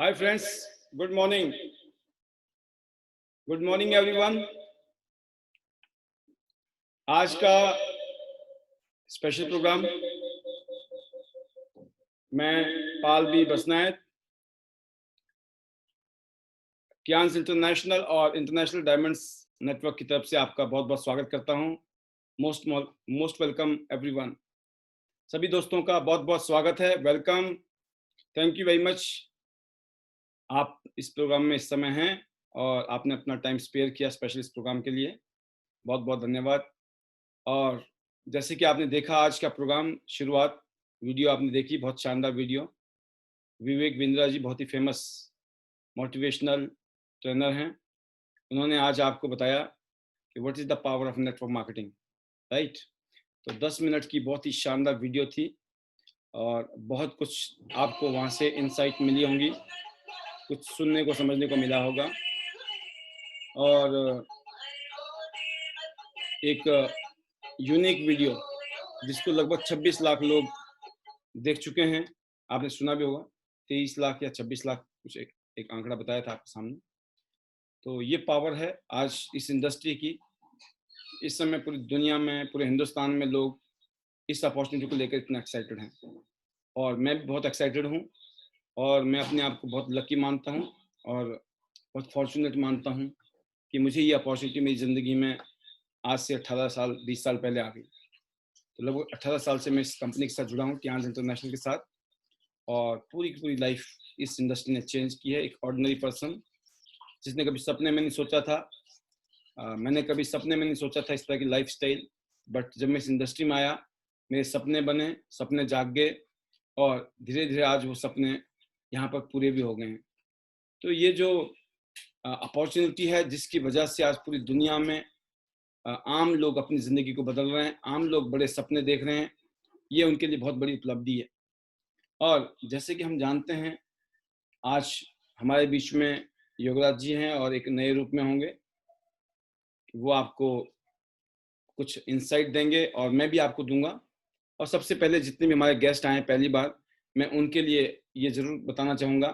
Hi friends, good morning. Good morning everyone. आज का special programme मैं पाल बी बसनायत, कियांस इंटरनेशनल और इंटरनेशनल डायमंड्स नेटवर्क की तरफ से आपका बहुत बहुत स्वागत करता हूं। Most welcome everyone. सभी दोस्तों का बहुत बहुत स्वागत है। Welcome, thank you very much. आप इस प्रोग्राम में इस समय हैं और आपने अपना टाइम स्पेयर किया स्पेशल इस प्रोग्राम के लिए, बहुत बहुत धन्यवाद। और जैसे कि आपने देखा आज का प्रोग्राम शुरुआत वीडियो आपने देखी, बहुत शानदार वीडियो। विवेक बिंद्रा जी बहुत ही फेमस मोटिवेशनल ट्रेनर हैं। उन्होंने आज आपको बताया कि what is the power of network marketing, right. तो 10 मिनट की बहुत ही शानदार वीडियो थी और बहुत कुछ आपको वहाँ से इंसाइट मिली होंगी, कुछ सुनने को समझने को मिला होगा। और एक यूनिक वीडियो जिसको लगभग 26 लाख लोग देख चुके हैं, आपने सुना भी होगा 23 लाख या 26 लाख कुछ एक आंकड़ा बताया था आपके सामने। तो ये पावर है आज इस इंडस्ट्री की। इस समय पूरी दुनिया में, पूरे हिंदुस्तान में लोग इस अपॉर्चुनिटी को लेकर इतना एक्साइटेड हैं और मैं भी बहुत एक्साइटेड हूँ और मैं अपने आप को बहुत लकी मानता हूँ और बहुत फॉर्चुनेट मानता हूँ कि मुझे ये अपॉर्चुनिटी मेरी ज़िंदगी में आज से 18 साल 20 साल पहले आ गई। तो लगभग 18 साल से मैं इस कंपनी के साथ जुड़ा हूँ, कियांस इंटरनेशनल के साथ, और पूरी की पूरी लाइफ इस इंडस्ट्री ने चेंज की है। एक ऑर्डिनरी पर्सन जिसने कभी सपने में नहीं सोचा था, मैंने कभी सपने में नहीं सोचा था इस तरह की लाइफस्टाइल, बट जब मैं इस इंडस्ट्री में आया मेरे सपने बने, सपने जाग गए और धीरे धीरे आज वो सपने यहाँ पर पूरे भी हो गए हैं। तो ये जो अपॉर्चुनिटी है जिसकी वजह से आज पूरी दुनिया में आम लोग अपनी ज़िंदगी को बदल रहे हैं, आम लोग बड़े सपने देख रहे हैं, ये उनके लिए बहुत बड़ी उपलब्धि है। और जैसे कि हम जानते हैं आज हमारे बीच में योगराज जी हैं और एक नए रूप में होंगे। वो आपको कुछ इंसाइट देंगे और मैं भी आपको दूंगा। और सबसे पहले जितने भी हमारे गेस्ट आए पहली बार, मैं उनके लिए ये ज़रूर बताना चाहूँगा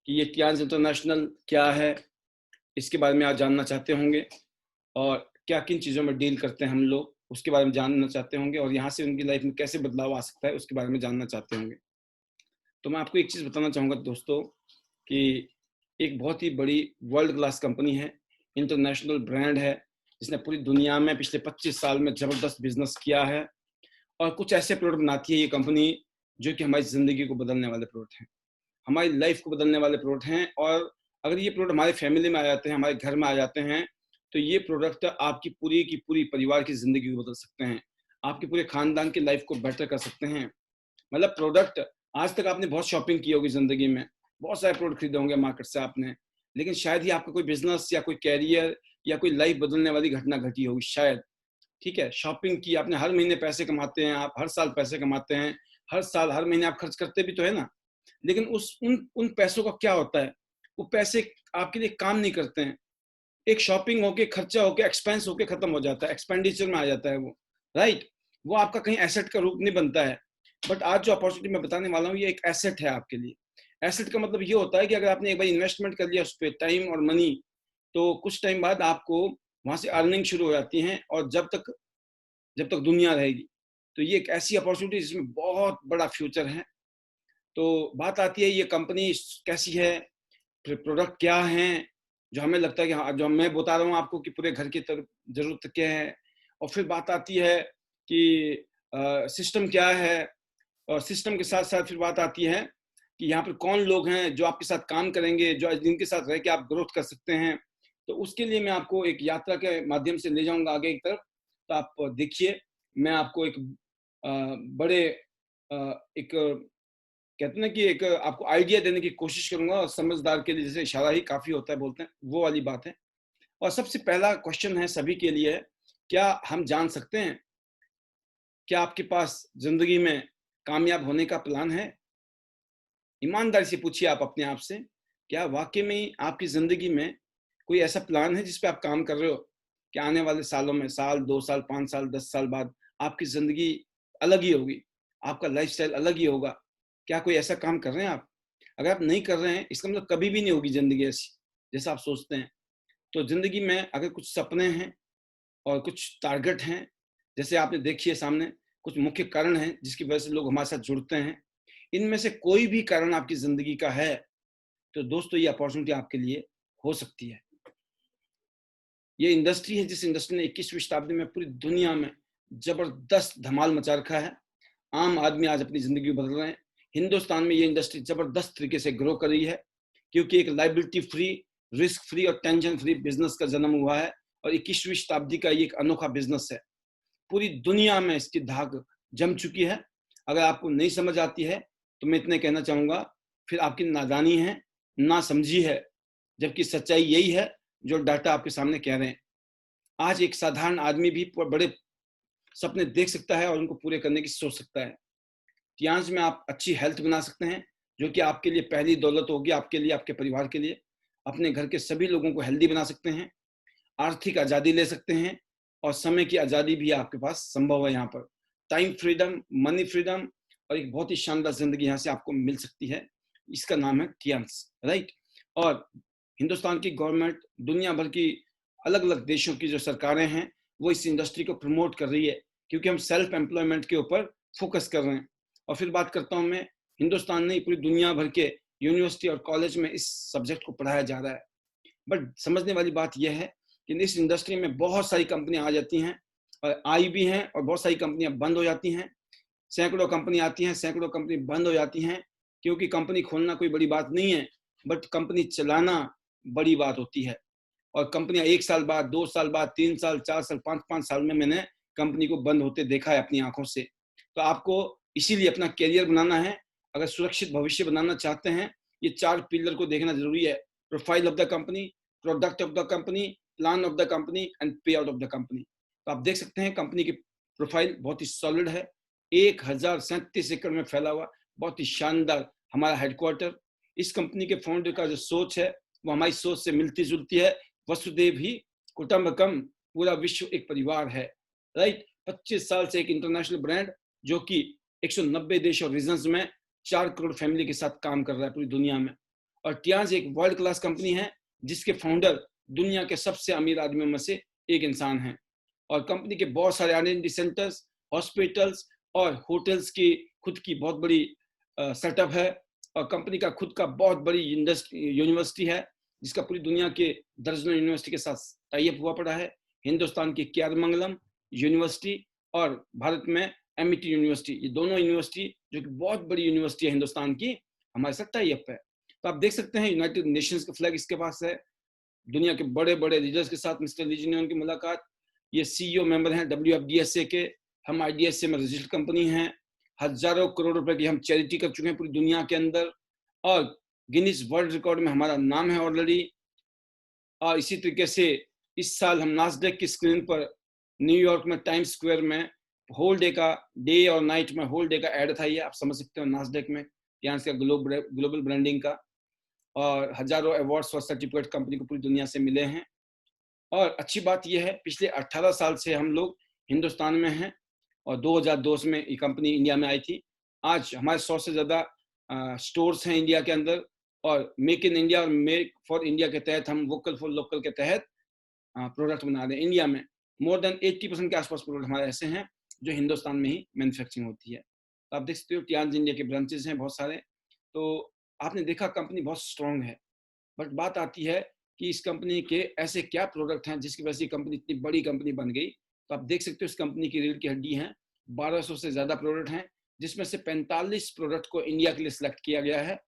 कि ये कियांस इंटरनेशनल क्या है, इसके बारे में आप जानना चाहते होंगे और क्या किन चीज़ों में डील करते हैं हम लोग, उसके बारे में जानना चाहते होंगे और यहाँ से उनकी लाइफ में कैसे बदलाव आ सकता है उसके बारे में जानना चाहते होंगे। तो मैं आपको एक चीज़ बताना चाहूँगा दोस्तों कि एक बहुत ही बड़ी वर्ल्ड क्लास कंपनी है, इंटरनेशनल ब्रांड है, जिसने पूरी दुनिया में पिछले 25 साल में ज़बरदस्त बिजनेस किया है और कुछ ऐसे प्रोडक्ट बनाती है ये कंपनी जो कि हमारी ज़िंदगी को बदलने वाले प्रोडक्ट हैं, हमारी लाइफ को बदलने वाले प्रोडक्ट हैं। और अगर ये प्रोडक्ट हमारे फैमिली में आ जाते हैं, हमारे घर में आ जाते हैं, तो ये प्रोडक्ट आपकी पूरी की पूरी परिवार की ज़िंदगी को बदल सकते हैं, आपके पूरे खानदान की लाइफ को बेटर कर सकते हैं। मतलब प्रोडक्ट, आज तक आपने बहुत शॉपिंग की होगी ज़िंदगी में, बहुत सारे प्रोडक्ट खरीदे होंगे मार्केट से आपने, लेकिन शायद ही आपका कोई बिजनेस या कोई कैरियर या कोई लाइफ बदलने वाली घटना घटी होगी शायद। ठीक है, शॉपिंग की आपने, हर महीने पैसे कमाते हैं आप, हर साल पैसे कमाते हैं, हर साल हर महीने आप खर्च करते भी तो है ना, लेकिन उस उन पैसों का क्या होता है? वो पैसे आपके लिए काम नहीं करते हैं। एक शॉपिंग होके, खर्चा होके, एक्सपेंस होके खत्म हो जाता है, एक्सपेंडिचर में आ जाता है वो, राइट। वो आपका कहीं एसेट का रूप नहीं बनता है। बट आज जो अपॉर्चुनिटी मैं बताने वाला हूँ ये एक एसेट है आपके लिए। एसेट का मतलब ये होता है कि अगर आपने एक बार इन्वेस्टमेंट कर लिया उस पर टाइम और मनी, तो कुछ टाइम बाद आपको वहां से अर्निंग शुरू हो जाती हैं और जब तक दुनिया रहेगी। तो ये एक ऐसी अपॉर्चुनिटी जिसमें बहुत बड़ा फ्यूचर है। तो बात आती है ये कंपनी कैसी है, फिर प्रोडक्ट क्या हैं, जो हमें लगता है कि हाँ, जो मैं बता रहा हूँ आपको कि पूरे घर की तरफ जरूरत क्या है। और फिर बात आती है कि सिस्टम क्या है, और सिस्टम के साथ साथ फिर बात आती है कि यहाँ पर कौन लोग हैं जो आपके साथ काम करेंगे, जो जिनके साथ रह के आप ग्रोथ कर सकते हैं। तो उसके लिए मैं आपको एक यात्रा के माध्यम से ले जाऊंगा आगे की तरफ। तो आप देखिए, मैं आपको एक बड़े एक कहते हैं ना कि एक आपको आइडिया देने की कोशिश करूंगा, और समझदार के लिए जैसे इशारा ही काफी होता है बोलते हैं, वो वाली बात है। और सबसे पहला क्वेश्चन है सभी के लिए, क्या हम जान सकते हैं, क्या आपके पास जिंदगी में कामयाब होने का प्लान है? ईमानदारी से पूछिए आप अपने आप से, क्या वाकई में आपकी जिंदगी में कोई ऐसा प्लान है जिस पे आप काम कर रहे हो कि आने वाले सालों में, साल 2 साल 5 साल 10 साल बाद आपकी जिंदगी अलग ही होगी, आपका लाइफस्टाइल अलग ही होगा? क्या कोई ऐसा काम कर रहे हैं आप? अगर आप नहीं कर रहे हैं, इसका मतलब कभी भी नहीं होगी ज़िंदगी ऐसी, जैसा आप सोचते हैं। तो ज़िंदगी में अगर कुछ सपने हैं और कुछ टारगेट हैं, जैसे आपने देखिए सामने कुछ मुख्य कारण हैं जिसकी वजह से लोग हमारे साथ जुड़ते हैं। इनमें से कोई भी कारण आपकी ज़िंदगी का है, तो दोस्तों ये अपॉर्चुनिटी आपके लिए हो सकती है। ये इंडस्ट्री है जिस इंडस्ट्री ने 21वीं शताब्दी में पूरी दुनिया में ज़बरदस्त धमाल मचा रखा है। आम आदमी आज अपनी ज़िंदगी बदल रहे हैं। हिंदुस्तान में ये इंडस्ट्री ज़बरदस्त तरीके से ग्रो कर रही है, क्योंकि एक लायबिलिटी फ्री, रिस्क फ्री और टेंशन फ्री बिज़नेस का जन्म हुआ है और 21वीं शताब्दी का ये एक अनोखा बिज़नेस है। पूरी दुनिया में इसकी धाक जम चुकी है। अगर आपको नहीं समझ आती है, तो मैं इतना कहना चाहूँगा, फिर आपकी नादानी है, नासमझी है, जबकि सच्चाई यही है जो डाटा आपके सामने कह रहे हैं। आज एक साधारण आदमी भी बड़े सपने देख सकता है और उनको पूरे करने की सोच सकता है। यांश में आप अच्छी हेल्थ बना सकते हैं, जो कि आपके लिए पहली दौलत होगी, आपके लिए, आपके परिवार के लिए। अपने घर के सभी लोगों को हेल्दी बना सकते हैं, आर्थिक आज़ादी ले सकते हैं और समय की आज़ादी भी आपके पास संभव है यहाँ पर। टाइम फ्रीडम, मनी फ्रीडम और एक बहुत ही शानदार ज़िंदगी यहाँ से आपको मिल सकती है। इसका नाम है टियांस, राइट? और हिंदुस्तान की गवर्नमेंट, दुनिया भर की अलग-अलग देशों की जो सरकारें हैं, वो इस इंडस्ट्री को प्रमोट कर रही है, क्योंकि हम सेल्फ एम्प्लॉयमेंट के ऊपर फोकस कर रहे हैं। और फिर बात करता हूँ मैं, हिंदुस्तान नहीं, पूरी दुनिया भर के यूनिवर्सिटी और कॉलेज में इस सब्जेक्ट को पढ़ाया जा रहा है। बट समझने वाली बात यह है कि इस इंडस्ट्री में बहुत सारी कंपनियां आ जाती हैं और आई भी हैं, और बहुत सारी कंपनियां बंद हो जाती हैं। सैकड़ों कंपनी आती हैं, सैकड़ों कंपनी बंद हो जाती हैं, क्योंकि कंपनी खोलना कोई बड़ी बात नहीं है, बट कंपनी चलाना बड़ी बात होती है। और कंपनियां 1 साल बाद, 2 साल बाद, 3 साल, 4 साल, 5-5 साल में मैंने कंपनी को बंद होते देखा है अपनी आंखों से। तो आपको इसीलिए अपना करियर बनाना है। अगर सुरक्षित भविष्य बनाना चाहते हैं, ये 4 पिलर को देखना जरूरी है। Profile of the company, product of the company, plan of the company and पे आउट ऑफ द कंपनी। तो आप देख सकते हैं कंपनी की प्रोफाइल बहुत ही सॉलिड है, 1037 एकड़ में फैला हुआ, बहुत ही शानदार हमारा हेडक्वार्टर। इस कंपनी के फाउंडर का जो सोच है, वो हमारी सोच से मिलती जुलती है। वसुदेव ही कुटुंबकम, पूरा विश्व एक परिवार है, राइट? 25 साल से एक इंटरनेशनल ब्रांड, जो कि 190 देश और रीजन्स में 4 करोड़ फैमिली के साथ काम कर रहा है पूरी दुनिया में। और टियांस एक वर्ल्ड क्लास कंपनी है, जिसके फाउंडर दुनिया के सबसे अमीर आदमियों में से एक इंसान है। और कंपनी के बहुत सारे R&D सेंटर्स, हॉस्पिटल्स और होटल्स की खुद की बहुत बड़ी सेटअप है। और कंपनी का खुद का बहुत बड़ी यूनिवर्सिटी है, जिसका पूरी दुनिया के दर्जनों यूनिवर्सिटी के साथ टाई अप हुआ पड़ा है। हिंदुस्तान की क्यारमंगलम यूनिवर्सिटी और भारत में MIT यूनिवर्सिटी, ये दोनों यूनिवर्सिटी जो कि बहुत बड़ी यूनिवर्सिटी है हिंदुस्तान की, हमारे साथ टाई अप है। तो आप देख सकते हैं यूनाइटेड नेशंस का फ्लैग इसके पास है। दुनिया के बड़े बड़े लीडर्स के साथ मिस्टर ली ने उनकी मुलाकात। ये CEO मेंबर हैं WFDSA के, हम IDSA में रजिस्टर्ड कंपनी हैं। हजारों करोड़ रुपए की हम चैरिटी कर चुके हैं पूरी दुनिया के अंदर, और गिनीज वर्ल्ड रिकॉर्ड में हमारा नाम है ऑलरेडी। और इसी तरीके से इस साल हम नास्डेक की स्क्रीन पर न्यूयॉर्क में टाइम्स स्क्वायर में होल डे का, डे और नाइट में होल डे का एड था। ये आप समझ सकते हो नास्डेक में यहाँ से ग्लोबल ब्रांडिंग का। और हजारों अवार्ड्स और सर्टिफिकेट कंपनी को पूरी दुनिया से मिले हैं। और अच्छी बात यह है, पिछले 18 साल से हम लोग हिंदुस्तान में हैं और 2002 में ये कंपनी इंडिया में आई थी। आज हमारे 100 से ज़्यादा स्टोर्स हैं इंडिया के अंदर। और मेक इन इंडिया और मेक फॉर इंडिया के तहत हम वोकल फॉर लोकल के तहत प्रोडक्ट बना रहे हैं। इंडिया में मोर देन 80% के आसपास प्रोडक्ट हमारे ऐसे हैं जो हिंदुस्तान में ही मैन्युफैक्चरिंग होती है। तो आप देख सकते हो टियांस इंडिया के ब्रांचेस हैं बहुत सारे। तो आपने देखा कंपनी बहुत स्ट्रांग है। बट बात आती है कि इस कंपनी के ऐसे क्या प्रोडक्ट हैं जिसकी वजह से कंपनी इतनी बड़ी कंपनी बन गई। तो आप देख सकते हो इस कंपनी की रीढ़ की हड्डी है, 1200 से ज़्यादा प्रोडक्ट हैं, जिसमें से 45 प्रोडक्ट को इंडिया के लिए सिलेक्ट किया गया है।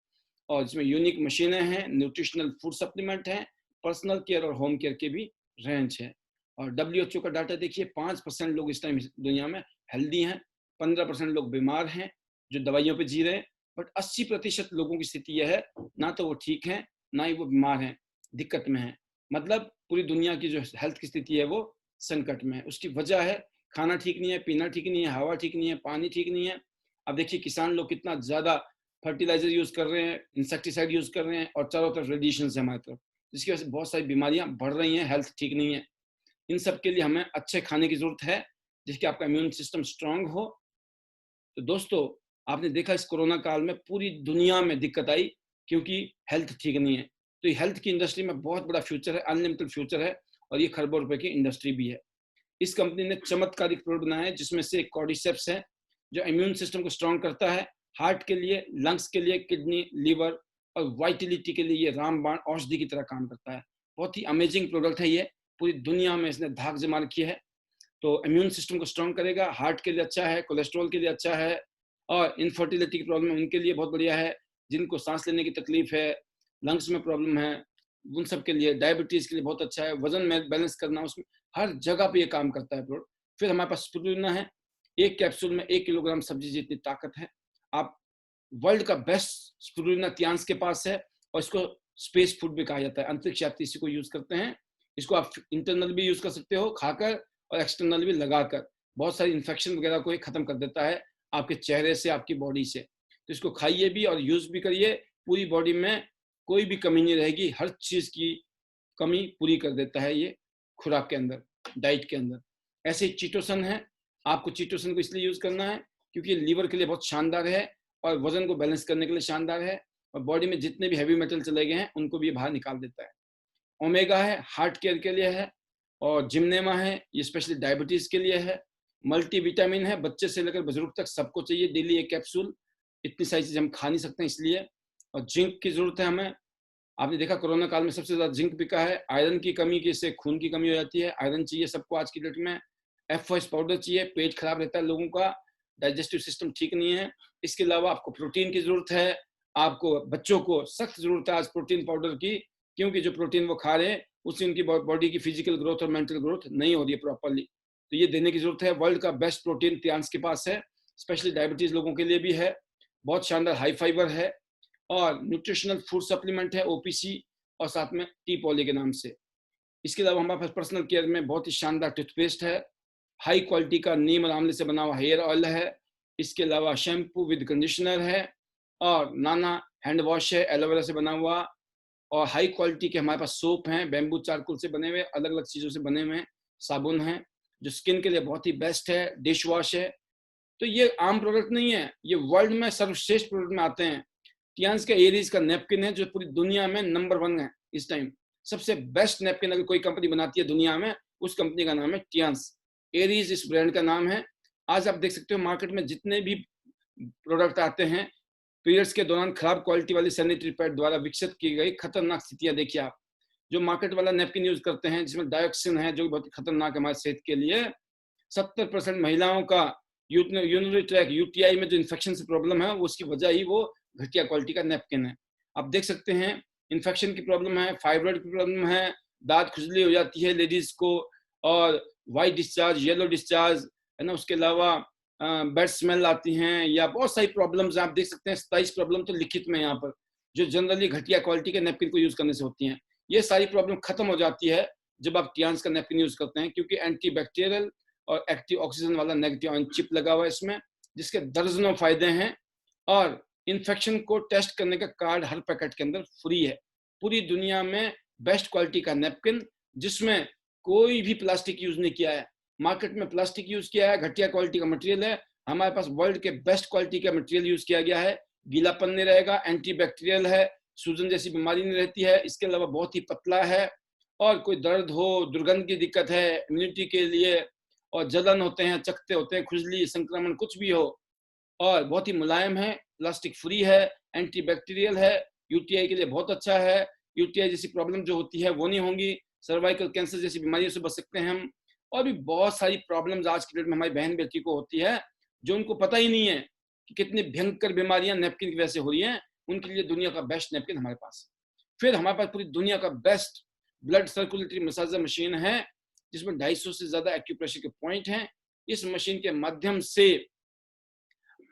और इसमें यूनिक मशीनें हैं, न्यूट्रिशनल फूड सप्लीमेंट हैं, पर्सनल केयर और होम केयर के भी रेंज है। और WHO का डाटा देखिए, 5% लोग इस टाइम दुनिया में हेल्दी हैं, 15% लोग बीमार हैं जो दवाइयों पे जी रहे हैं। बट 80% लोगों की स्थिति यह है, ना तो वो ठीक हैं, ना ही वो बीमार हैं, दिक्कत में हैं। मतलब पूरी दुनिया की जो हेल्थ की स्थिति है वो संकट में है। उसकी वजह है खाना ठीक नहीं है, पीना ठीक नहीं है, हवा ठीक नहीं है, पानी ठीक नहीं है। अब देखिए किसान लोग कितना ज़्यादा फर्टिलाइजर यूज़ कर रहे हैं, इंसेक्टिसाइड यूज़ कर रहे हैं, और चारों तरफ रेडिएशन है हमारी तरफ, जिसकी वजह से बहुत सारी बीमारियां बढ़ रही हैं, हेल्थ ठीक नहीं है। इन सब के लिए हमें अच्छे खाने की ज़रूरत है, जिससे आपका इम्यून सिस्टम स्ट्रांग हो। तो दोस्तों, आपने देखा इस कोरोना काल में पूरी दुनिया में दिक्कत आई, क्योंकि हेल्थ ठीक नहीं है। तो ये हेल्थ की इंडस्ट्री में बहुत बड़ा फ्यूचर है, अनलिमिटेड फ्यूचर है, और ये खरबों रुपए की इंडस्ट्री भी है। इस कंपनी ने चमत्कारिक प्रोडक्ट बनाया है, जिसमें से एक कॉर्डिसेप्स है जो इम्यून सिस्टम को स्ट्रॉन्ग करता है, हार्ट के लिए, लंग्स के लिए, किडनी, लीवर और वाइटिलिटी के लिए ये रामबाण औषधि की तरह काम करता है। बहुत ही अमेजिंग प्रोडक्ट है ये, पूरी दुनिया में इसने धाक जमा रखी है। तो इम्यून सिस्टम को स्ट्रॉन्ग करेगा, हार्ट के लिए अच्छा है, कोलेस्ट्रॉल के लिए अच्छा है, और इनफर्टिलिटी की प्रॉब्लम है उनके लिए बहुत बढ़िया है, जिनको सांस लेने की तकलीफ है, लंग्स में प्रॉब्लम है, उन सब के लिए, डायबिटीज के लिए बहुत अच्छा है, वजन में बैलेंस करना, उसमें हर जगह पे ये काम करता है प्रोडक्ट। फिर हमारे पास स्पिरुलिना है, एक कैप्सूल में 1 किलोग्राम सब्जी जितनी ताकत है। आप वर्ल्ड का बेस्ट स्पिरुलिना तियांस के पास है, और इसको स्पेस फूड भी कहा जाता है, अंतरिक्ष यात्री इसी को यूज करते हैं। इसको आप इंटरनल भी यूज कर सकते हो खाकर, और एक्सटर्नल भी लगाकर। बहुत सारी इन्फेक्शन वगैरह को ये खत्म कर देता है आपके चेहरे से, आपकी बॉडी से। तो इसको खाइए भी और यूज भी करिए, पूरी बॉडी में कोई भी कमी नहीं रहेगी, हर चीज की कमी पूरी कर देता है ये खुराक के अंदर, डाइट के अंदर। ऐसे ही चीटोसन है, आपको चीटोसन को इसलिए यूज करना है क्योंकि लीवर के लिए बहुत शानदार है, और वजन को बैलेंस करने के लिए शानदार है, और बॉडी में जितने भी हैवी मेटल चले गए हैं उनको भी बाहर निकाल देता है। ओमेगा है, हार्ट केयर के लिए है, और जिम्नेमा है, ये स्पेशली डायबिटीज के लिए है। मल्टी विटामिन है, बच्चे से लेकर बुजुर्ग तक सबको चाहिए डेली एक कैप्सूल, इतनी सारी चीजें हम खा नहीं सकते इसलिए। और जिंक की जरूरत है हमें, आपने देखा कोरोना काल में सबसे ज्यादा जिंक बिका है। आयरन की कमी की से खून की कमी हो जाती है, आयरन चाहिए सबको आज की डेट में। F पाउडर चाहिए, पेट खराब रहता है लोगों का, डाइजेस्टिव सिस्टम ठीक नहीं है। इसके अलावा आपको प्रोटीन की जरूरत है, आपको बच्चों को सख्त जरूरत है आज प्रोटीन पाउडर की, क्योंकि जो प्रोटीन वो खा रहे हैं उससे उनकी बॉडी की फिजिकल ग्रोथ और मेंटल ग्रोथ नहीं हो रही है प्रॉपरली। तो ये देने की जरूरत है। वर्ल्ड का बेस्ट प्रोटीन तियांस के पास है, स्पेशली डायबिटीज लोगों के लिए भी है, बहुत शानदार हाई फाइबर है, और न्यूट्रिशनल फूड सप्लीमेंट है ओपीसी, और साथ में टी पॉली के नाम से। इसके अलावा हमारे पास पर्सनल केयर में बहुत ही शानदार टूथपेस्ट है, हाई क्वालिटी का नीम और आंवले से बना हुआ हेयर ऑयल है। इसके अलावा शैम्पू विद कंडीशनर है, और नाना हैंड वॉश है एलोवेरा से बना हुआ, और हाई क्वालिटी के हमारे पास सोप हैं, बैम्बू चारकोल से बने हुए, अलग अलग चीजों से बने हुए साबुन हैं जो स्किन के लिए बहुत ही बेस्ट है, डिश वॉश है। तो ये आम प्रोडक्ट नहीं है, ये वर्ल्ड में सर्वश्रेष्ठ प्रोडक्ट में आते हैं। टियांस का एरीज का नेपकिन है जो पूरी दुनिया में नंबर 1 है इस टाइम। सबसे बेस्ट नेपकिन अगर कोई कंपनी बनाती है दुनिया में, उस कंपनी का नाम है टियांस। एरीज इस ब्रांड का नाम है। आज आप देख सकते हो मार्केट में जितने भी प्रोडक्ट आते हैं, पीरियड्स के दौरान खराब क्वालिटी वाली सैनिटरी पैड द्वारा विकसित की गई खतरनाक स्थितियां देखिए आप। जो मार्केट वाला नेपकिन यूज करते हैं जिसमें डायोक्सिन है, जो बहुत खतरनाक है हमारे सेहत के लिए। 70% महिलाओं का यूरिनरी ट्रैक यूटीआई में जो इन्फेक्शन से प्रॉब्लम है, उसकी वजह ही वो घटिया क्वालिटी का नेपकिन है। आप देख सकते हैं इन्फेक्शन की प्रॉब्लम है, फाइब्रॉइड की प्रॉब्लम है, दांत खुजली हो जाती है लेडीज को, और वाइट डिस्चार्ज, येलो डिस्चार्ज है ना, उसके अलावा बैड स्मेल आती हैं, या बहुत सारी प्रॉब्लम्स आप देख सकते हैं। 27 प्रॉब्लम तो लिखित में यहाँ पर, जो जनरली घटिया क्वालिटी के नेपकिन को यूज करने से होती हैं। ये सारी प्रॉब्लम खत्म हो जाती है जब आप टियांस का नेपकिन यूज करते हैं, क्योंकि एंटी बैक्टीरियल और एक्टिव ऑक्सीजन वाला नेगेटिव आयन चिप लगा हुआ है इसमें, जिसके दर्जनों फायदे हैं। और इन्फेक्शन को टेस्ट करने का कार्ड हर पैकेट के अंदर फ्री है। पूरी दुनिया में बेस्ट क्वालिटी का नेपकिन, जिसमें कोई भी प्लास्टिक यूज नहीं किया है। मार्केट में प्लास्टिक यूज किया है, घटिया क्वालिटी का मटेरियल है। हमारे पास वर्ल्ड के बेस्ट क्वालिटी का मटेरियल यूज किया गया है, गीलापन नहीं रहेगा, एंटी बैक्टीरियल है, सूजन जैसी बीमारी नहीं रहती है। इसके अलावा बहुत ही पतला है, और कोई दर्द हो, दुर्गंध की दिक्कत है, इम्यूनिटी के लिए, और जलन होते हैं, चकते होते हैं, खुजली, संक्रमण कुछ भी हो, और बहुत ही मुलायम है, प्लास्टिक फ्री है, एंटी बैक्टीरियल है, यूटीआई के लिए बहुत अच्छा है। यूटीआई जैसी प्रॉब्लम जो होती है वो नहीं होंगी, सर्वाइकल कैंसर जैसी बीमारियों से बच सकते हैं हम। और भी बहुत सारी प्रॉब्लम्स आज की डेट में हमारी बहन बेटी को होती है, जो उनको पता ही नहीं है कि कितनी भयंकर बीमारियां नेपकिन की वजह से हो रही हैं। उनके लिए दुनिया का बेस्ट नेपकिन हमारे पास। फिर हमारे पास पूरी दुनिया का best blood circulatory massager machine है, जिसमें 250 से ज्यादा एक्यूप्रेशर के पॉइंट हैं। इस मशीन के माध्यम से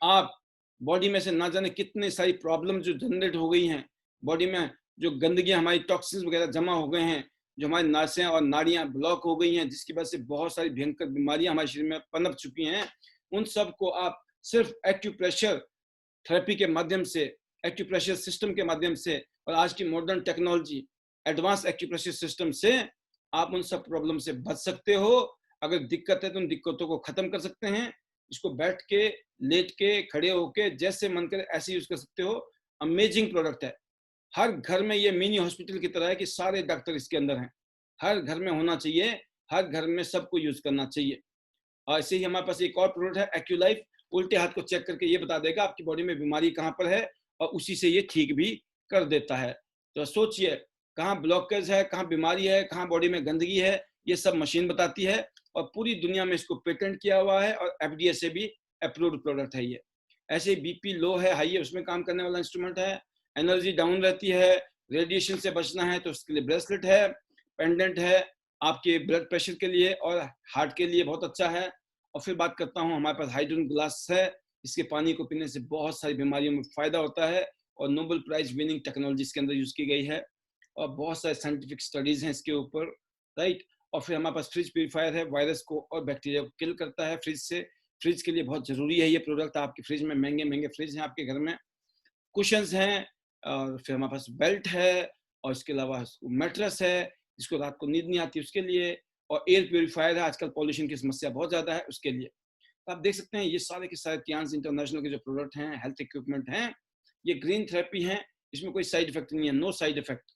आप बॉडी में से ना जाने कितने सारी प्रॉब्लम जो जनरेट हो गई हैं, बॉडी में जो गंदगी, हमारी टॉक्सिन्स वगैरह जमा हो गए हैं, जो हमारी नासें और नाड़ियां ब्लॉक हो गई हैं, जिसकी वजह से बहुत सारी भयंकर बीमारियां हमारे शरीर में पनप चुकी हैं, उन सब को आप सिर्फ एक्यूप्रेशर थेरेपी के माध्यम से, एक्यूप्रेशर सिस्टम के माध्यम से, और आज की modern technology advance acupressure system से आप उन सब प्रॉब्लम से बच सकते हो। अगर दिक्कत है तो उन दिक्कतों को खत्म कर सकते हैं। इसको बैठ के, लेट के, खड़े होके, जैसे मन करे ऐसे यूज कर सकते हो। अमेजिंग प्रोडक्ट है। हर घर में ये मिनी हॉस्पिटल की तरह है कि सारे डॉक्टर इसके अंदर हैं, हर घर में होना चाहिए, हर घर में सबको यूज करना चाहिए। और ऐसे ही हमारे पास एक और प्रोडक्ट है एक्यूलाइफ, उल्टे हाथ को चेक करके ये बता देगा आपकी बॉडी में बीमारी कहाँ पर है और उसी से ये ठीक भी कर देता है। तो सोचिए कहाँ ब्लॉकेज है, कहाँ बीमारी है, कहाँ बॉडी में गंदगी है, ये सब मशीन बताती है और पूरी दुनिया में इसको पेटेंट किया हुआ है और एफडीए से भी अप्रूव्ड प्रोडक्ट है ये। ऐसे ही बीपी लो है, हाई है, उसमें काम करने वाला इंस्ट्रूमेंट है। एनर्जी डाउन रहती है, रेडिएशन से बचना है तो उसके लिए ब्रेसलेट है, पेंडेंट है, आपके ब्लड प्रेशर के लिए और हार्ट के लिए बहुत अच्छा है। और फिर बात करता हूँ, हमारे पास हाइड्रोजन ग्लास है, इसके पानी को पीने से बहुत सारी बीमारियों में फायदा होता है और नोबेल प्राइज विनिंग टेक्नोलॉजी इसके अंदर यूज की गई है और बहुत सारे साइंटिफिक स्टडीज हैं इसके ऊपर, राइट। और फिर हमारे पास फ्रिज प्यूरीफायर है, वायरस को और बैक्टीरिया को किल करता है फ्रिज से। फ्रिज के लिए बहुत जरूरी है ये प्रोडक्ट, आपके फ्रिज में महंगे महंगे फ्रिज हैं आपके घर में। कुशंस हैं और फिर हमारे पास बेल्ट है और इसके अलावा मैट्रेस है जिसको रात को नींद नहीं आती उसके लिए, और एयर प्योरीफायर है, आजकल पॉल्यूशन की समस्या बहुत ज्यादा है उसके लिए। तो आप देख सकते हैं ये सारे के सारे टियांस इंटरनेशनल के जो प्रोडक्ट हैं, हेल्थ इक्विपमेंट हैं, ये ग्रीन थेरेपी हैं, इसमें कोई साइड इफेक्ट नहीं है, नो साइड इफेक्ट।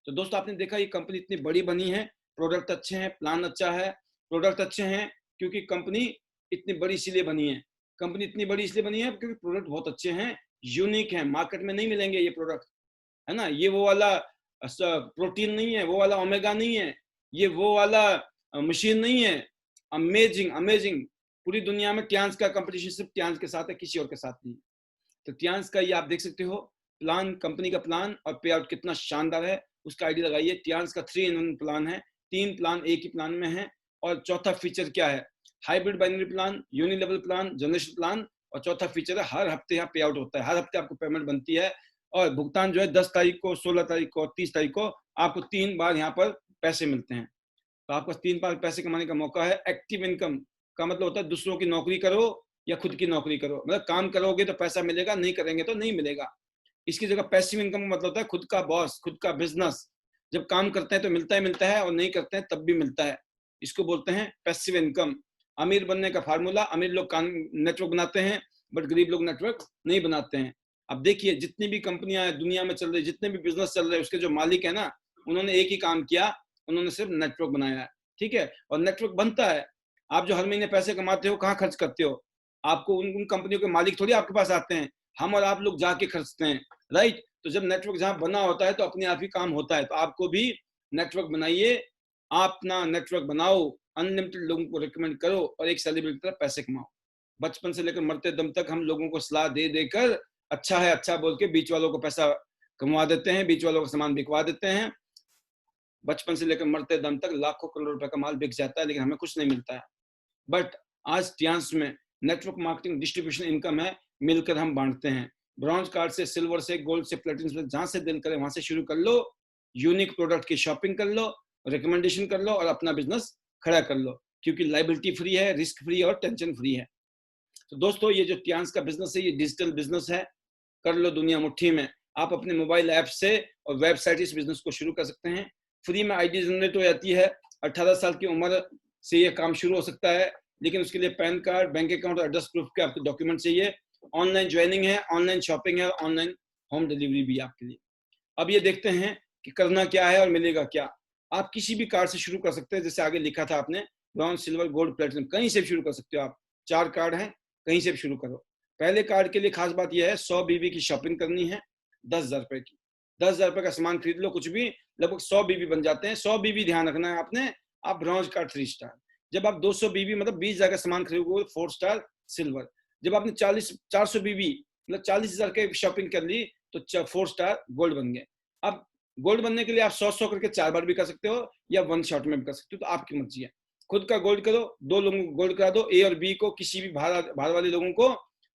तो दोस्तों आपने देखा ये कंपनी इतनी बड़ी बनी है, प्रोडक्ट अच्छे हैं, प्लान अच्छा है, प्रोडक्ट अच्छे हैं, क्योंकि कंपनी इतनी बड़ी इसलिए बनी है। कंपनी इतनी बड़ी इसलिए बनी है क्योंकि प्रोडक्ट बहुत अच्छे हैं, यूनिक है, मार्केट में नहीं मिलेंगे ये प्रोडक्ट, है ना। ये वो वाला प्रोटीन नहीं है, वो वाला ओमेगा नहीं है, ये वो वाला मशीन नहीं है। अमेजिंग अमेजिंग, पूरी दुनिया में टियांस का कंपटीशन सिर्फ टियांस के साथ है, किसी और के साथ नहीं। तो टियांस का ये आप देख सकते हो प्लान, कंपनी का प्लान और पे आउट कितना शानदार है, उसका आइडिया लगाइए। टियांस का 3-in-1 प्लान है, 3 प्लान एक ही प्लान में है। और चौथा फीचर क्या है, hybrid binary plan, unilevel plan, generation plan. और चौथा फीचर है हर हफ्ते यहाँ पे आउट होता है, हर हफ्ते आपको पेमेंट बनती है और भुगतान जो है 10 तारीख को, 16 तारीख को और 30 तारीख को आपको 3 बार यहाँ पर पैसे मिलते हैं। तो आपको 3 बार पैसे कमाने का मौका है। एक्टिव इनकम का मतलब होता है दूसरों की नौकरी करो या खुद की नौकरी करो, मतलब काम करोगे तो पैसा मिलेगा, नहीं करेंगे तो नहीं मिलेगा। इसकी जगह पैसिव इनकम का मतलब होता है खुद का बॉस, खुद का बिजनेस। जब काम करते हैं तो मिलता है और नहीं करते हैं तब भी मिलता है, इसको बोलते हैं पैसिव इनकम। अमीर बनने का फार्मूला, अमीर लोग नेटवर्क बनाते हैं बट गरीब लोग नेटवर्क नहीं बनाते हैं। अब देखिए जितनी भी कंपनियां दुनिया में चल रही, जितने भी बिजनेस चल रहे हैं, उसके जो मालिक है ना, उन्होंने एक ही काम किया, उन्होंने सिर्फ नेटवर्क बनाया है, ठीक है। और नेटवर्क बनता है, आप जो हर महीने पैसे कमाते हो कहाँ खर्च करते हो? आपको उन कंपनियों के मालिक थोड़ी आपके पास आते हैं, हम और आप लोग जाके खर्चते हैं, राइट। तो जब नेटवर्क जहां बना होता है तो अपने आप ही काम होता है। तो आपको भी नेटवर्क बनाइए, आप अपना नेटवर्क बनाओ, अनलिमिटेड लोगों को रिकमेंड करो और एक सेलिब्रिटी की तरह पैसे कमाओ। बचपन से लेकर मरते दम तक हम लोगों को सलाह दे देकर अच्छा है अच्छा बोल के बीच वालों को पैसा कमवा देते हैं, बीच वालों का सामान बिकवा देते हैं। बचपन से लेकर मरते दम तक लाखों करोड़ रुपए का माल बिक जाता है लेकिन हमें कुछ नहीं मिलता है। बट आज टियांस में नेटवर्क मार्केटिंग डिस्ट्रीब्यूशन इनकम है, मिलकर हम बांटते हैं। ब्रॉन्ज कार्ड से, सिल्वर से, गोल्ड से, प्लेटिनम से, जहां से दिल करे वहां से शुरू कर लो, यूनिक प्रोडक्ट की शॉपिंग कर लो, रिकमेंडेशन कर लो और अपना बिजनेस खड़ा कर लो, क्योंकि लाइबिलिटी फ्री है, रिस्क फ्री है और टेंशन फ्री है। तो दोस्तों ये जो टियांस का बिजनेस है ये डिजिटल बिजनेस है, कर लो दुनिया मुट्ठी में। आप अपने मोबाइल ऐप से और वेबसाइट इस बिजनेस को शुरू कर सकते हैं। फ्री में आईडी जनरेट हो जाती है, 18 साल की उम्र से ये काम शुरू हो सकता है, लेकिन उसके लिए पैन कार्ड, बैंक अकाउंट और एड्रेस प्रूफ के आपको डॉक्यूमेंट चाहिए। ऑनलाइन ज्वाइनिंग है, ऑनलाइन शॉपिंग है, ऑनलाइन होम डिलीवरी भी आपके लिए। अब ये देखते हैं कि करना क्या है और मिलेगा क्या। आप किसी भी कार्ड से शुरू कर सकते हैं, जैसे आगे लिखा था आपने ब्रॉन्ज, सिल्वर, गोल्ड, प्लेटिनम, कहीं से भी शुरू कर सकते हो आप। 4 कार्ड हैं, कहीं से भी शुरू करो। पहले कार्ड के लिए खास बात यह है 100 बीबी की शॉपिंग करनी है, 10,000 रुपए की। 10,000 रुपए का सामान खरीद लो, कुछ भी, लगभग 100 बीबी बन जाते हैं। 100 बीबी ध्यान रखना है आपने, आप ब्रॉन्ज कार्ड 3 स्टार। जब आप 200 बीबी मतलब 20,000 का सामान खरीदोगे 4 स्टार सिल्वर। जब आपने 400 बीबी मतलब 40,000 की शॉपिंग कर ली तो 4 स्टार गोल्ड बन गए। अब गोल्ड बनने के लिए आप 100 करके 4 बार भी कर सकते हो या 1 शॉट में भी कर सकते हो, तो आपकी मर्जी है। खुद का गोल्ड करो, 2 लोगों को गोल्ड करा दो, ए और बी को, किसी भी बाहर वाले लोगों को,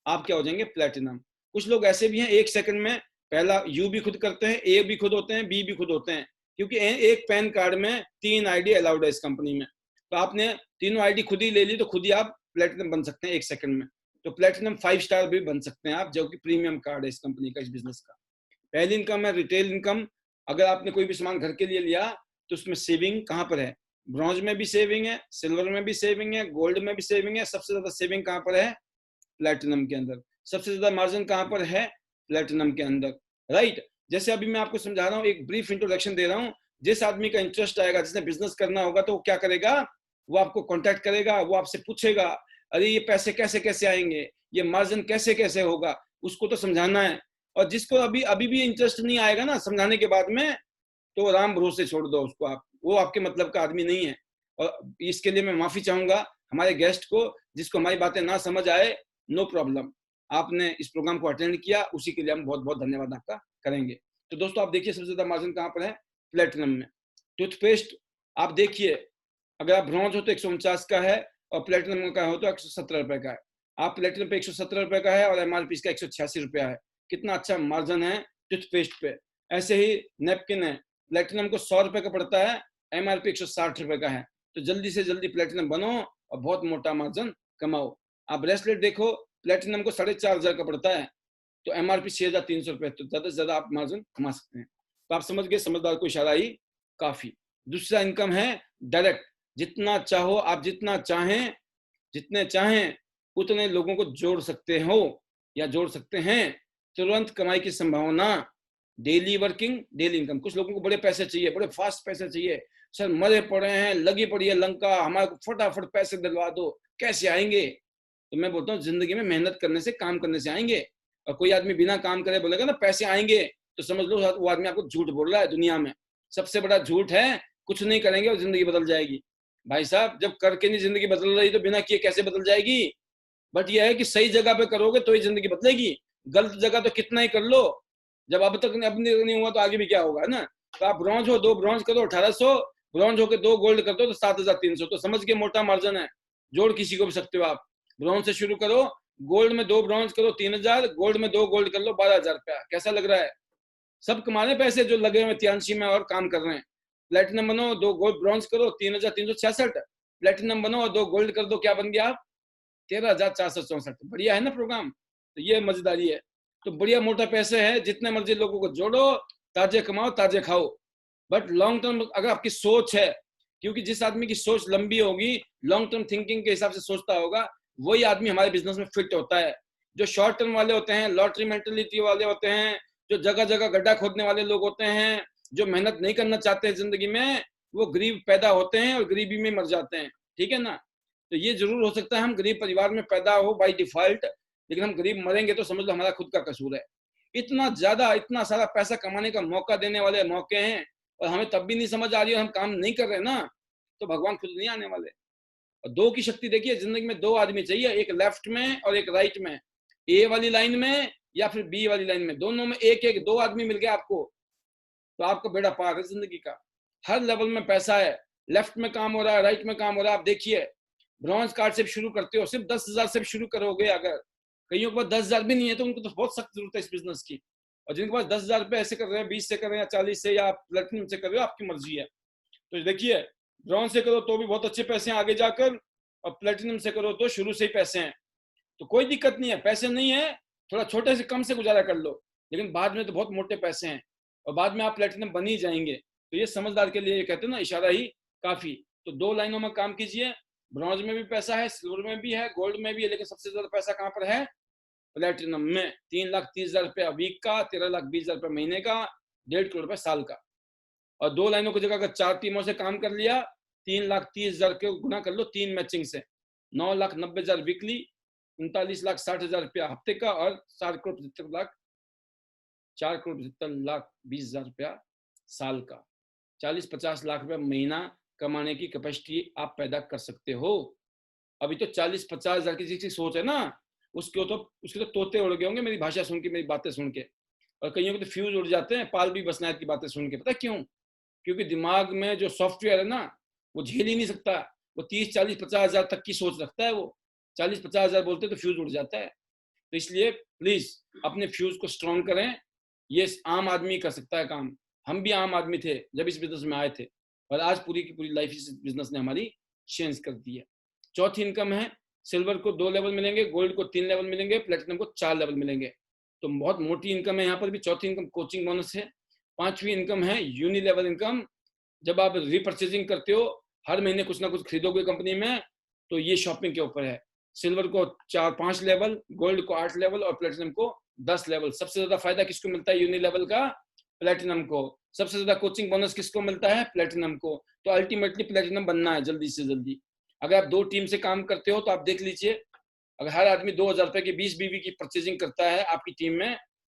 आप क्या हो जाएंगे, प्लेटिनम। कुछ लोग ऐसे भी हैं 1 सेकंड में पहला यू भी खुद करते हैं, ए भी खुद होते हैं, बी भी खुद होते हैं, क्योंकि एक पैन कार्ड में 3 आईडी अलाउड है इस कंपनी में। तो आपने तीनों आईडी खुद ही ले ली तो खुद ही आप प्लेटिनम बन सकते हैं 1 सेकंड में। तो प्लेटिनम 5 स्टार भी बन सकते हैं आप, जो कि प्रीमियम कार्ड है इस कंपनी का, इस बिजनेस का। पहली इनकम है रिटेल इनकम। अगर आपने कोई भी सामान घर के लिए लिया तो उसमें सेविंग कहाँ पर है, ब्रॉन्ज में भी सेविंग है, सिल्वर में भी सेविंग है, गोल्ड में भी सेविंग है। सबसे ज्यादा सेविंग कहाँ पर है, प्लेटिनम के अंदर। सबसे ज्यादा मार्जिन कहाँ पर है, प्लेटिनम के अंदर, राइट। जैसे अभी मैं आपको समझा रहा हूँ, एक ब्रीफ इंट्रोडक्शन दे रहा हूँ। जिस आदमी का इंटरेस्ट आएगा, जिसने बिजनेस करना होगा, तो वो क्या करेगा, वो आपको कांटेक्ट करेगा, वो आपसे पूछेगा, अरे ये पैसे कैसे कैसे आएंगे, ये मार्जिन कैसे कैसे होगा, उसको तो समझाना है। और जिसको अभी अभी भी इंटरेस्ट नहीं आएगा ना समझाने के बाद में, तो राम भरोसे छोड़ दो उसको, आप, वो आपके मतलब का आदमी नहीं है। और इसके लिए मैं माफी चाहूंगा हमारे गेस्ट को, जिसको हमारी बातें ना समझ आए, नो प्रॉब्लम, आपने इस प्रोग्राम को अटेंड किया, उसी के लिए हम बहुत बहुत धन्यवाद आपका करेंगे। तो दोस्तों आप देखिए, सबसे ज्यादा मार्जिन कहाँ पर है, प्लेटिनम में। टूथपेस्ट आप देखिए, अगर आप ब्रॉन्ज हो तो 149 का है, और प्लेटिनम का हो तो 117 रुपए का है। आप प्लेटिनम पे 117 रुपए का है और एमआरपी इसका 186 रुपया है। कितना अच्छा मार्जिन है टूथपेस्ट पे। ऐसे ही नेपकिन है, प्लेटिनम को 100 रुपए का पड़ता है, एमआरपी 160 रुपए का है। तो जल्दी से जल्दी प्लेटिनम बनो और बहुत मोटा मार्जिन कमाओ। आप ब्रेसलेट देखो, प्लेटिनम को 4,500 का पड़ता है, तो एमआरपी 6,300 रुपए, तो ज्यादा से ज्यादा आप मार्जिन कमा सकते हैं। तो आप समझ गए, समझदार को इशारा ही काफी। दूसरा इनकम है डायरेक्ट, जितना चाहो आप, जितना चाहें, जितने चाहें उतने लोगों को जोड़ सकते हो या जोड़ सकते हैं। तुरंत कमाई की संभावना, डेली वर्किंग, डेली इनकम। कुछ लोगों को बड़े पैसे चाहिए, बड़े फास्ट पैसे चाहिए, सर मरे पड़े हैं, लगी पड़ी है लंका, हमारे को फटाफट पैसे दिलवा दो, कैसे आएंगे? तो मैं बोलता हूँ, जिंदगी में मेहनत करने से, काम करने से आएंगे। और कोई आदमी बिना काम करे बोलेगा ना पैसे आएंगे, तो समझ लो वो आदमी आपको झूठ बोल रहा है। दुनिया में सबसे बड़ा झूठ है, कुछ नहीं करेंगे और जिंदगी बदल जाएगी। भाई साहब, जब करके नहीं जिंदगी बदल रही तो बिना किए कैसे बदल जाएगी? बट यह है कि सही जगह पे करोगे तो ही जिंदगी बदलेगी। गलत जगह तो कितना ही कर लो, जब अब तक नहीं हुआ तो आगे भी क्या होगा, है ना? तो आप ब्रॉन्ज हो, 2 ब्रॉन्ज करो 1,800, ब्रॉन्ज होकर 2 गोल्ड कर दो तो 7,300। तो समझ के मोटा मार्जिन है, जोड़ किसी को भी सकते हो आप। ब्रॉन्ज से शुरू करो, गोल्ड में 2 ब्रॉन्ज करो 3,000, गोल्ड में 2 गोल्ड कर लो 12,000 रुपया। कैसा लग रहा है? सब कमाने पैसे जो लगे हुए त्यांशी में और काम कर रहे हैं। प्लेटिनम बनो, 2 गोल्ड ब्रॉन्ज करो 3,366, प्लेटिनम बनो और 2 गोल्ड कर दो, क्या बन गया आप? 13,464। बढ़िया है ना प्रोग्राम? तो ये मजेदारी है। तो बढ़िया मोटा पैसे है, जितने मर्जी लोगों को जोड़ो, ताजे कमाओ ताजे खाओ। बट लॉन्ग टर्म अगर आपकी सोच है, क्योंकि जिस आदमी की सोच लंबी होगी, लॉन्ग टर्म थिंकिंग के हिसाब से सोचता होगा, वही आदमी हमारे बिजनेस में फिट होता है। जो शॉर्ट टर्म वाले होते हैं, लॉटरी मेंटेलिटी वाले होते हैं, जो जगह जगह गड्ढा खोदने वाले लोग होते हैं, जो मेहनत नहीं करना चाहते हैं जिंदगी में, वो गरीब पैदा होते हैं और गरीबी में मर जाते हैं। ठीक है ना? तो ये जरूर हो सकता है हम गरीब परिवार में पैदा हो बाय डिफॉल्ट, लेकिन हम गरीब मरेंगे तो समझ लो हमारा खुद का कसूर है। इतना ज्यादा, इतना सारा पैसा कमाने का मौका देने वाले मौके हैं, और हमें तब भी नहीं समझ आ रही है, हम काम नहीं कर रहे ना, तो भगवान खुद नहीं आने वाले। और 2 की शक्ति देखिए, जिंदगी में 2 आदमी चाहिए, एक लेफ्ट में और एक राइट में, ए वाली लाइन में या फिर बी वाली लाइन में, दोनों में एक एक 2 आदमी मिल गया आपको, तो आपका बेड़ा पार है जिंदगी का। हर लेवल में पैसा है, लेफ्ट में काम हो रहा है, राइट में काम हो रहा है। आप देखिए, ब्रॉन्ज कार्ड से शुरू करते हो, सिर्फ 10,000 से शुरू करोगे। अगर कईयों के पास 10,000 भी नहीं है तो उनको तो बहुत सख्त जरूरत है इस बिजनेस की। और जिनके पास 10,000 रुपए ऐसे कर रहे हैं, 20 से कर रहे हैं या 40 से या प्लेटिनम से कर रहे हो, आपकी मर्जी है। तो देखिए, ब्रॉन्ज से करो तो भी बहुत अच्छे पैसे हैं आगे जाकर, और प्लेटिनम से करो तो शुरू से ही पैसे हैं। तो कोई दिक्कत नहीं है, पैसे नहीं है, थोड़ा छोटे से कम से गुजारा कर लो, लेकिन बाद में तो बहुत मोटे पैसे हैं, और बाद में आप प्लेटिनम बन ही जाएंगे। तो ये समझदार के लिए ये कहते हैं ना, इशारा ही काफी। तो 2 लाइनों में काम कीजिए, ब्रॉन्ज में भी पैसा है, सिल्वर में भी है, गोल्ड में भी है, लेकिन सबसे ज्यादा पैसा कहाँ पर है? प्लेटिनम में। 3,30,000 रुपया वीक का, 13,20,000 रुपया महीने का, 1.5 करोड़ रुपया साल का। और 2 लाइनों की जगह अगर 4 टीमों से काम कर लिया, 3,30,000 के गुना कर लो 3 मैचिंग से, 9,90,000 वीकली, 39,60,000 रुपया हफ्ते का, और 4,75,20,000 रुपया साल का। 40-50 लाख रुपया महीना कमाने की कैपेसिटी आप पैदा कर सकते हो। अभी तो 40-50,000 की जिसकी सोच है ना, उसके तो तोते उड़ गए होंगे मेरी भाषा सुन के, मेरी बातें सुन के। और कईयों के तो फ्यूज उड़ जाते हैं पाल भी बसनायत की बातें सुन के। पता क्यों? क्योंकि दिमाग में जो सॉफ्टवेयर है ना, वो झेल ही नहीं सकता। वो 30-40-50,000 तक की सोच रखता है। वो 40-50,000 बोलते तो फ्यूज उड़ जाता है। तो इसलिए प्लीज अपने फ्यूज को स्ट्रॉन्ग करें। ये आम आदमी कर सकता है काम। हम भी आम आदमी थे जब इस बिजनेस में आए थे, और आज पूरी की पूरी लाइफ इस बिजनेस ने हमारी चेंज कर दी है। चौथी इनकम है, सिल्वर को 2 लेवल मिलेंगे, गोल्ड को 3 लेवल मिलेंगे, प्लेटिनम को 4 लेवल मिलेंगे। तो बहुत मोटी इनकम है यहाँ पर भी। चौथी इनकम कोचिंग बोनस है। 5वीं इनकम है यूनि लेवल इनकम। जब आप रीपर्चेजिंग करते हो, हर महीने कुछ ना कुछ खरीदोगे कंपनी में, तो ये शॉपिंग के ऊपर है। सिल्वर को 4-5 लेवल, गोल्ड को 8 लेवल और प्लेटिनम को 10 लेवल। सबसे ज्यादा फायदा किसको मिलता है यूनि लेवल का? प्लेटिनम को। सबसे ज्यादा कोचिंग बोनस किसको मिलता है? प्लेटिनम को। तो अल्टीमेटली प्लेटिनम बनना है जल्दी से जल्दी। अगर आप 2 टीम से काम करते हो तो आप देख लीजिए, अगर हर आदमी 2000 रुपए की 20 बीवी की परचेजिंग करता है आपकी टीम में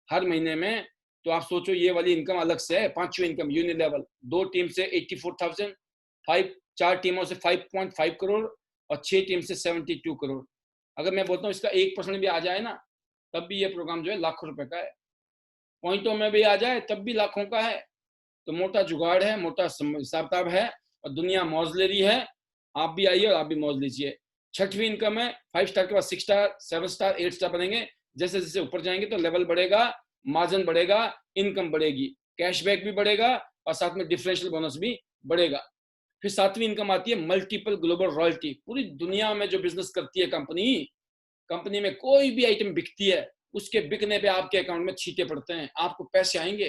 हर महीने में, तो आप सोचो ये वाली इनकम अलग से है। पांचवी इनकम यूनि लेवल, 2 टीम से 84,000, 4 टीमों से 5.5 करोड़ और 6 टीम से 72 करोड़। अगर मैं बोलता हूँ इसका 1% भी आ जाए ना, तब भी ये प्रोग्राम जो है लाखों रुपए का है। पॉइंटों में भी आ जाए तब भी लाखों का है। तो मोटा जुगाड़ है, मोटा हिसाब किताब है और दुनिया मौज ले रही है। आप भी आइए और आप भी मौज लीजिए। छठवीं इनकम है, 5 स्टार के बाद 6 स्टार, 7 स्टार, 8 स्टार बनेंगे। जैसे जैसे ऊपर जाएंगे तो लेवल बढ़ेगा, मार्जिन बढ़ेगा, इनकम बढ़ेगी, कैशबैक भी बढ़ेगा और साथ में डिफरेंशियल बोनस भी बढ़ेगा। फिर 7वीं इनकम आती है मल्टीपल ग्लोबल रॉयल्टी। पूरी दुनिया में जो बिजनेस करती है कंपनी में कोई भी आइटम बिकती है, उसके बिकने पे आपके अकाउंट में छींटे पड़ते हैं, आपको पैसे आएंगे।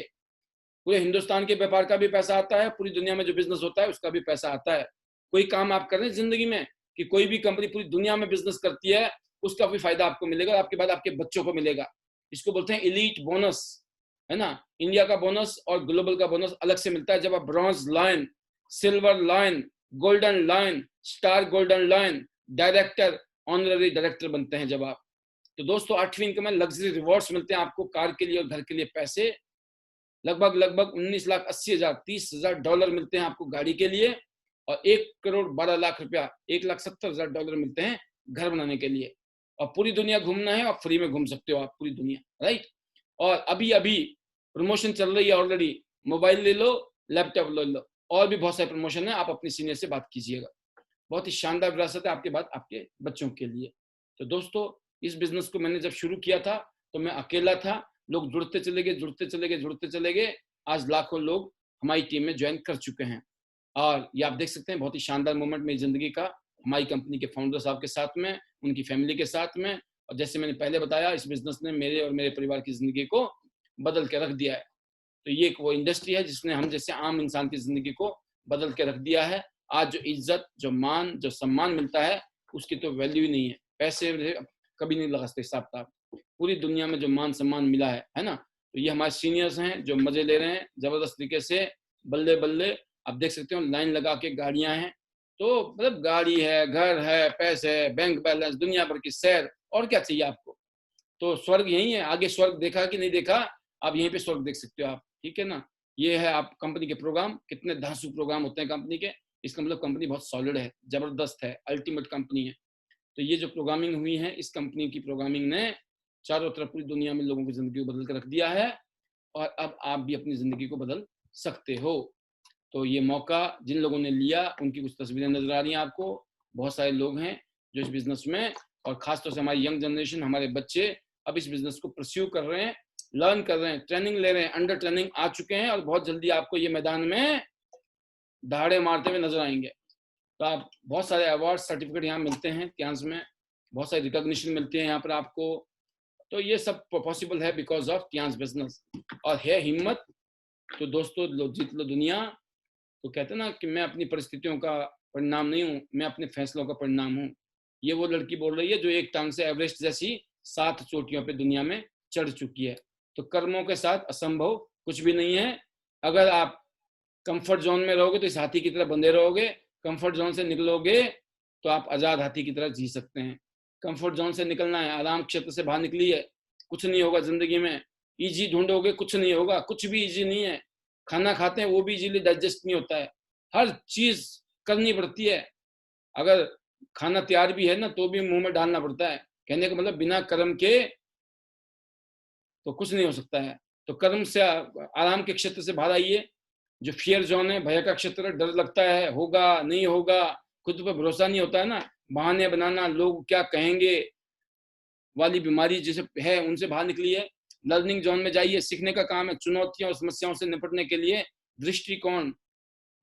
पूरे हिंदुस्तान के व्यापार का भी पैसा आता है, पूरी दुनिया में जो बिजनेस होता है उसका भी पैसा आता है। कोई काम आप कर रहे हैं जिंदगी में कि कोई भी कंपनी पूरी दुनिया में बिजनेस करती है, उसका भी फायदा आपको मिलेगा और आपके बाद आपके बच्चों को मिलेगा। इसको बोलते हैं एलीट बोनस, है ना। इंडिया का बोनस और ग्लोबल का बोनस अलग से मिलता है। जब आप bronze lion, silver lion, golden lion, star golden lion, director, honorary director बनते हैं जब आप। तो दोस्तों 8वीं इनकम में लग्जरी रिवॉर्ड्स मिलते हैं आपको, कार के लिए और घर के लिए पैसे लगभग 19,80,000 $30,000 मिलते हैं आपको गाड़ी के लिए और 1,12,00,000 रुपया $1,70,000 मिलते हैं घर बनाने के लिए। और पूरी दुनिया घूमना है और फ्री में घूम सकते हो आप पूरी दुनिया, राइट। और अभी अभी प्रमोशन चल रही है ऑलरेडी, मोबाइल ले लो, लैपटॉप ले लो, और भी बहुत सारे प्रमोशन है। आप अपने सीनियर से बात कीजिएगा, बहुत ही शानदार विरासत है आपके बाद आपके बच्चों के लिए। तो दोस्तों इस बिजनेस को मैंने जब शुरू किया था तो मैं अकेला था, लोग जुड़ते चले गए। आज लाखों लोग हमारी टीम में ज्वाइन कर चुके हैं और ये आप देख सकते हैं बहुत ही शानदार मोमेंट मेरी जिंदगी का, हमारी कंपनी के फाउंडर साहब के साथ में, उनकी फैमिली के साथ में। और जैसे मैंने पहले बताया, इस बिजनेस ने मेरे और मेरे परिवार की जिंदगी को बदल के रख दिया है। तो ये वो इंडस्ट्री है जिसने हम जैसे आम इंसान की जिंदगी को बदल के रख दिया है। आज जो इज्जत, जो मान, जो सम्मान मिलता है उसकी तो वैल्यू ही नहीं है, पैसे कभी नहीं लगा सकते हिसाब किताब। पूरी दुनिया में जो मान सम्मान मिला है ना। तो ये हमारे सीनियर्स हैं जो मजे ले रहे हैं जबरदस्त तरीके से, बल्ले बल्ले। आप देख सकते हो लाइन लगा के गाड़ियां हैं, तो मतलब गाड़ी है, घर है, पैसे है, बैंक बैलेंस, दुनिया भर की सैर, और क्या चाहिए आपको। तो स्वर्ग यही है। आगे स्वर्ग देखा कि नहीं देखा, आप यहीं पे स्वर्ग देख सकते हो आप, ठीक है ना। ये है आप कंपनी के प्रोग्राम, कितने धांसू प्रोग्राम होते हैं कंपनी के। इसका मतलब कंपनी बहुत सॉलिड है, जबरदस्त है, अल्टीमेट कंपनी है। तो ये जो प्रोग्रामिंग हुई है, इस कंपनी की प्रोग्रामिंग ने चारों तरफ पूरी दुनिया में लोगों की जिंदगी को बदल कर रख दिया है और अब आप भी अपनी जिंदगी को बदल सकते हो। तो ये मौका जिन लोगों ने लिया उनकी कुछ तस्वीरें नजर आ रही हैं आपको। बहुत सारे लोग हैं जो इस बिजनेस में, और खासतौर से हमारी यंग जनरेशन, हमारे बच्चे अब इस बिजनेस को परस्यू कर रहे हैं, लर्न कर रहे हैं, ट्रेनिंग ले रहे हैं, अंडर ट्रेनिंग आ चुके हैं और बहुत जल्दी आपको ये मैदान में दहाड़े मारते हुए नजर आएंगे। तो आप बहुत सारे अवार्ड सर्टिफिकेट यहाँ मिलते हैं त्यांस में, बहुत सारी रिकॉग्निशन मिलती है यहाँ पर आपको। तो ये सब पॉसिबल है बिकॉज ऑफ त्यांस बिजनेस। और है हिम्मत तो दोस्तों जीत लो दुनिया। तो कहते हैं ना कि मैं अपनी परिस्थितियों का परिणाम नहीं हूँ, मैं अपने फैसलों का परिणाम हूँ। ये वो लड़की बोल रही है जो एक टांग से एवरेस्ट जैसी 7 चोटियों पे दुनिया में चढ़ चुकी है। तो कर्मों के साथ असंभव कुछ भी नहीं है। अगर आप कंफर्ट जोन में रहोगे तो इस हाथी की तरह बंधे रहोगे, कंफर्ट जोन से निकलोगे तो आप आजाद हाथी की तरह जी सकते हैं। कंफर्ट जोन से निकलना है, आराम क्षेत्र से बाहर निकलिए, कुछ नहीं होगा जिंदगी में। इजी ढूंढोगे, कुछ नहीं होगा, कुछ भी इजी नहीं है। खाना खाते हैं वो भी इजीली डाइजेस्ट नहीं होता है, हर चीज करनी पड़ती है। अगर खाना तैयार भी है ना तो भी मुंह में डालना पड़ता है। कहने का मतलब बिना कर्म के तो कुछ नहीं हो सकता है। तो कर्म से आराम के क्षेत्र से बाहर आइए। जो फियर जोन है, भय का क्षेत्र है, डर लगता है होगा नहीं होगा, खुद पर भरोसा नहीं होता है ना, बहाने बनाना, लोग क्या कहेंगे वाली बीमारी जैसे है, उनसे बाहर निकलिए। लर्निंग जोन में जाइए, सीखने का काम है। चुनौतियों और समस्याओं से निपटने के लिए दृष्टिकोण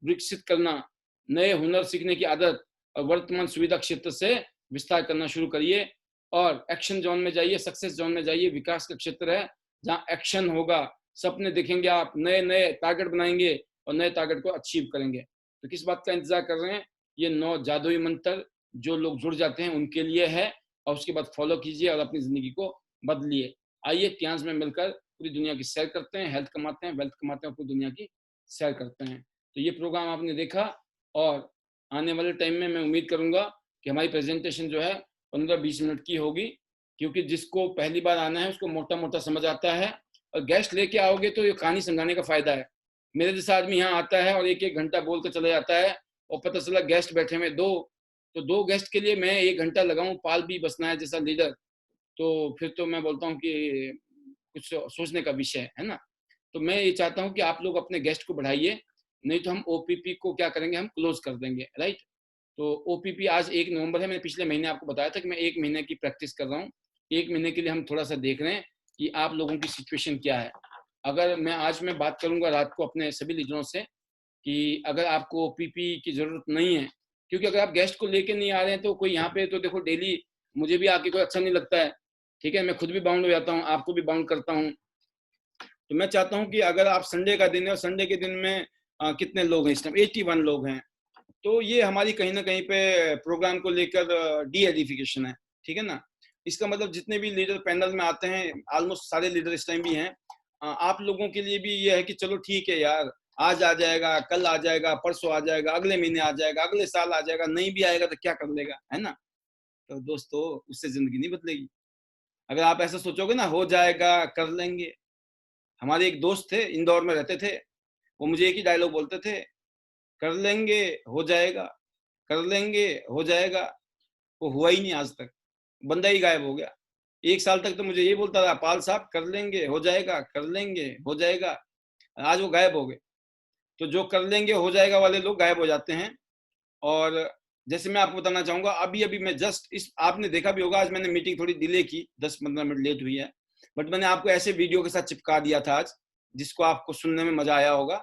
विकसित करना, नए हुनर सीखने की आदत और वर्तमान सुविधा क्षेत्र से विस्तार करना शुरू करिए। और एक्शन जोन में जाइए, सक्सेस जोन में जाइए। विकास का क्षेत्र है जहाँ एक्शन होगा, सपने देखेंगे आप, नए नए टारगेट बनाएंगे और नए टारगेट को अचीव करेंगे। तो किस बात का इंतजार कर रहे हैं। ये 9 जादुई मंत्र जो लोग जुड़ जाते हैं उनके लिए है, और उसके बाद फॉलो कीजिए और अपनी जिंदगी को बदलिए। आइए त्यांस में मिलकर पूरी दुनिया की सैर करते हैं, हेल्थ कमाते हैं, वेल्थ कमाते हैं और पूरी दुनिया की सैर करते हैं। तो ये प्रोग्राम आपने देखा और आने वाले टाइम में मैं उम्मीद करूंगा कि हमारी प्रेजेंटेशन जो है 15-20 मिनट की होगी, क्योंकि जिसको पहली बार आना है उसको मोटा मोटा समझ आता है, और गेस्ट लेके आओगे तो ये कहानी समझाने का फायदा है। मेरे जैसा आदमी यहाँ आता है और 1-1 घंटा बोल कर चला जाता है और पता चला गेस्ट बैठे हुए 2, तो 2 गेस्ट के लिए मैं 1 घंटा लगाऊं, पाल भी बसना है जैसा लीडर, तो फिर तो मैं बोलता हूँ कि कुछ सोचने का विषय है ना। तो मैं ये चाहता हूँ कि आप लोग अपने गेस्ट को बढ़ाइए, नहीं तो हम ओपीपी को क्या करेंगे, हम क्लोज कर देंगे, राइट। तो ओपीपी आज 1 नवंबर है, मैंने पिछले महीने आपको बताया था कि मैं 1 महीने की प्रैक्टिस कर रहा हूँ। 1 महीने के लिए हम थोड़ा सा देख रहे हैं कि आप लोगों की सिचुएशन क्या है। अगर मैं बात करूंगा रात को अपने सभी लीडरों से कि अगर आपको ओपीपी की जरूरत नहीं है, क्योंकि अगर आप गेस्ट को लेके नहीं आ रहे हैं तो कोई यहाँ पे तो देखो डेली मुझे भी आके कोई अच्छा नहीं लगता है, ठीक है, मैं खुद भी बाउंड हो जाता हूँ, आपको भी बाउंड करता हूँ। तो मैं चाहता हूँ कि अगर आप संडे का दिन है और संडे के दिन में कितने लोग हैं इस टाइम, 81 लोग हैं, तो ये हमारी कहीं ना कहीं पे प्रोग्राम को लेकर डी एडिफिकेशन है, ठीक है ना। इसका मतलब जितने भी लीडर पैनल में आते हैं, ऑलमोस्ट सारे लीडर इस टाइम भी हैं, आप लोगों के लिए भी ये है कि चलो ठीक है यार, आज आ जाएगा, कल आ जाएगा, परसों आ जाएगा, अगले महीने आ जाएगा, अगले साल आ जाएगा, नहीं भी आएगा तो क्या कर लेगा, है ना। तो दोस्तों उससे जिंदगी नहीं बदलेगी। अगर आप ऐसा सोचोगे ना हो जाएगा कर लेंगे, हमारे एक दोस्त थे इंदौर में रहते थे, वो मुझे एक ही डायलॉग बोलते थे, कर लेंगे हो जाएगा, कर लेंगे हो जाएगा। वो हुआ ही नहीं आज तक, बंदा ही गायब हो गया। 1 साल तक तो मुझे ये बोलता रहा, पाल साहब कर लेंगे हो जाएगा, कर लेंगे हो जाएगा, आज वो गायब हो गए। तो जो कर लेंगे हो जाएगा वाले लोग गायब हो जाते हैं। और जैसे मैं आपको बताना चाहूंगा, अभी अभी मैं जस्ट इस, आपने देखा भी होगा आज मैंने मीटिंग थोड़ी डिले की, 10-15 मिनट लेट हुई है, बट मैंने आपको ऐसे वीडियो के साथ चिपका दिया था आज, जिसको आपको सुनने में मजा आया होगा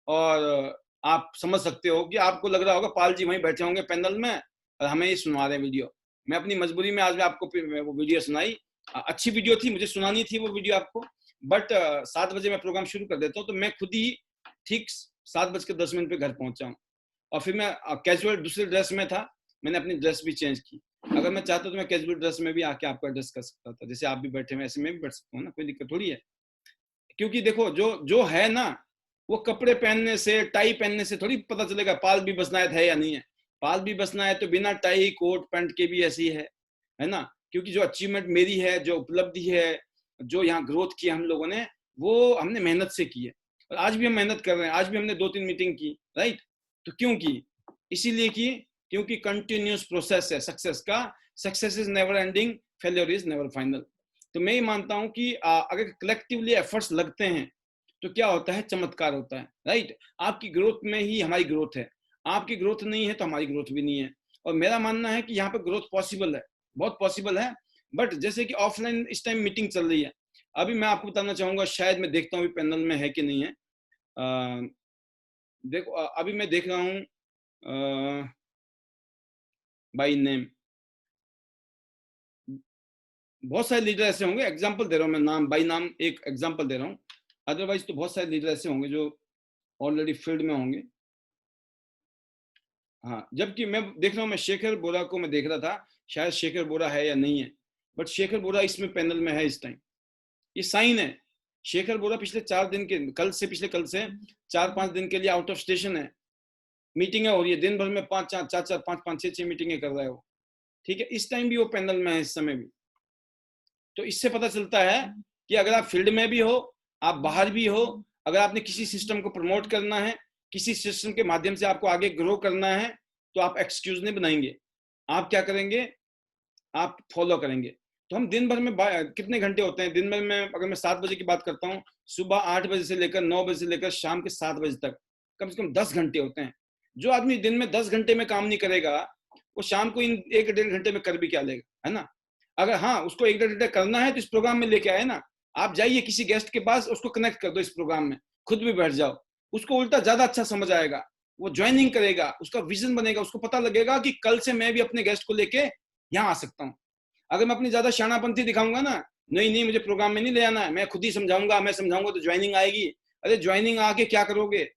और आप समझ सकते हो कि आपको लग रहा होगा पाल जी वहीं बैठे होंगे पैनल में और हमें ये सुनवा रहे हैं वीडियो। मैं अपनी मजबूरी में आज मैं आपको वो वीडियो सुनाई, अच्छी वीडियो थी, मुझे सुनानी थी वो वीडियो आपको, बट 7 बजे मैं प्रोग्राम शुरू कर देता हूँ, तो मैं खुद ही ठीक 7:10 पे घर पहुंचा हूँ। और फिर मैं कैजुअल दूसरे ड्रेस में था, मैंने अपनी ड्रेस भी चेंज की। अगर मैं चाहता तो मैं कैजुअल ड्रेस में भी आके आपको एड्रेस कर सकता था, जैसे आप भी बैठे हैं ऐसे मैं भी बैठ सकता हूँ ना, कोई दिक्कत थोड़ी है। क्योंकि देखो जो जो है ना, वो कपड़े पहनने से, टाई पहनने से थोड़ी पता चलेगा पाल भी बसनायत है या नहीं है। पाल भी बसनायत तो बिना टाई कोट पैंट के भी ऐसी है ना। क्योंकि जो अचीवमेंट मेरी है, जो उपलब्धि है, जो यहाँ ग्रोथ की हम लोगों ने, वो हमने मेहनत से की है, और आज भी हम मेहनत कर रहे हैं। आज भी हमने 2-3 मीटिंग की, राइट। तो क्यों की? इसीलिए की क्योंकि कंटिन्यूस प्रोसेस है सक्सेस का। Success is never ending, failure is never final. तो मैं ये मानता हूं कि अगर कलेक्टिवली एफर्ट्स लगते हैं तो क्या होता है, चमत्कार होता है, राइट। आपकी ग्रोथ में ही हमारी ग्रोथ है, आपकी ग्रोथ नहीं है तो हमारी ग्रोथ भी नहीं है। और मेरा मानना है कि यहाँ पे ग्रोथ पॉसिबल है, बहुत पॉसिबल है। बट जैसे कि ऑफलाइन इस टाइम मीटिंग चल रही है, अभी मैं आपको बताना चाहूंगा, शायद मैं देखता हूँ पैनल में है कि नहीं है। देखो अभी मैं देख रहा हूँ बाय नेम, बहुत सारे लीडर ऐसे होंगे, एग्जांपल दे रहा हूं मैं, नाम बाय नाम एक एग्जांपल दे रहा हूं, अदरवाइज तो बहुत सारे लीडर ऐसे होंगे जो ऑलरेडी फील्ड में होंगे। हाँ, जबकि मैं देख रहा हूँ, मैं शेखर बोरा को मैं देख रहा था, शायद शेखर बोरा है या नहीं है, बट शेखर बोरा इसमें पैनल में है इस टाइम, ये साइन है। शेखर बोरा पिछले 4 दिन के, पिछले कल से 4-5 दिन के लिए आउट ऑफ स्टेशन है, मीटिंगें हो रही है दिन भर में, 5-4 5-5 6 मीटिंगें कर रहा है वो, ठीक है। इस टाइम भी वो पैनल में है, इस समय भी। तो इससे पता चलता है कि अगर आप फील्ड में भी हो, आप बाहर भी हो, अगर आपने किसी सिस्टम को प्रमोट करना है, किसी सिस्टम के माध्यम से आपको आगे ग्रो करना है, तो आप एक्सक्यूज नहीं बनाएंगे, आप क्या करेंगे, आप फॉलो करेंगे। तो हम दिन भर में कितने घंटे होते हैं दिन भर में, अगर मैं 7 बजे की बात करता हूँ, सुबह 8 बजे से लेकर 9 बजे से लेकर शाम के 7 बजे तक, कम से कम 10 घंटे होते हैं। जो आदमी दिन में 10 घंटे में काम नहीं करेगा, वो शाम को इन 1-1.5 घंटे में कर भी क्या लेगा, है ना। अगर हाँ उसको 1-1.5 घंटे करना है तो इस प्रोग्राम में लेके आए ना, आप जाइए किसी गेस्ट के पास, उसको कनेक्ट कर दो इस प्रोग्राम में, खुद भी बैठ जाओ, उसको उल्टा ज्यादा अच्छा समझ आएगा, वो ज्वाइनिंग करेगा, उसका विजन बनेगा, उसको पता लगेगा कि कल से मैं भी अपने गेस्ट को लेके यहाँ आ सकता हूँ। अगर मैं अपनी ज्यादा शानापंथी दिखाऊंगा ना, नहीं नहीं मुझे प्रोग्राम में नहीं ले आना है, मैं खुद ही समझाऊंगा, मैं समझाऊंगा तो ज्वाइनिंग आएगी, अरे ज्वाइनिंग आके क्या करोगे,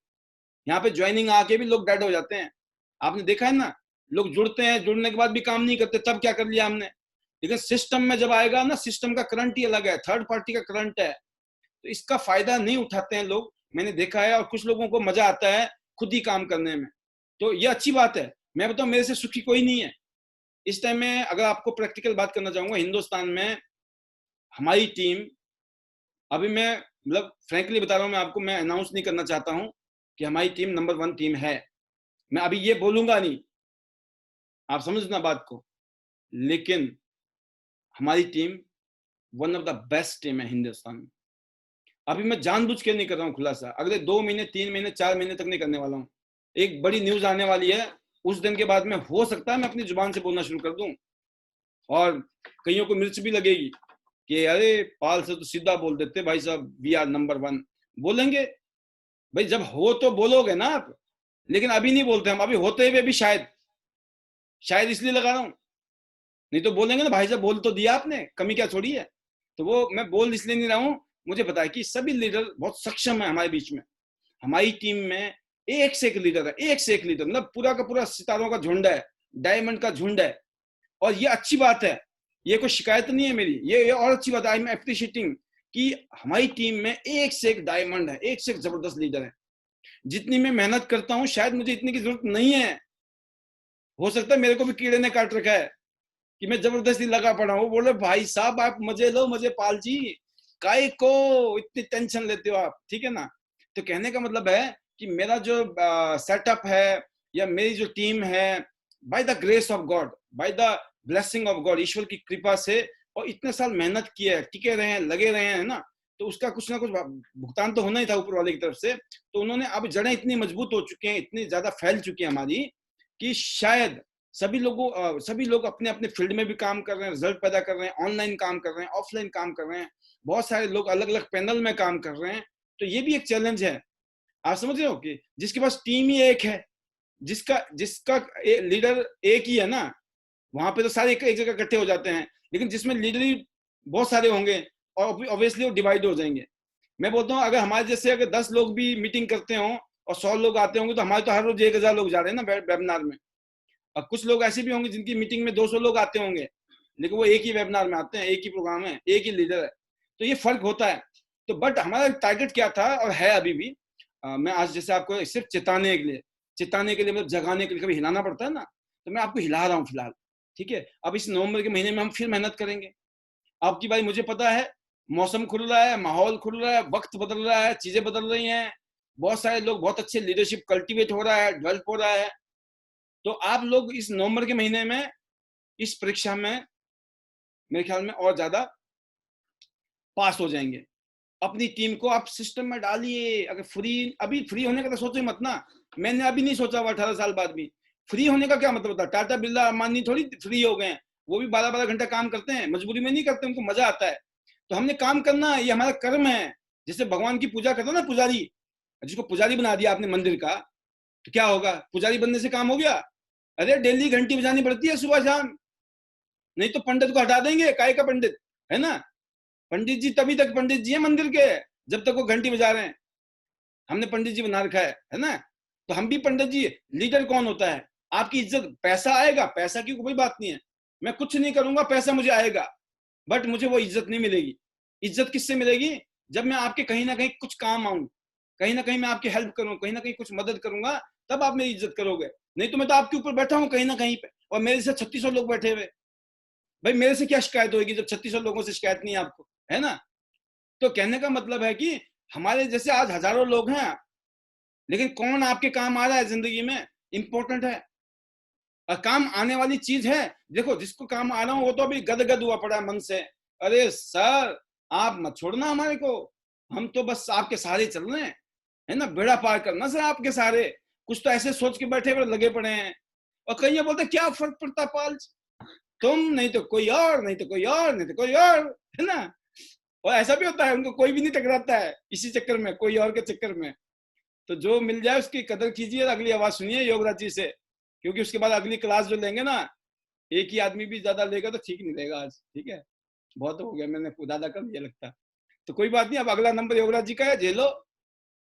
यहाँ पे ज्वाइनिंग आके भी लोग डेड हो जाते हैं, आपने देखा है ना। लोग जुड़ते हैं, जुड़ने के बाद भी काम नहीं करते, तब क्या कर लिया हमने। लेकिन सिस्टम में जब आएगा ना, सिस्टम का करंट ही अलग है, थर्ड पार्टी का करंट है, तो इसका फायदा नहीं उठाते हैं लोग, मैंने देखा है। और कुछ लोगों को मजा आता है खुद ही काम करने में, तो ये अच्छी बात है। मैं बताऊं, मेरे से सुखी कोई नहीं है इस टाइम में। अगर आपको प्रैक्टिकल बात करना चाहूंगा, हिंदुस्तान में हमारी टीम, अभी मैं मतलब फ्रैंकली बता रहा हूं मैं आपको, मैं अनाउंस नहीं करना चाहता हूं कि हमारी टीम नंबर 1 टीम है, मैं अभी ये बोलूंगा नहीं, आप समझना बात को। लेकिन हमारी team one of the best team है हिंदुस्तान में। अभी मैं जानबूझ के नहीं कर रहा हूँ खुलासा, अगले 2 महीने 3 महीने 4 महीने तक नहीं करने वाला हूँ। एक बड़ी न्यूज आने वाली है, उस दिन के बाद में हो सकता है मैं अपनी जुबान से बोलना शुरू कर दूं, और कईयों को मिर्च भी लगेगी कि अरे पाल से तो सीधा बोल देते भाई साहब, वी आर नंबर 1। बोलेंगे भाई, जब हो तो बोलोगे ना आप, लेकिन अभी नहीं बोलते हम। अभी होते हुए भी शायद इसलिए लगा रहा हूं, नहीं तो बोलेंगे ना भाई साहब बोल तो दिया आपने, कमी क्या छोड़ी है। तो वो मैं बोल इसलिए नहीं रहा हूं, मुझे पता है कि सभी लीडर बहुत सक्षम है हमारे बीच में। हमारी टीम में एक से एक लीडर है, एक से एक लीडर, मतलब पूरा का पूरा सितारों का झुंड है, डायमंड का झुंड है। और ये अच्छी बात है, ये कोई शिकायत नहीं है मेरी, ये और अच्छी बात है। आई एम एप्रिशिएटिंग कि हमारी टीम में एक से एक डायमंड है, एक से एक जबरदस्त लीडर है। जितनी मैं मेहनत करता हूं शायद मुझे इतनी की जरूरत नहीं है, हो सकता है मेरे को भी कीड़े ने काट रखा है कि मैं जबरदस्ती लगा पड़ा हूं। बोले भाई साहब आप मजे लो, मजे पाल जी, काय को इतनी टेंशन लेते हो आप, ठीक है ना। तो कहने का मतलब है कि मेरा जो सेटअप है या मेरी जो टीम है, by the grace of God, by the blessing of God, ईश्वर की कृपा से, और इतने साल मेहनत किया है, टिके रहे हैं, लगे रहे हैं ना, तो उसका कुछ ना कुछ भुगतान तो होना ही था ऊपर वाले की तरफ से। तो उन्होंने, अब जड़ें इतनी मजबूत हो चुकी हैं, इतनी ज्यादा फैल चुकी है हमारी, कि शायद सभी लोग अपने अपने फील्ड में भी काम कर रहे हैं, रिजल्ट पैदा कर रहे हैं, ऑनलाइन काम कर रहे हैं, ऑफलाइन काम कर रहे हैं, बहुत सारे लोग अलग अलग पैनल में काम कर रहे हैं। तो ये भी एक चैलेंज है, आप समझ रहे हो, कि जिसके पास टीम ही एक है, जिसका जिसका लीडर एक ही है ना, वहां पे तो सारे एक जगह इकट्ठे हो जाते हैं। लेकिन जिसमें लीडर ही बहुत सारे होंगे और ऑब्वियसली वो डिवाइड हो जाएंगे। मैं बोलता हूँ, अगर हमारे जैसे अगर 10 लोग भी मीटिंग करते हो और 100 लोग आते होंगे, तो हमारे तो हर रोज 1000 लोग जा रहे हैं ना वेबिनार में। और कुछ लोग ऐसे भी होंगे जिनकी मीटिंग में 200 लोग आते होंगे, लेकिन वो एक ही वेबिनार में आते हैं, एक ही प्रोग्राम है, एक ही लीडर है। तो ये फर्क होता है। तो बट हमारा टारगेट क्या था और है अभी भी, मैं आज जैसे आपको सिर्फ चिताने के लिए मतलब जगाने के लिए, कभी हिलाना पड़ता है ना, तो मैं आपको हिला रहा हूँ फिलहाल, ठीक है। अब इस नवंबर के महीने में हम फिर मेहनत करेंगे। आपकी भाई, मुझे पता है मौसम खुल रहा है, माहौल खुल रहा है, वक्त बदल रहा है, चीजें बदल रही हैं, बहुत सारे लोग, बहुत अच्छे लीडरशिप कल्टीवेट हो रहा है, डेवलप हो रहा है। तो आप लोग इस नवंबर के महीने में इस परीक्षा में मेरे ख्याल में और ज्यादा पास हो जाएंगे। अपनी टीम को आप सिस्टम में डालिए। अगर अभी फ्री होने का तो सोचो मत ना, मैंने अभी नहीं सोचा हुआ 18 साल बाद भी। फ्री होने का क्या मतलब होता है? टाटा बिरला अंबानी थोड़ी फ्री हो गए, वो भी 12-12 घंटा काम करते हैं, मजबूरी में नहीं करते, उनको मजा आता है। तो हमने काम करना, ये हमारा कर्म है। जैसे भगवान की पूजा करता ना पुजारी, जिसको पुजारी बना दिया आपने मंदिर का, तो क्या होगा? पुजारी बनने से काम हो गया? अरे डेली घंटी बजानी पड़ती है सुबह शाम, नहीं तो पंडित को हटा देंगे। काय का पंडित है ना, पंडित जी तभी तक पंडित जी है मंदिर के, जब तक वो घंटी बजा रहे हैं। हमने पंडित जी बना रखा है ना। तो हम भी पंडित जी। लीडर कौन होता है? आपकी इज्जत, पैसा आएगा, पैसा की कोई बात नहीं है, मैं कुछ नहीं करूंगा, पैसा मुझे आएगा, बट मुझे वो इज्जत नहीं मिलेगी। इज्जत किससे मिलेगी? जब मैं आपके कहीं ना कहीं कुछ काम आऊं, कहीं ना कहीं मैं आपकी हेल्प करूं, कहीं ना कहीं कुछ मदद करूंगा, तब आप मेरी इज्जत करोगे। नहीं तो मैं तो आपके ऊपर बैठा हूं कहीं ना कहीं पे, और मेरे से 3600 लोग बैठे हुए। भाई मेरे से क्या शिकायत होगी जब 3600 लोगों से शिकायत नहीं है आपको, है ना। तो कहने का मतलब है कि हमारे जैसे आज हजारों लोग हैं, लेकिन कौन आपके काम आ रहा है जिंदगी में, इंपॉर्टेंट है। और काम आने वाली चीज है। देखो, जिसको काम आ रहा हो वो तो अभी गदगद हुआ पड़ा है मन से, अरे सर आप मत छोड़ना हमारे को, हम तो बस आपके सहारे चल रहे हैं, है ना, बेड़ा पार करना सर आपके सहारे। कुछ तो ऐसे सोच के बैठे हुए लगे पड़े हैं। और कई बोलते क्या फर्क पड़ता पाल, तुम नहीं तो कोई और, नहीं तो कोई और, नहीं तो कोई और, है ना। और ऐसा भी होता है, उनको कोई भी नहीं टकराता है इसी चक्कर में, कोई और के चक्कर में। तो जो मिल जाए उसकी कदर कीजिए। अगली आवाज सुनिए योगराज जी से, क्योंकि उसके बाद अगली क्लास जो लेंगे ना, एक ही आदमी भी ज्यादा लेगा तो ठीक नहीं रहेगा आज, ठीक है। बहुत हो गया, मैंने ज्यादा कर दिया लगता। तो कोई बात नहीं, अब अगला नंबर योगराज जी का है, झेलो।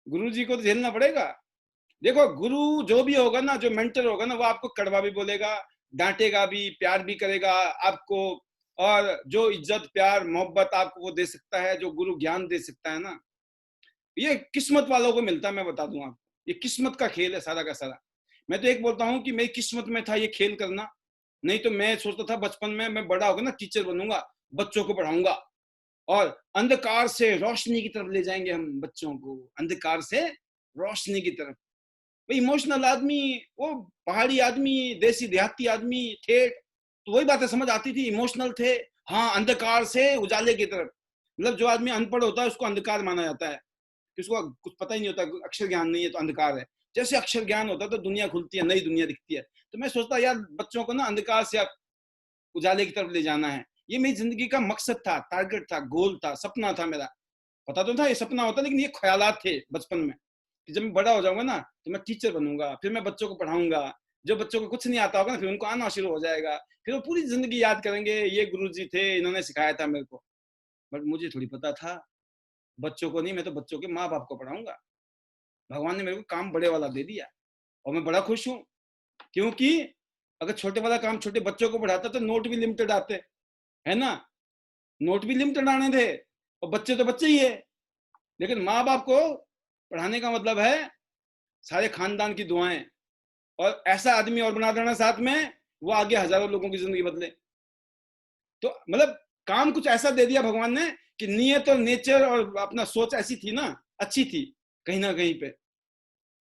गुरु जी को तो झेलना पड़ेगा। देखो, गुरु जो भी होगा ना, जो मेंटर होगा ना, वो आपको कड़वा भी बोलेगा, डांटेगा भी, प्यार भी करेगा आपको, और जो इज्जत प्यार मोहब्बत आपको वो दे सकता है, जो गुरु ज्ञान दे सकता है ना, ये किस्मत वालों को मिलता है। मैं बता दूं आपको, ये किस्मत का खेल है सारा का सारा। मैं तो एक बोलता हूँ कि मेरी किस्मत में था ये खेल करना, नहीं तो मैं सोचता था बचपन में मैं बड़ा होकर ना टीचर बनूंगा, बच्चों को पढ़ाऊंगा और अंधकार से रोशनी की तरफ ले जाएंगे हम बच्चों को, अंधकार से रोशनी की तरफ। भाई इमोशनल आदमी, वो पहाड़ी आदमी, देसी देहाती आदमी थे तो वही बातें समझ आती थी, इमोशनल थे। हाँ, अंधकार से उजाले की तरफ, मतलब जो आदमी अनपढ़ होता है उसको अंधकार माना जाता है, किसको कुछ पता ही नहीं होता, अक्षर ज्ञान नहीं है तो अंधकार है। जैसे अक्षर ज्ञान होता है तो दुनिया खुलती है, नई दुनिया दिखती है। तो मैं सोचता यार बच्चों को ना अंधकार से उजाले की तरफ ले जाना है, ये मेरी जिंदगी का मकसद था, टारगेट था, गोल था, सपना था मेरा। पता तो था ये सपना होता, लेकिन ये ख्यालात थे बचपन में कि जब मैं बड़ा हो जाऊंगा ना तो मैं टीचर बनूंगा, फिर मैं बच्चों को पढ़ाऊंगा। जो बच्चों को कुछ नहीं आता होगा ना, फिर उनको आना शुरू हो जाएगा, फिर वो पूरी जिंदगी याद करेंगे ये गुरुजी थे, इन्होंने सिखाया था मेरे को। बट मुझे थोड़ी पता था बच्चों को नहीं, मैं तो बच्चों के माँ बाप को पढ़ाऊंगा। भगवान ने मेरे को काम बड़े वाला दे दिया और मैं बड़ा खुश हूँ, क्योंकि अगर छोटे वाला काम छोटे बच्चों को पढ़ाता तो नोट भी लिमिटेड आते, है ना, नोट भी लिमिटेड आने थे, और बच्चे तो बच्चे ही है। लेकिन माँ बाप को पढ़ाने का मतलब है सारे खानदान की दुआएं, और ऐसा आदमी और बना देना साथ में, वो आगे हजारों लोगों की जिंदगी बदले। तो मतलब काम कुछ ऐसा दे दिया भगवान ने कि नियत और नेचर और अपना सोच ऐसी थी ना, अच्छी थी कहीं ना कहीं पे।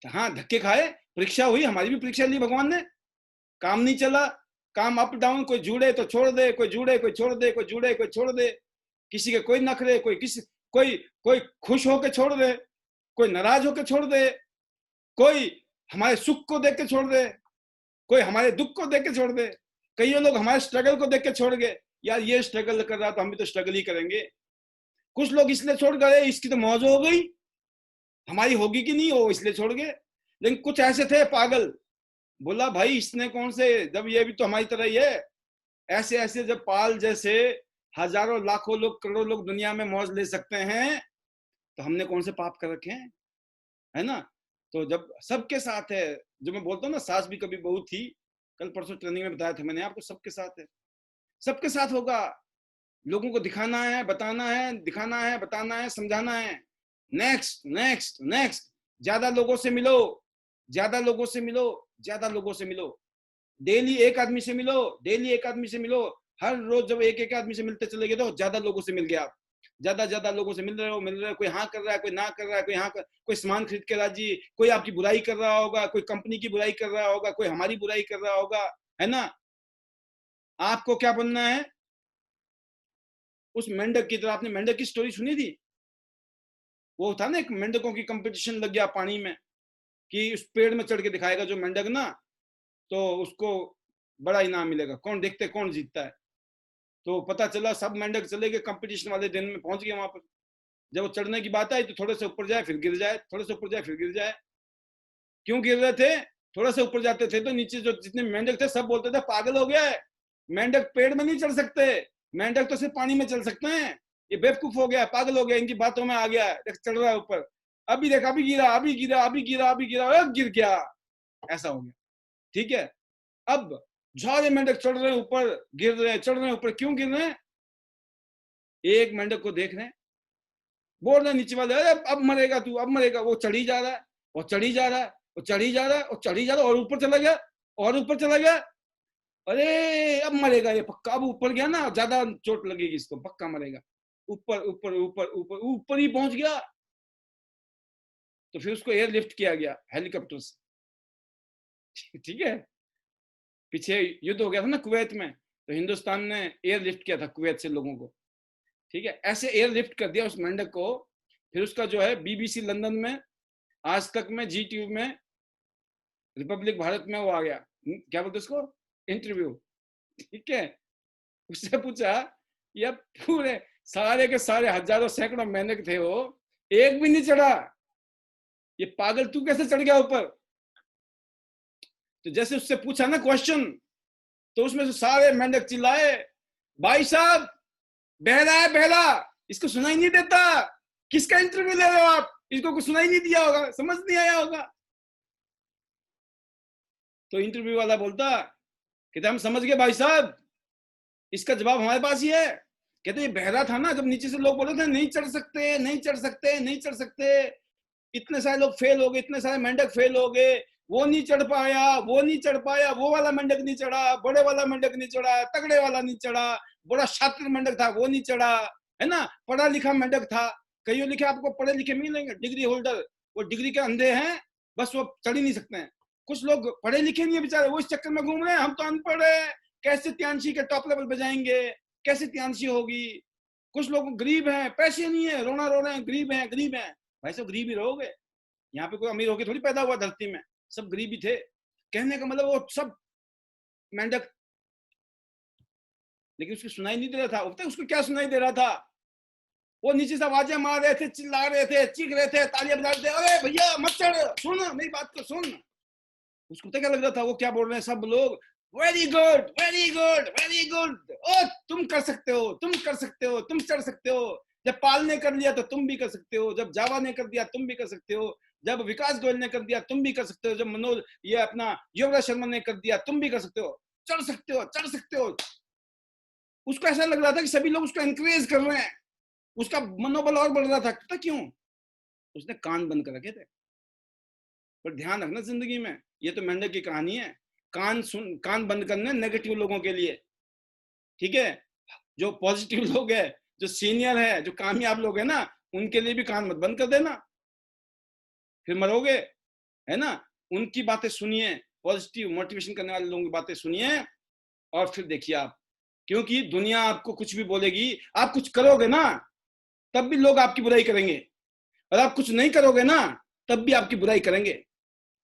हाँ, धक्के खाए, परीक्षा हुई, हमारी भी परीक्षा ली भगवान ने, काम नहीं चला, काम अप डाउन, कोई जुड़े तो छोड़ दे, कोई जुड़े कोई छोड़ दे, कोई जुड़े कोई छोड़ दे, किसी के कोई नखरे, कोई किसी, कोई कोई खुश होके छोड़ दे, कोई नाराज होके छोड़ दे, कोई हमारे सुख को देख के छोड़ दे, कोई हमारे दुख को देख के छोड़ दे। कई लोग हमारे स्ट्रगल को देख के छोड़ गए, यार ये स्ट्रगल कर रहा तो हम भी तो स्ट्रगल ही करेंगे। कुछ लोग इसलिए छोड़ गए इसकी तो मौज हो गई, हमारी होगी कि नहीं हो, इसलिए छोड़ गए। लेकिन कुछ ऐसे थे पागल, बोला भाई इसने कौन से, जब ये भी तो हमारी तरह ही है। ऐसे ऐसे जब पाल जैसे हजारों लाखों लोग करोड़ों लोग दुनिया में मौज ले सकते हैं, तो हमने कौन से पाप कर रखे हैं, है ना। तो जब सबके साथ है, जो मैं बोलता हूँ ना सास भी कभी बहू थी, कल परसों ट्रेनिंग में बताया था मैंने आपको, सबके साथ है, सबके साथ होगा। लोगों को दिखाना है, बताना है, दिखाना है, बताना है, समझाना है। नेक्स्ट नेक्स्ट नेक्स्ट, ज्यादा लोगों से मिलो, ज्यादा लोगों से मिलो, ज्यादा लोगों से मिलो, डेली एक आदमी से मिलो, डेली एक आदमी से मिलो। हर रोज जब एक एक आदमी से मिलते चले गए तो ज्यादा लोगों से मिल गया आप, ज्यादा ज्यादा लोगों से मिल रहे हो, मिल रहे हो। कोई हाँ कर रहा है, कोई ना कर रहा है, कोई हाँ कर, कोई सामान खरीद के राजी, कोई आपकी बुराई कर रहा होगा, कोई कंपनी की बुराई कर रहा होगा, कोई हमारी बुराई कर रहा होगा, है ना। आपको क्या बनना है, उस मेंढक की तरह। आपने मेंढक की स्टोरी सुनी थी, वो था ना एक मेंढकों की कंपटीशन लग गया पानी में, कि उस पेड़ में चढ़ के दिखाएगा जो मेंढक ना, तो उसको बड़ा इनाम मिलेगा, कौन देखते कौन जीतता है। तो पता चला सब मेंढक चले गए, कंपटीशन वाले दिन में पहुंच गए वहां पर। जब वो चढ़ने की बात आई तो थोड़े से ऊपर जाए फिर गिर जाए, थोड़े से ऊपर जाए फिर गिर जाए। क्यों गिर रहे थे, थोड़ा से ऊपर जाते थे तो नीचे जो जितने मेंढक थे सब बोलते थे पागल हो गया है, मेंढक पेड़ में नहीं चढ़ सकते, मेंढक तो सिर्फ पानी में चल सकते हैं, ये बेवकूफ हो गया, पागल हो गया, इनकी बातों में आ गया है, चढ़ रहा है ऊपर। अभी देख, अभी गिरा, अभी गिरा, अभी गिरा, अभी गिरा, अब गिर गया, ऐसा हो गया। ठीक है, अब सारे मेंढक चढ़ रहे हैं ऊपर, गिर रहे हैं, चढ़ रहे हैं ऊपर, क्यों गिर रहे हैं, एक मेंढक को देख रहे हैं, बोल रहे नीचे वाले अरे अब मरेगा तू, अब मरेगा। वो चढ़ी जा रहा है, वो चढ़ी जा रहा है, वो चढ़ी जा रहा है, वो चढ़ी जा रहा है, और ऊपर चला गया, और ऊपर चला गया। अरे अब मरेगा ये पक्का, अब ऊपर गया ना ज्यादा चोट लगेगी इसको, पक्का मरेगा। ऊपर ऊपर ऊपर ऊपर ऊपर ही पहुंच गया, तो फिर उसको एयरलिफ्ट किया गया हेलीकॉप्टर से। ठीक है, पीछे युद्ध हो गया था ना कुवैत में, तो हिंदुस्तान ने एयरलिफ्ट किया था कुवैत से लोगों को। ठीक है, ऐसे एयरलिफ्ट कर दिया उस मेंढक को। फिर उसका जो है बीबीसी लंदन में, आज तक में, जी ट्यूब में, रिपब्लिक भारत में वो आ गया, क्या बोलते उसको, इंटरव्यू। ठीक है, उससे पूछा, ये पूरे सारे के सारे हजारों सैकड़ों मेंढक थे, वो एक भी नहीं चढ़ा, ये पागल तू कैसे चढ़ गया ऊपर। तो जैसे उससे पूछा ना क्वेश्चन, तो उसमें से सारे मेंढक चिल्लाए, भाई साहब बहरा है बहरा, इसको सुनाई नहीं देता, किसका इंटरव्यू ले रहे हो आप, इसको कुछ सुनाई नहीं दिया होगा, समझ नहीं आया होगा। तो इंटरव्यू वाला बोलता, कहते हम समझ गए भाई साहब, इसका जवाब हमारे पास ही है। कहते ये बहरा था ना, जब नीचे से लोग बोल रहे थे नहीं चढ़ सकते, नहीं चढ़ सकते, नहीं चढ़ सकते, इतने सारे लोग फेल हो गए, इतने सारे मेंढक फेल हो गए, वो नहीं चढ़ पाया, वो नहीं चढ़ पाया, वो वाला मेंढक नहीं चढ़ा, बड़े वाला मेंढक नहीं चढ़ा, तगड़े वाला नहीं चढ़ा, बड़ा शातिर मेंढक था वो नहीं चढ़ा, है ना, पढ़ा लिखा मेंढक था। कईयों लिखे आपको पढ़े लिखे मिलेंगे, डिग्री होल्डर, वो डिग्री के अंधे हैं, बस वो चढ़ ही नहीं सकते हैं। कुछ लोग पढ़े लिखे नहीं है बेचारे, वो इस चक्कर में घूम रहे हैं, हम तो अनपढ़ है, कैसे त्यांशी के टॉप लेवल पे जाएंगे, कैसे त्यांशी होगी। कुछ लोग गरीब हैं, पैसे नहीं है, रोना रो रहे हैं, गरीब हैं, गरीब हैं। भाई सब गरीब ही रहोगे, यहाँ पे कोई अमीर होके थोड़ी पैदा हुआ धरती में, सब गरीब ही थे। कहने का मतलब वो सब मेंढक, लेकिन उसको सुनाई नहीं दे रहा था। उसको क्या सुनाई दे रहा था? वो नीचे से आवाजें मार रहे थे, चिल्ला रहे थे, चीख रहे थे, तालियां बजा रहे थे, अरे भैया मत चढ़, सुन मेरी बात को सुन। उसको तो क्या लग रहा था, वो क्या बोल रहे हैं सब लोग, very good, very good, very good, ओ तुम कर सकते हो, तुम कर सकते हो, तुम चढ़ सकते हो। जब पाल ने कर लिया तो तुम भी कर सकते हो, जब जावा ने कर दिया तुम भी कर सकते हो, जब विकास गोयल ने कर दिया तुम भी कर सकते हो, जब मनोज ये अपना युवराज शर्मा ने कर दिया तुम भी कर सकते हो, चढ़ सकते हो, चढ़ सकते हो। उसको ऐसा लग रहा था कि सभी लोग उसको एनकरेज कर रहे हैं, उसका मनोबल और बढ़ रहा था। पता क्यों? उसने कान बंद कर रखे थे। पर ध्यान रखना जिंदगी में, ये तो मेंढक की कहानी है, कान बंद करने नेगेटिव लोगों के लिए, ठीक है। जो पॉजिटिव लोग है, जो सीनियर है, जो कामयाब लोग है ना, उनके लिए भी कान मत बंद कर देना, फिर मरोगे, है ना। उनकी बातें सुनिए, पॉजिटिव मोटिवेशन करने वाले लोगों की बातें सुनिए, और फिर देखिए आप, क्योंकि दुनिया आपको कुछ भी बोलेगी, आप कुछ करोगे ना तब भी लोग आपकी बुराई करेंगे, और आप कुछ नहीं करोगे ना तब भी आपकी बुराई करेंगे,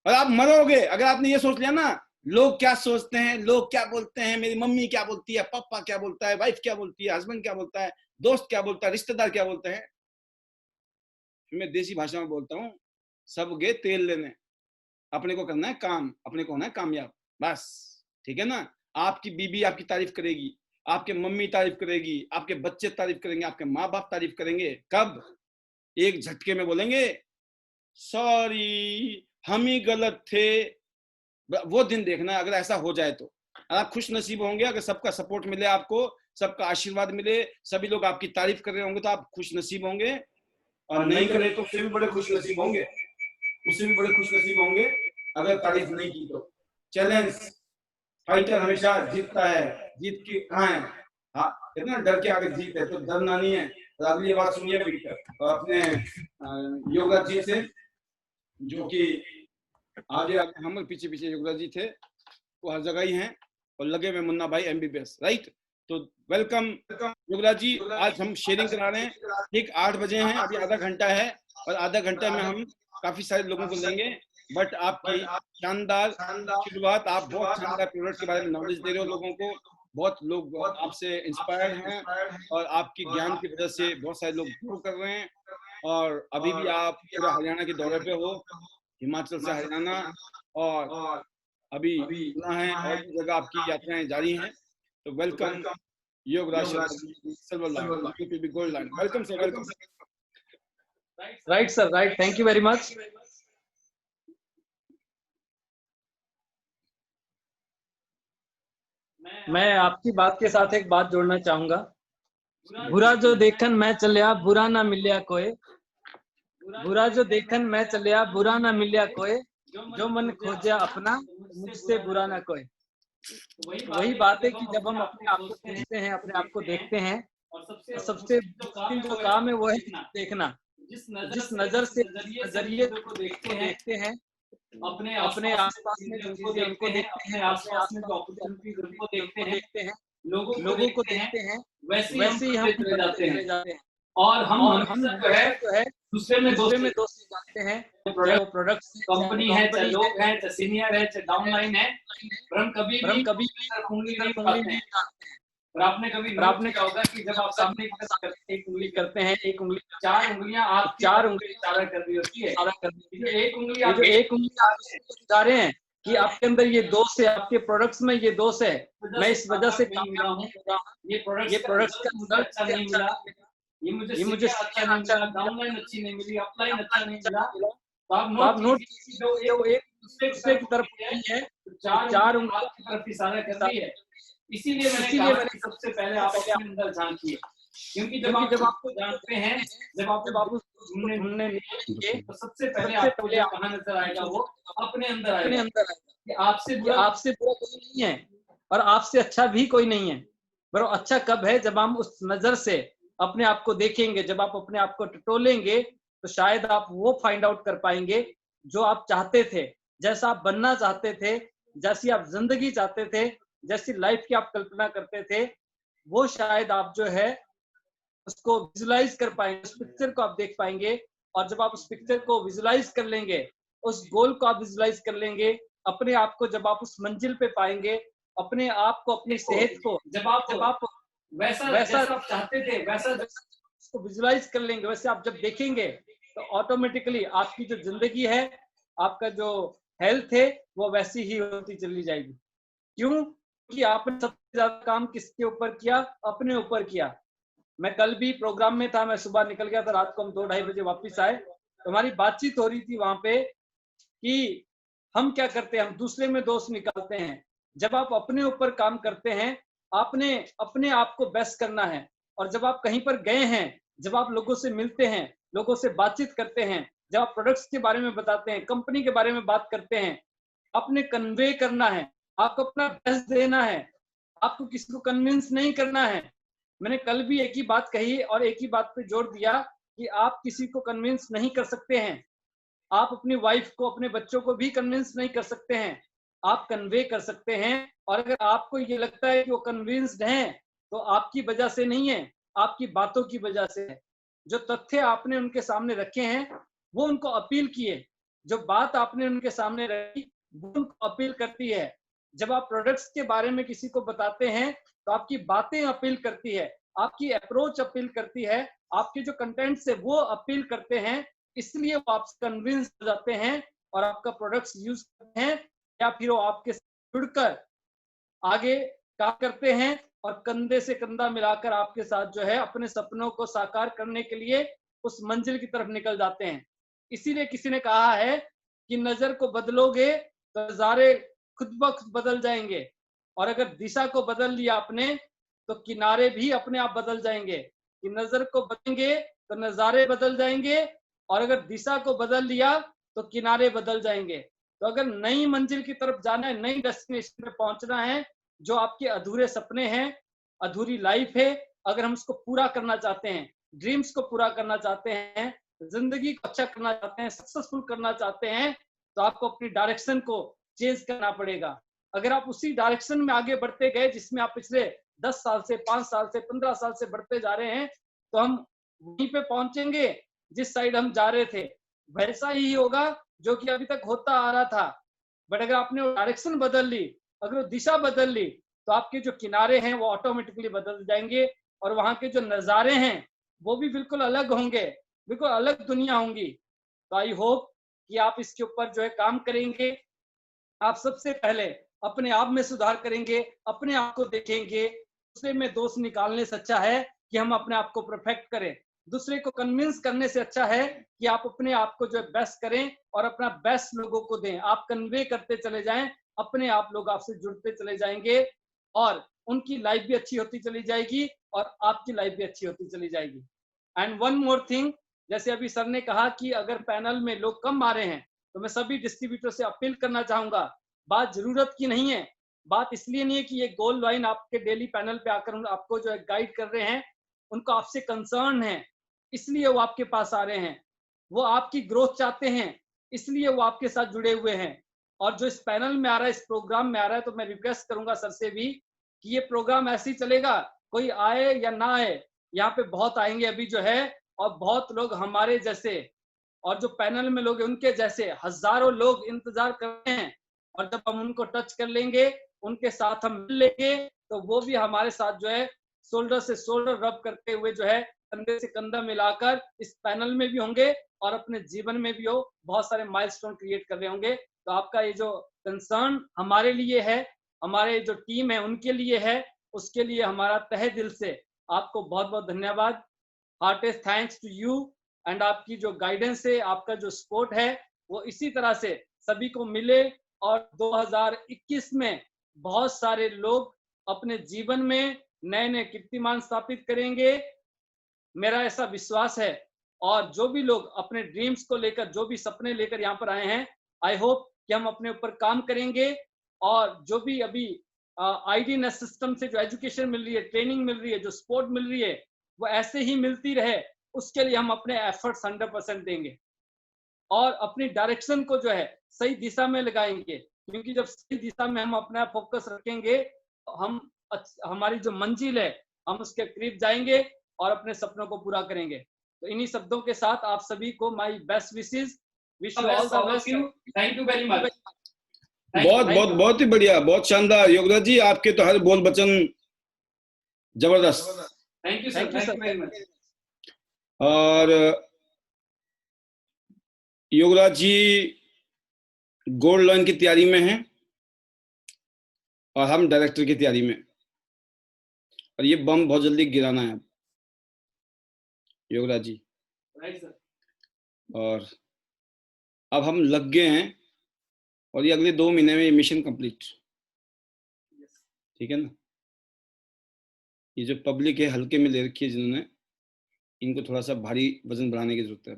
और आप मरोगे। अगर आपने ये सोच लिया ना, लोग क्या सोचते हैं, लोग क्या बोलते हैं, मेरी मम्मी क्या बोलती है, पापा क्या बोलता है, वाइफ क्या बोलती है, हस्बैंड क्या बोलता है, दोस्त क्या बोलता है, रिश्तेदार क्या बोलते हैं, मैं देसी भाषा में बोलता हूँ, सब गए तेल लेने, अपने को करना है काम, अपने को होना है कामयाब, बस, ठीक है ना। आपकी बीबी आपकी तारीफ करेगी, आपके मम्मी तारीफ करेगी, आपके बच्चे तारीफ करेंगे, आपके माँ बाप तारीफ करेंगे, कब? एक झटके में बोलेंगे सॉरी हम ही गलत थे। वो दिन देखना अगर ऐसा हो जाए तो आप खुश नसीब होंगे। अगर सबका सपोर्ट मिले, आपको सबका आशीर्वाद मिले, सभी लोग आपकी तारीफ कर रहे होंगे तो आप खुश नसीब होंगे, और नहीं करे तो उससे भी बड़े खुश नसीब होंगे, उससे भी बड़े खुश नसीब होंगे अगर तारीफ नहीं की तो। चैलेंज फाइटर हमेशा जीतता है, जीत की कहाँ है, हाँ इतना डर के आगे जीत है, तो डरना नहीं है। तो अगली बात सुनिए और अपने योगराज जी से, जो कि आगे आगे हम पीछे पीछे योगराज जी थे, वो हर जगह ही हैं, और लगे हुए मुन्ना भाई MBBS, राइट। तो वेलकम योगराज जी, आज हम शेयरिंग करा रहे हैं, ठीक 8 बजे हैं, अभी आधा घंटा है, और आधा घंटे में हम काफी सारे लोगों को लेंगे। बट आपकी शानदार शुरुआत, आप बहुत शानदार प्रोडक्ट के बारे में नॉलेज दे रहे हो लोगों को, बहुत लोग आपसे इंस्पायर्ड हैं, और आपकी ज्ञान की वजह से बहुत सारे लोग ग्रो कर रहे हैं। और अभी भी आप पूरा हरियाणा के दौरे पे हो, हिमाचल से हरियाणा, और अभी सुना है और भी जगह आपकी यात्राएं जारी हैं। तो welcome Yograj silver line, gold line, welcome sir, welcome. Right sir, right, thank you very much. मैं आपकी बात के साथ एक बात जोड़ना चाहूंगा। बुरा जो देखन मैं चलिया बुरा ना मिलिया कोई, बुरा जो देखन मैं चलिया बुरा ना मिलिया कोई, जो मन खोजा अपना मुझसे बुरा ना कोई। वही बात है कि जब हम अपने आप को देखते हैं, अपने आप को देखते हैं, और सबसे मुश्किल जो काम है वो है देखना। जिस नजर से नजरिए को देखते हैं, अपने आसपास में जो चीजें उनको देखते हैं, अपने आसपास जो अपॉर्चुनिटीज उनको देखते हैं, लोगों को देखते हैं, वैसे ही हम बढ़ते जाते हैं। और हम जो है दूसरे में दोस्ती जानते हैं, चाहे वो प्रोडक्ट्स, कंपनी है, चाहे लोग हैं, चाहे सीनियर है, चाहे डाउनलाइन है, पर हम कभी उंगली नहीं उठाते हैं। और आपने कभी किया होगा कि जब आप सामने एक उंगली करते हैं, एक उंगली, 4 उंगलियां आप 4 उंगली इशारा कर रही होती है, एक उंगली आप दिखा रहे हैं कि आपके अंदर ये दोष है, आपके प्रोडक्ट्स में ये दोष है, मैं इस वजह से कामयाब हूँ, ये प्रोडक्ट्स का मुझे अच्छा नहीं मिला, ये मुझे अच्छा नहीं मिला, डाउनलाइन अच्छी नहीं मिली, अपलाइन अच्छा नहीं मिला, तो आप नोट कीजिए, जो एक दूसरे की तरफ उंगली है, चार उंगली आपकी तरफ इशारा कर रही है। इसीलिए मैंने कहा कि सबसे पहले आप अपने अंदर झांकिए, क्योंकि जब आपको जानते हैं, जब आप उसको ढूंढने निकलेंगे, तो सबसे पहले आपको जो कहाँ नजर आएगा, वो अपने अंदर आएगा कि आपसे बुरा कोई नहीं है और आपसे अच्छा भी कोई नहीं है। पर अच्छा कब है? जब हम उस नजर से अपने आप को देखेंगे, जब आप अपने आप को टटोलेंगे, तो शायद आप वो फाइंड आउट कर पाएंगे जो आप चाहते थे, जैसा आप बनना चाहते थे, जैसी आप जिंदगी चाहते थे, जैसी लाइफ की आप कल्पना करते थे, वो शायद आप जो है उसको विजुलाइज कर पाएंगे, उस पिक्चर को आप देख पाएंगे। और जब आप उस पिक्चर को विजुलाइज कर लेंगे, उस गोल को आप विजुलाइज कर लेंगे, अपने आप को जब आप उस मंजिल पे पाएंगे, अपने आप को, अपनी सेहत को जब आप वैसा आप चाहते थे, वैसा उसको विजुलाइज कर लेंगे, वैसे आप जब देखेंगे, तो ऑटोमेटिकली आपकी जो जिंदगी है, आपका जो हेल्थ है, वो वैसी ही होती चली जाएगी। क्यों? कि आपने सबसे ज्यादा काम किसके ऊपर किया? अपने ऊपर किया। मैं कल भी प्रोग्राम में था, मैं सुबह निकल गया था, रात को हम 2-2:30 बजे वापस आए, तो हमारी बातचीत हो रही थी वहां पे कि हम क्या करते हैं, हम दूसरे में दोष निकालते हैं। जब आप अपने ऊपर काम करते हैं, आपने अपने आप को बेस्ट करना है। और जब आप कहीं पर गए हैं, जब आप लोगों से मिलते हैं, लोगों से बातचीत करते हैं, जब आप प्रोडक्ट्स के बारे में बताते हैं, कंपनी के बारे में बात करते हैं, आपने कन्वे करना है, आपको अपना बेस्ट देना है, आपको किसी को कन्विंस नहीं करना है। मैंने कल भी एक ही बात कही और एक ही बात पे जोर दिया कि आप किसी को कन्विंस नहीं कर सकते हैं। आप अपनी वाइफ को, अपने बच्चों को भी कन्विंस नहीं कर सकते हैं, आप कन्वे कर सकते हैं। और अगर आपको ये लगता है कि वो कन्विंस्ड हैं, तो आपकी वजह से नहीं है, आपकी बातों की वजह से है। जो तथ्य आपने उनके सामने रखे हैं, वो उनको अपील किए। जो बात आपने उनके सामने रखी, वो उनको अपील करती है। जब आप प्रोडक्ट्स के बारे में किसी को बताते हैं, तो आपकी बातें अपील करती है, आपकी अप्रोच अपील करती है, आपके जो कंटेंट्स है वो अपील करते हैं। इसलिए वो आपसे कन्विंस हो जाते हैं और आपका प्रोडक्ट्स यूज करते हैं, या फिर वो आपके साथ जुड़कर आगे काम करते हैं और कंधे से कंधा मिलाकर आपके साथ जो है अपने सपनों को साकार करने के लिए उस मंजिल की तरफ निकल जाते हैं। इसीलिए किसी ने कहा है कि नजर को बदलोगे तो नजारे खुद ब खुद बदल जाएंगे, और अगर दिशा को बदल लिया आपने, तो किनारे भी अपने आप बदल जाएंगे। कि नजर को बदलेंगे तो नजारे बदल जाएंगे, और अगर दिशा को बदल लिया तो किनारे बदल जाएंगे। तो अगर नई मंजिल की तरफ जाना है, नई डेस्टिनेशन पे पहुंचना है, जो आपके अधूरे सपने हैं, अधूरी लाइफ है, अगर हम उसको पूरा करना चाहते हैं, ड्रीम्स को पूरा करना चाहते हैं, जिंदगी को अच्छा करना चाहते हैं, सक्सेसफुल करना चाहते हैं, तो आपको अपनी डायरेक्शन को चेंज करना पड़ेगा। अगर आप उसी डायरेक्शन में आगे बढ़ते गए जिसमें आप पिछले 10 साल से, 5 साल से, 15 साल से बढ़ते जा रहे हैं, तो हम वहीं पे पहुंचेंगे जिस साइड हम जा रहे थे। वैसा ही होगा जो कि अभी तक होता आ रहा था। बट अगर आपने वो डायरेक्शन बदल ली, अगर वो दिशा बदल ली, तो आपके जो किनारे हैं वो ऑटोमेटिकली बदल जाएंगे, और वहां के जो नजारे हैं वो भी बिल्कुल अलग होंगे, बिल्कुल अलग दुनिया होंगी। तो आई होप कि आप इसके ऊपर जो है काम करेंगे। आप सबसे पहले अपने आप में सुधार करेंगे, अपने आप को देखेंगे। दूसरे में दोष निकालने से अच्छा है कि हम अपने आप को परफेक्ट करें। दूसरे को कन्विंस करने से अच्छा है कि आप अपने आप को जो है बेस्ट करें और अपना बेस्ट लोगों को दें। आप कन्वे करते चले जाएं, अपने आप लोग आपसे जुड़ते चले जाएंगे, और उनकी लाइफ भी अच्छी होती चली जाएगी और आपकी लाइफ भी अच्छी होती चली जाएगी। एंड वन मोर थिंग, जैसे अभी सर ने कहा कि अगर पैनल में लोग कम आ रहे हैं, तो मैं सभी डिस्ट्रीब्यूटर से अपील करना चाहूंगा, बात जरूरत की नहीं है। बात इसलिए नहीं है कि ये गोल्ड लाइन आपके डेली पैनल पे आकर आपको जो है गाइड कर रहे हैं, उनको आपसे कंसर्न है, इसलिए वो आपके पास आ रहे हैं। वो आपकी ग्रोथ चाहते हैं, इसलिए वो आपके साथ जुड़े हुए हैं। और जो इस पैनल में आ रहा है, इस प्रोग्राम में आ रहा है, तो मैं रिक्वेस्ट करूंगा सर से भी कि ये प्रोग्राम ऐसे ही चलेगा, कोई आए या ना आए, यहाँ पे बहुत आएंगे अभी जो है, और बहुत लोग हमारे जैसे, और जो पैनल में लोग उनके जैसे हजारों लोग इंतजार कर रहे हैं। और जब हम उनको टच कर लेंगे, उनके साथ हम मिल लेंगे, तो वो भी हमारे साथ जो है शोल्डर से शोल्डर रब करते हुए जो है कंधे से कंधा मिलाकर इस पैनल में भी होंगे, और अपने जीवन में भी हो बहुत सारे माइलस्टोन क्रिएट कर रहे होंगे। तो आपका ये जो कंसर्न हमारे लिए है, हमारे जो टीम है उनके लिए है, उसके लिए हमारा तहे दिल से आपको बहुत बहुत धन्यवाद। Heartiest thanks to you. And आपकी जो गाइडेंस है, आपका जो सपोर्ट है, वो इसी तरह से सभी को मिले और 2021 में बहुत सारे लोग अपने जीवन में नए नए कीर्तिमान स्थापित करेंगे, मेरा ऐसा विश्वास है। और जो भी लोग अपने ड्रीम्स को लेकर, जो भी सपने लेकर यहाँ पर आए हैं, आई होप कि हम अपने ऊपर काम करेंगे और जो भी अभी आईडीएनएस सिस्टम से जो एजुकेशन मिल रही है, ट्रेनिंग मिल रही है, जो सपोर्ट मिल रही है, वो ऐसे ही मिलती रहे, उसके लिए हम अपने एफर्ट्स 100% देंगे और अपनी डायरेक्शन को जो है सही दिशा में लगाएंगे, क्योंकि जब सही दिशा में हम अपना फोकस रखेंगे, हम हमारी जो मंजिल है हम उसके करीब जाएंगे और अपने सपनों को पूरा करेंगे। तो इन्हीं शब्दों के साथ आप सभी को my best wishes, wish you all the best. Thank you very much. बहुत ही बढ़िया, बहुत शानदार योगराज जी, आपके तो हर बोल वचन जबरदस्त। Thank you sir, thank you very much. और योगराज जी गोल्ड लोन की तैयारी में हैं और हम डायरेक्टर की तैयारी में, और ये बम बहुत जल्दी गिराना है योगराज जी। Right sir. और अब हम लग गए हैं और ये अगले 2 महीने में ये मिशन कंप्लीट, ठीक है ना। ये जो पब्लिक है हल्के में ले रखी है जिन्होंने, इनको थोड़ा सा भारी वजन बढ़ाने की जरूरत है।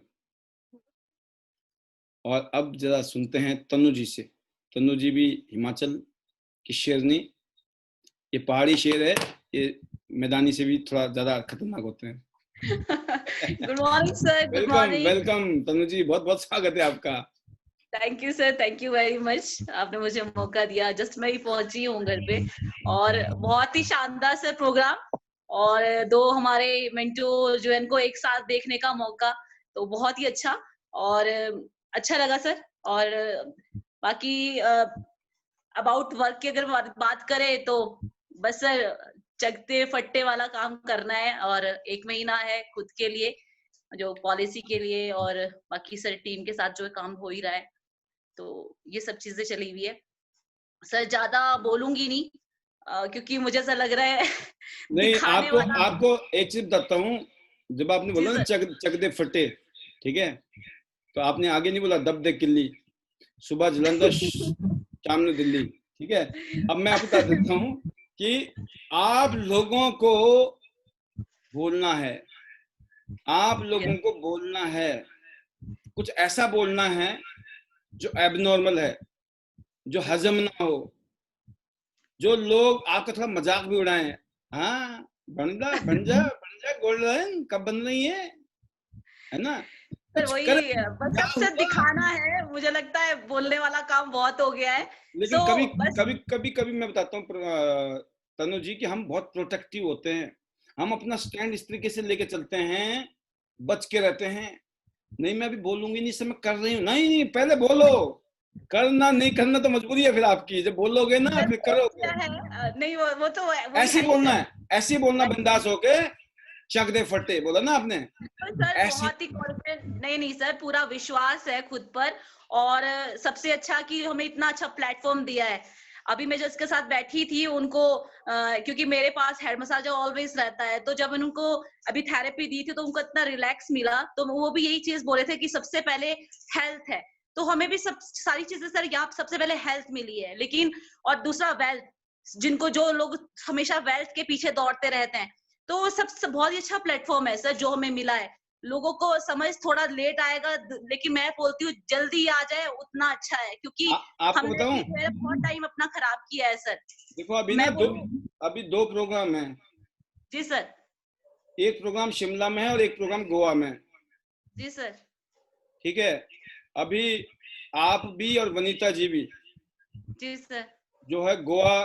और अब जरा सुनते हैं तनु जी से। तनु जी भी हिमाचल की शेरनी, ये पहाड़ी शेर है, ये मैदानी से भी थोड़ा ज्यादा खतरनाक होते हैं। Good morning sir, good welcome morning. Welcome Tanu ji, बहुत बहुत स्वागत है आपका। Thank you sir, thank you very much, आपने मुझे मौका दिया। जस्ट मैं ही पहुंची हूँ घर पे और बहुत ही शानदार सर प्रोग्राम, और 2 हमारे मेंटो जो है इनको एक साथ देखने का मौका, तो बहुत ही अच्छा और अच्छा लगा सर। और बाकी अबाउट वर्क की अगर बात करें तो बस सर चकते फट्टे वाला काम करना है, और 1 महीना है खुद के लिए, जो पॉलिसी के लिए, और बाकी सर टीम के साथ जो काम हो ही रहा है, तो ये सब चीजें चली हुई है सर। ज्यादा बोलूंगी नहीं क्योंकि मुझे ऐसा लग रहा है नहीं, दिखाने आपको एक चीज बताता हूँ, जब आपने बोला ना चक दे फटे, ठीक है, तो आपने आगे नहीं बोला दब दे किल्ली, सुबह जलंधर शाम में दिल्ली, ठीक है। अब मैं आपको बता देता हूँ कि आप लोगों को बोलना है, आप लोगों को बोलना है, कुछ ऐसा बोलना है जो एबनॉर्मल है, जो हजम ना हो, जो लोग आपका थोड़ा मजाक भी उड़ाएं। हाँ, बन जा गोल्डन, कब बन रही है ना। सर वही बस सबसे दिखाना है, मुझे लगता है बोलने वाला काम बहुत हो गया है। लेकिन कभी मैं बताता हूँ तनु जी कि हम बहुत प्रोटेक्टिव होते हैं, हम अपना स्टैंड इस तरीके से लेके चलते हैं, बच के रहते हैं। नहीं मैं अभी बोलूंगी नहीं, समय कर रही हूँ, नहीं पहले बोलो, करना नहीं करना तो मजबूरी है फिर आपकी, जब बोलोगे ना फिर करोगे। नहीं वो तो ऐसे बोलना है, ऐसे बोलना बिंदास होके, चक दे फटे बोला ना आपने। सर बहुत ही कॉन्फिडेंट, नहीं सर पूरा विश्वास है खुद पर, और सबसे अच्छा कि हमें इतना अच्छा प्लेटफॉर्म दिया है। अभी मैं जिसके साथ बैठी थी उनको क्योंकि मेरे पास हेड मसाजर ऑलवेज रहता है, तो जब उनको अभी थेरेपी दी थी तो उनको इतना रिलैक्स मिला, तो वो भी यही चीज बोले थे कि सबसे पहले हेल्थ है, तो हमें भी सब सारी चीजें सर यहाँ सबसे पहले हेल्थ मिली है, लेकिन और दूसरा वेल्थ, जिनको जो लोग हमेशा वेल्थ के पीछे दौड़ते रहते हैं, तो सब बहुत ही अच्छा प्लेटफॉर्म है सर जो हमें मिला है। लोगों को समझ थोड़ा लेट आएगा, लेकिन मैं बोलती हूँ जल्दी आ जाए उतना अच्छा है, क्योंकि आपको बताऊं, बहुत टाइम अपना खराब किया है सर। देखो अभी ना अभी 2 प्रोग्राम है। जी सर। एक प्रोग्राम शिमला में है और एक प्रोग्राम गोवा में। जी सर। ठीक है, अभी आप भी और वनीता जी भी। जी सर। जो है गोवा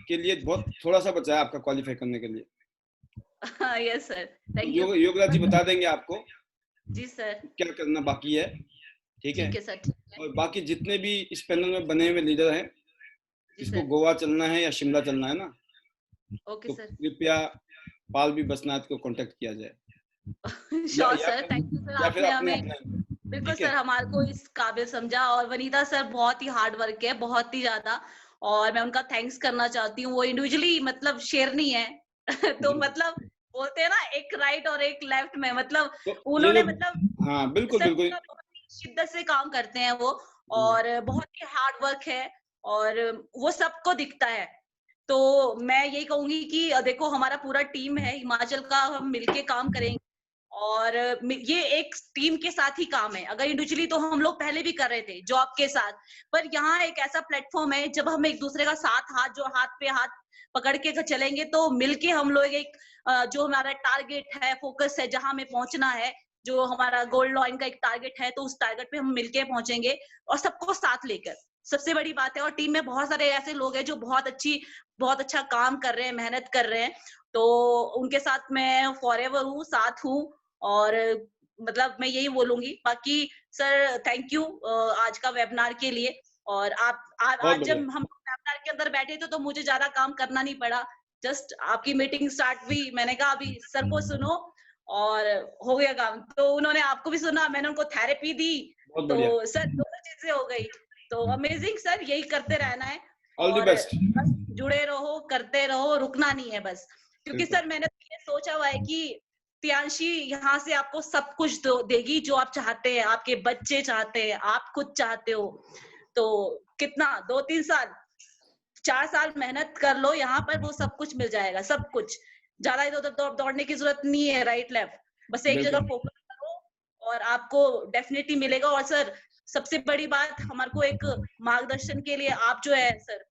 के लिए बहुत थोड़ा सा बचा है आपका क्वालिफाई करने के लिए। Yes sir, thank you. Yograj ji बता देंगे आपको जी सर क्या करना बाकी है, ठीक है सर। और बाकी जितने भी इस पैनल में बने हुए लीडर हैं, जिसको गोवा चलना है या शिमला चलना है ना, ओके तो सर कृपया पाल भी बसनाथ को कांटेक्ट किया जाए। Sure sir, thank you sir, आपने हमें बिल्कुल सर हमारे को इस काबिल समझा। और वनीता सर बहुत ही हार्ड वर्क है, बहुत ही ज्यादा, और मैं उनका थैंक्स करना चाहती हूँ। वो इंडिविजुअली मतलब शेरनी है तो मतलब बोलते हैं ना एक राइट और एक लेफ्ट में, मतलब तो उन्होंने मतलब हाँ बिल्कुल शिद्दत से काम करते हैं वो, और बहुत ही हार्ड वर्क है और वो सबको दिखता है। तो मैं यही कहूंगी कि देखो हमारा पूरा टीम है हिमाचल का, हम मिलके काम करेंगे और ये एक टीम के साथ ही काम है। अगर इंडिविजुअली तो हम लोग पहले भी कर रहे थे जॉब के साथ, पर यहाँ एक ऐसा प्लेटफॉर्म है जब हम एक दूसरे का साथ हाथ पे हाथ पकड़ के चलेंगे तो मिलके हम लोग एक जो हमारा टारगेट है, फोकस है, जहां हमें पहुंचना है, जो हमारा गोल्ड लॉइन का एक टारगेट है, तो उस टारगेट पे हम मिलके पहुंचेंगे और सबको साथ लेकर। सबसे बड़ी बात है, और टीम में बहुत सारे ऐसे लोग हैं जो बहुत अच्छा काम कर रहे हैं, मेहनत कर रहे हैं, तो उनके साथ मैं फॉरएवर हूँ, साथ हूँ। और मतलब मैं यही बोलूंगी। बाकी सर थैंक यू आज का वेबिनार के लिए। और आज जब हम वेबिनार के अंदर बैठे थे तो मुझे ज्यादा काम करना नहीं पड़ा, जस्ट आपकी मीटिंग स्टार्ट हुई, मैंने कहा अभी सर को सुनो और हो गया काम। तो उन्होंने आपको भी सुना, मैंने उनको थेरेपी दी, तो सर दोनों चीजें हो गई। तो अमेजिंग सर, यही करते रहना है ऑल द बेस्ट, जुड़े रहो, करते रहो, रुकना नहीं है बस। क्योंकि सर मैंने ये सोचा हुआ है कि प्रियांशी यहाँ से आपको सब कुछ देगी जो आप चाहते हैं, आपके बच्चे चाहते हैं, आप खुद चाहते हो। तो कितना 2-3 साल 4 साल मेहनत कर लो यहाँ पर, वो सब कुछ मिल जाएगा, सब कुछ। ज्यादा इधर उधर दौड़ने की जरूरत नहीं है, राइट लेफ्ट, बस एक जगह फोकस करो और आपको डेफिनेटली मिलेगा। और सर सबसे बड़ी बात, हमारे को एक मार्गदर्शन के लिए आप जो है सर,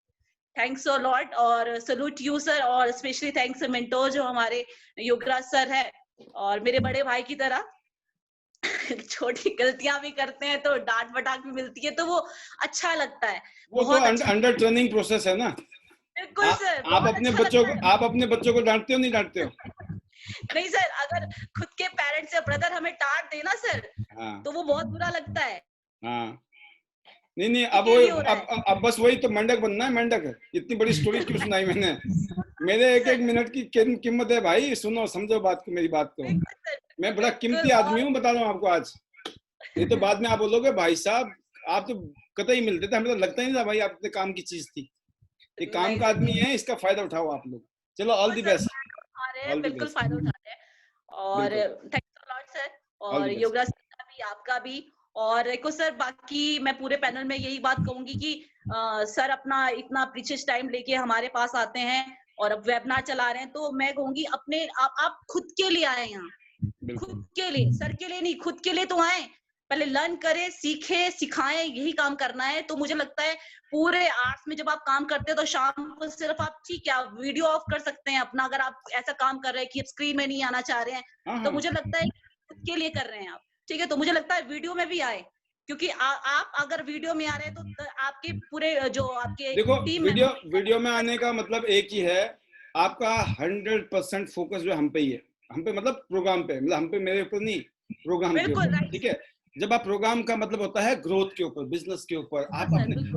थैंक्स अ लॉट और सैल्यूट यू सर। और स्पेशली थैंक्स मेंटोर जो हमारे योगराज सर है, और मेरे बड़े भाई की तरह छोटी गलतियां भी करते हैं तो डांट पटाख भी मिलती है, तो वो अच्छा लगता है। वो तो अंडर ट्रेनिंग प्रोसेस है ना। बिल्कुल सर, आप अपने बच्चों को डांटते हो, नहीं डांटते हो? नहीं सर, अगर खुद के पेरेंट्स या ब्रदर हमें डांट देना सर, तो वो बहुत बुरा लगता है। हाँ, नहीं अब बस वही तो मेंढक बनना है, मेंढक। इतनी बड़ी स्टोरी क्यों सुनाई मैंने? मेरे एक मिनट की कीमत है भाई, सुनो समझो बात को, मेरी बात को। मैं बड़ा कीमती आदमी हूँ, बता रहा हूँ आपको आज। ये तो बाद में आप बोलोगे भाई साहब आप तो कतई मिलते थे, हमें तो लगता ही नहीं था भाई आप काम की चीज थी। ये काम का आदमी है, इसका फायदा उठाओ आप लोग। चलो ऑल द बेस्ट। बिल्कुल फायदा उठा रहे हैं और थैंक्स अ लॉट सर, और योगराज सर का भी, आपका भी। और देखो सर, बाकी मैं पूरे पैनल में यही बात कहूंगी कि सर अपना इतना प्रीशियस टाइम लेके हमारे पास आते हैं और अब वेबिनार चला रहे हैं, तो मैं कहूंगी अपने आप खुद के लिए आए यहाँ, खुद के लिए, सर के लिए नहीं, खुद के लिए तो आए। पहले लर्न करें, सीखे, सिखाएं, यही काम करना है। तो मुझे लगता है पूरे आर्ट्स में जब आप काम करते हैं तो शाम को सिर्फ आप ठीक है वीडियो ऑफ कर सकते हैं अपना, अगर आप ऐसा काम कर रहे हैं कि आप स्क्रीन में नहीं आना चाह रहे हैं, तो मुझे लगता है खुद के लिए कर रहे हैं आप, ठीक है। तो मुझे लगता है वीडियो में भी आए, क्योंकि आप अगर वीडियो में आ रहे हैं तो आपके पूरे जो आपके देखो वीडियो में आने का मतलब एक ही है, आपका 100% फोकस जो हम पे ही है, हम पे मतलब प्रोग्राम पे, मतलब हम पे, मेरे ऊपर नहीं, प्रोग्राम के ऊपर, ठीक है। जब आप प्रोग्राम का मतलब होता है ग्रोथ के ऊपर, बिजनेस के ऊपर,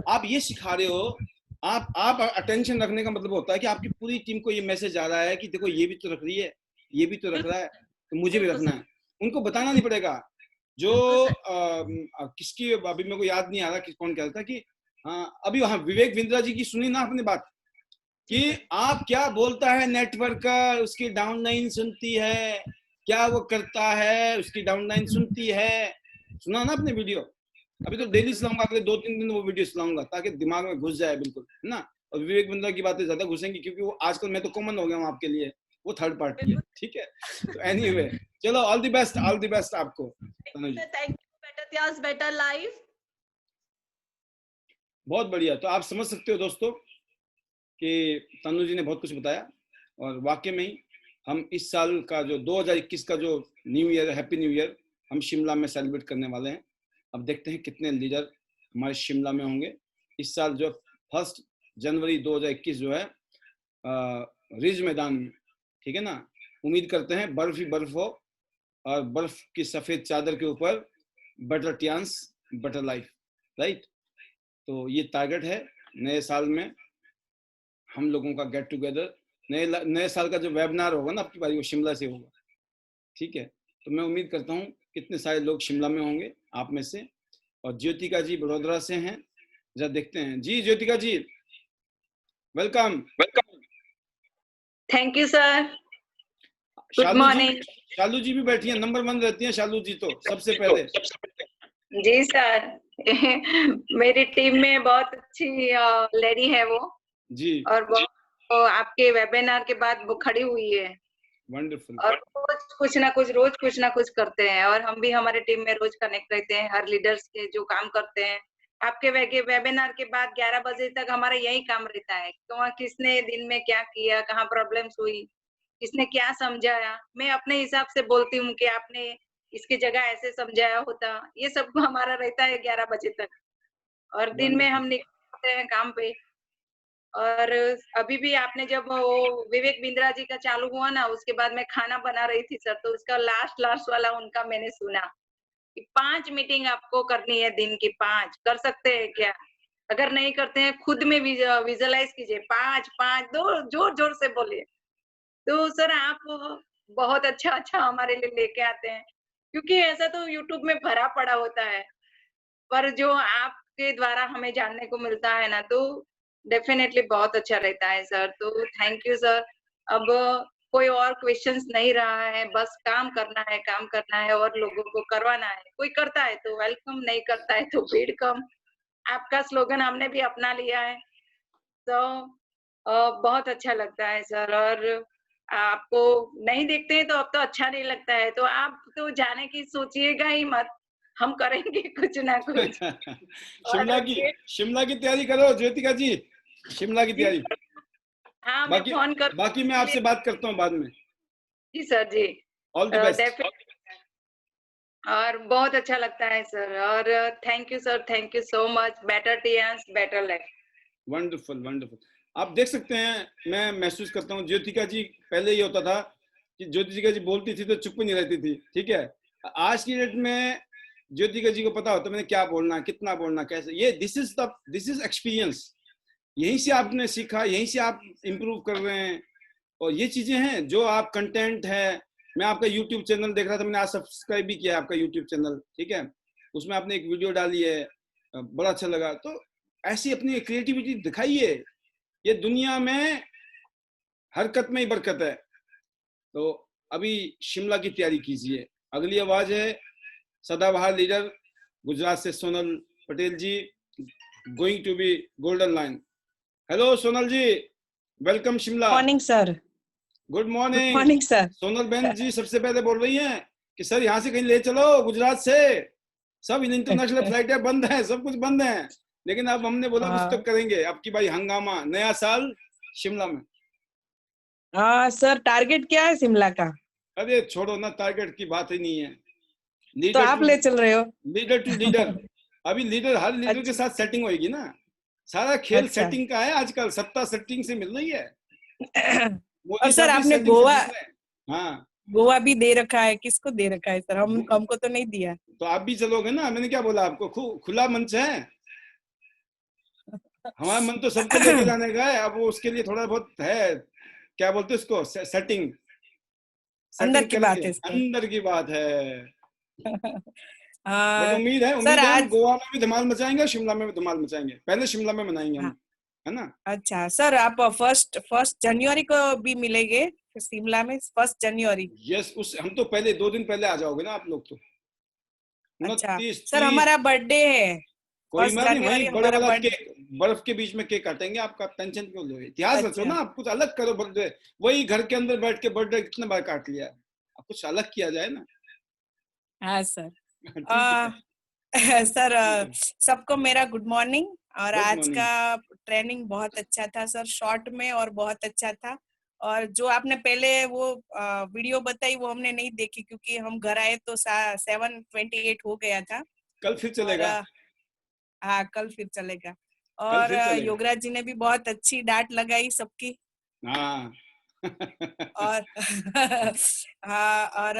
आप ये सिखा रहे हो, आप अटेंशन रखने का मतलब होता है कि आपकी पूरी टीम को ये मैसेज आ रहा है कि देखो ये भी तो रख रही है, ये भी तो रख रहा है, तो मुझे भी रखना है। उनको बताना नहीं पड़ेगा। जो किसकी अभी मेरे को याद नहीं आ रहा कि कौन कहता कि अभी वहां विवेक बिंद्रा जी की सुनी ना आपने बात, कि आप क्या बोलता है नेटवर्कर, उसकी डाउनलाइन सुनती है, क्या वो करता है, उसकी डाउनलाइन सुनती है। सुना ना आपने वीडियो? अभी तो डेली सुनाऊंगा, अगले 2-3 दिन वो वीडियो सुनाऊंगा ताकि दिमाग में घुस जाए, बिल्कुल, है ना। और विवेक बिंद्रा की बातें ज्यादा घुसेंगी क्योंकि वो आजकल मैं तो कॉमन हो गया हूँ आपके लिए, वो थर्ड पार्टी है, ठीक है। तो एनीवे चलो ऑल द बेस्ट आपको। Thank you, better life. बहुत बढ़िया। तो आप समझ सकते हो दोस्तों कि तनु जी ने बहुत कुछ बताया, और वाकई में ही हम इस साल का जो 2021 का जो new year, happy new year, हम शिमला में सेलिब्रेट करने वाले हैं। अब देखते हैं कितने लीडर हमारे शिमला में होंगे इस साल। जो 1 जनवरी 2021 जो है रिज मैदान में, ठीक है ना। उम्मीद करते हैं बर्फ ही बर्फ हो, और बर्फ की सफेद चादर के ऊपर बटर टियान्स, बटर लाइफ, राइट। तो ये टारगेट है नए साल में हम लोगों का गेट टुगेदर। नए साल का जो वेबिनार होगा ना आपकी बारी, वो शिमला से होगा, ठीक है। तो मैं उम्मीद करता हूँ कितने सारे लोग शिमला में होंगे आप में से। और ज्योतिका जी बड़ोदरा से हैं, जरा देखते हैं जी। Jyotika ji welcome. Thank you sir, good morning. Shalu ji भी बैठी हैं, नंबर 1 रहती हैं शालू जी तो सबसे पहले। जी सर, मेरी टीम में बहुत अच्छी लेडी है वो, जी और वो आपके वेबिनार के बाद वो खड़ी हुई है, वंडरफुल। और रोज कुछ ना कुछ करते हैं, और हम भी हमारे टीम में रोज कनेक्ट रहते हैं हर लीडर्स के जो काम करते हैं। आपके वेबिनार के बाद 11 बजे तक हमारा यही काम रहता है, तो किसने दिन में क्या किया, कहाँ प्रॉब्लम्स हुई, किसने क्या समझाया, मैं अपने हिसाब से बोलती हूँ कि आपने इसकी जगह ऐसे समझाया होता, ये सब हमारा रहता है 11 बजे तक। और दिन में हम वंडरफुल। निकलते हैं काम पे। और अभी भी आपने जब वो विवेक बिंद्रा जी का चालू हुआ ना, उसके बाद मैं खाना बना रही थी सर, तो उसका लास्ट वाला उनका मैंने सुना कि 5 मीटिंग आपको करनी है दिन की, 5 कर सकते हैं क्या? अगर नहीं करते हैं खुद में विजुअलाइज कीजिए, 5 दो जोर जोर से बोलिए। तो सर आप बहुत अच्छा हमारे लिए लेके आते हैं, क्योंकि ऐसा तो यूट्यूब में भरा पड़ा होता है, पर जो आपके द्वारा हमें जानने को मिलता है ना, तो डेफिनेटली बहुत अच्छा रहता है सर। तो थैंक यू सर। अब कोई और क्वेश्चंस नहीं रहा है, बस काम करना है और लोगों को करवाना है। कोई करता है तो वेलकम, नहीं करता है तो भीड़ कम। आपका स्लोगन हमने भी अपना लिया है। तो बहुत अच्छा लगता है सर। और आपको नहीं देखते हैं तो अब तो अच्छा नहीं लगता है, तो आप तो जाने की सोचिएगा ही मत, हम करेंगे कुछ ना कुछ। और शिमला की तैयारी करो ज्योतिका जी, शिमला की जी तैयारी। हाँ, मैं बाकी फोन कर बाकी मैं आपसे बात करता हूँ बाद में। जी सर जी। All the best. डेफिनेटली। और बहुत अच्छा लगता है सर। और thank you sir, thank you so much. Better Tiens, better life. Wonderful wonderful. आप देख सकते हैं, मैं महसूस करता हूँ ज्योतिका जी, पहले ये होता था कि ज्योतिका जी बोलती थी तो चुप नहीं रहती थी, ठीक है। आज की डेट में ज्योतिका जी को पता होता है मैंने क्या बोलना, कितना बोलना, कैसे। ये दिस इज एक्सपीरियंस। यहीं से आपने सीखा, यहीं से आप इम्प्रूव कर रहे हैं। और ये चीजें हैं जो आप कंटेंट है। मैं आपका यूट्यूब चैनल देख रहा था, मैंने आज सब्सक्राइब भी किया आपका यूट्यूब चैनल, ठीक है। उसमें आपने एक वीडियो डाली है, बड़ा अच्छा लगा। तो ऐसी अपनी क्रिएटिविटी दिखाइए। ये दुनिया में हरकत में ही बरकत है। तो अभी शिमला की तैयारी कीजिए। अगली आवाज है सदाबहार लीडर गुजरात से Sonal Patel ji, going to be golden lion. Hello Sonal ji, welcome Shimla. Morning sir. Good good morning. Morning sir. Sonal बहन जी सबसे पहले बोल रही हैं कि सर यहाँ से कहीं ले चलो गुजरात से। सब इंटरनेशनल फ्लाइटें बंद हैं, सब कुछ बंद है, लेकिन अब हमने बोला कुछ तो करेंगे। अब की भाई हंगामा, नया साल शिमला में। सर टारगेट क्या है शिमला का? अरे छोड़ो ना, टारगेट की बात ही नहीं है। तो लीडर आप टू ले चल रहे हो? Leader to leader. अभी लीडर, हर लीडर के साथ सेटिंग होगी ना। सारा खेल अच्छा। सेटिंग का है आजकल, सत्ता सेटिंग से मिल रही है। और मोदी सर साहब भी आपने सेटिंग से गोवा, जीत रहे हैं। हाँ, गोवा भी दे रखा है, किसको दे रखा है सर? हमको तो नहीं दिया। तो आप भी चलोगे ना? मैंने क्या बोला आपको, खुला मंच है। हमारा मन तो सबको लेके जाने का है। अब वो उसके लिए थोड़ा बहुत है, क्या बोलते हैं उसको, सेटिंग अंदर सेटिंग की बात करेंगे, है सर। अंदर की बात है। बट आ, उम्मीद सर है हम आज, गोवा में भी धमाल मचाएंगे, शिमला में भी धमाल मचाएंगे। पहले शिमला में मनाएंगे हम, हाँ, है ना। अच्छा सर, आप फर्स्ट जनवरी को भी मिलेंगे शिमला में? 1 जनवरी। यस, उस हम तो पहले 2 दिन पहले आ जाओगे ना आप लोग तो। अच्छा 29, सर, 30। हमारा बर्थडे है। कोई फर्स्ट बात नहीं, जनवरी वही बड़े हमारा वाला बर्थडे। केक, बर्फ के बीच में केक काटेंगे आपका। टेंशन क्यों लो, इतिहास रचो अच्छा। ना, आप कुछ अलग करो बर्थडे। वही घर के अंदर बैठ के बर्थडे कितने बार काट लिया, अब कुछ अलग किया जाए ना। हाँ सर। ठीक है, सर ठीक है। सबको मेरा गुड मॉर्निंग। और गुड आज मॉर्निंग। का ट्रेनिंग बहुत अच्छा था सर, शॉर्ट में, और बहुत अच्छा था। और जो आपने पहले वो वीडियो बताई वो हमने नहीं देखी, क्योंकि हम घर आए तो 7:28 हो गया था। कल फिर और चलेगा, हाँ, कल फिर चलेगा। कल और फिर चलेगा। योगराज जी ने भी बहुत अच्छी डांट लगाई सबकी। हाँ। और हाँ, और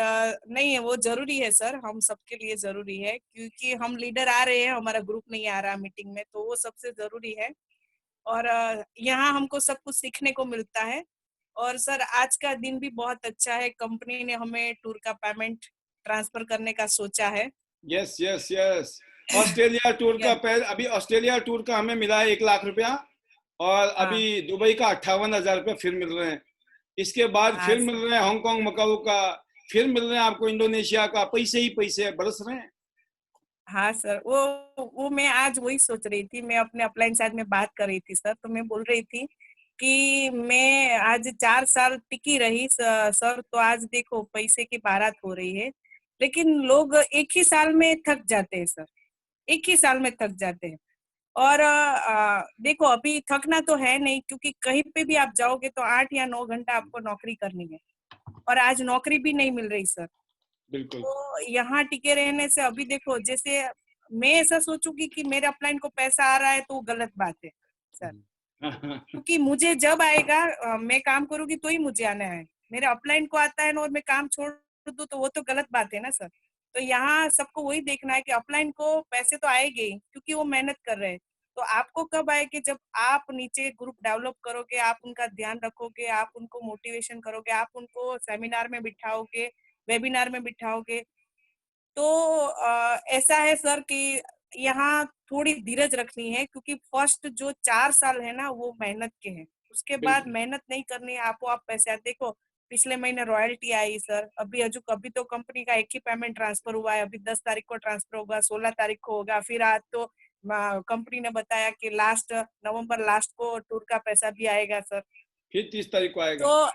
नहीं, वो जरूरी है सर, हम सबके लिए जरूरी है, क्योंकि हम लीडर आ रहे हैं, हमारा ग्रुप नहीं आ रहा मीटिंग में, तो वो सबसे जरूरी है। और यहाँ हमको सब कुछ सीखने को मिलता है। और सर आज का दिन भी बहुत अच्छा है, कंपनी ने हमें टूर का पेमेंट ट्रांसफर करने का सोचा है। Yes yes yes. Australia tour का अभी ऑस्ट्रेलिया टूर का हमें मिला है 1 लाख रुपया। और अभी हाँ दुबई का 58,000 रुपया फिर मिल रहे हैं। इसके बाद हाँ फिर मिल रहे हैं हांगकांग मकाऊ का, फिर मिल रहे हैं आपको इंडोनेशिया का। पैसे ही पैसे बरस रहे हैं। हाँ सर, वो मैं आज वही सोच रही थी, मैं अपने अपलाइन साथ में बात कर रही थी सर, तो मैं बोल रही थी कि मैं आज 4 साल टिकी रही सर, तो आज देखो पैसे की बारात हो रही है, लेकिन लोग एक ही साल में थक जाते हैं सर, एक ही साल में थक जाते हैं। और देखो अभी थकना तो है नहीं, क्योंकि कहीं पे भी आप जाओगे तो 8 या 9 घंटा आपको नौकरी करनी है, और आज नौकरी भी नहीं मिल रही सर। बिल्कुल। तो यहाँ टिके रहने से अभी देखो, जैसे मैं ऐसा सोचूंगी कि मेरे अपलाइन को पैसा आ रहा है तो वो गलत बात है सर, क्योंकि मुझे जब आएगा मैं काम करूंगी तो ही मुझे आना है। मेरे अपलाइन को आता है ना और मैं काम छोड़ दूं तो वो तो गलत बात है ना सर। तो यहाँ सबको वही देखना है कि अपलाइन को पैसे तो आएंगे ही, क्योंकि वो मेहनत कर रहे हैं। तो आपको कब आएगी, जब आप नीचे ग्रुप डेवलप करोगे, आप उनका ध्यान रखोगे, आप उनको मोटिवेशन करोगे, आप उनको सेमिनार में बिठाओगे, वेबिनार में बिठाओगे। तो ऐसा है सर कि यहाँ थोड़ी धीरज रखनी है, क्योंकि फर्स्ट जो 4 साल है ना वो मेहनत के हैं, उसके बाद बिल्कुल। मेहनत नहीं करनी है, आपको आप पैसे देखो। पिछले महीने रॉयल्टी आई सर, अभी तो कंपनी का एक ही पेमेंट ट्रांसफर हुआ है, अभी 10 तारीख को ट्रांसफर होगा, 16 तारीख को होगा, फिर आज तो कंपनी ने बताया कि लास्ट नवंबर लास्ट को टूर का पैसा भी आएगा सर। फिर 30 तारीख को आएगा। तो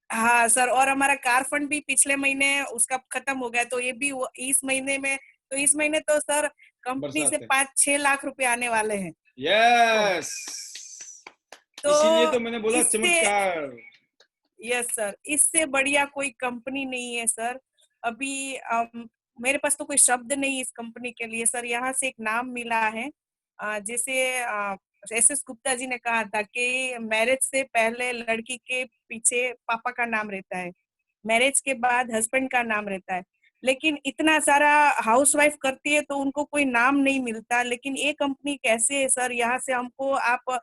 हाँ सर, और हमारा कार फंड भी पिछले महीने उसका खत्म हो गया, तो ये भी इस महीने में, तो इस महीने तो सर कंपनी से बरसात है। 5-6 लाख रुपए आने वाले हैं। यस, इसीलिए तो मैंने बोला इससे, चमत्कार। यस सर, इससे बढ़िया कोई कंपनी नहीं है सर। अभी मेरे पास तो कोई शब्द नहीं इस कंपनी के लिए सर। यहाँ से एक नाम मिला है, जैसे एस गुप्ता जी ने कहा था कि मैरिज से पहले लड़की के पीछे पापा का नाम रहता है, मैरिज के बाद हस्बैंड का नाम रहता है। लेकिन इतना सारा हाउसवाइफ करती है तो उनको कोई नाम नहीं मिलता, लेकिन ये कंपनी कैसे है सर, यहाँ से हमको आप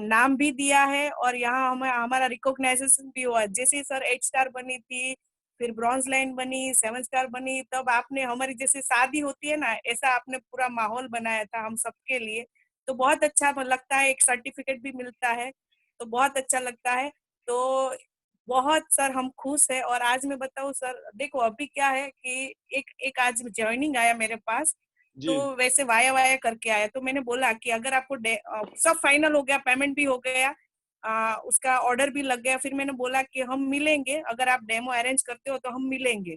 नाम भी दिया है और यहाँ हमें हमारा रिकॉग्नाइजेशन भी हुआ। जैसे सर 8 स्टार बनी थी, फिर ब्रॉन्ज लाइन बनी, 7 स्टार बनी, तब आपने हमारी जैसे शादी होती है ना, ऐसा आपने पूरा माहौल बनाया था हम सबके लिए। तो बहुत अच्छा लगता है, एक सर्टिफिकेट भी मिलता है, तो बहुत अच्छा लगता है। तो बहुत सर हम खुश है। और आज मैं बताऊं सर, देखो अभी क्या है कि एक आज ज्वाइनिंग आया मेरे पास, जी। तो वैसे वाया वाया करके आया, तो मैंने बोला कि अगर आपको सब फाइनल हो गया, पेमेंट भी हो गया, उसका ऑर्डर भी लग गया, फिर मैंने बोला कि हम मिलेंगे, अगर आप डेमो अरेंज करते हो तो हम मिलेंगे।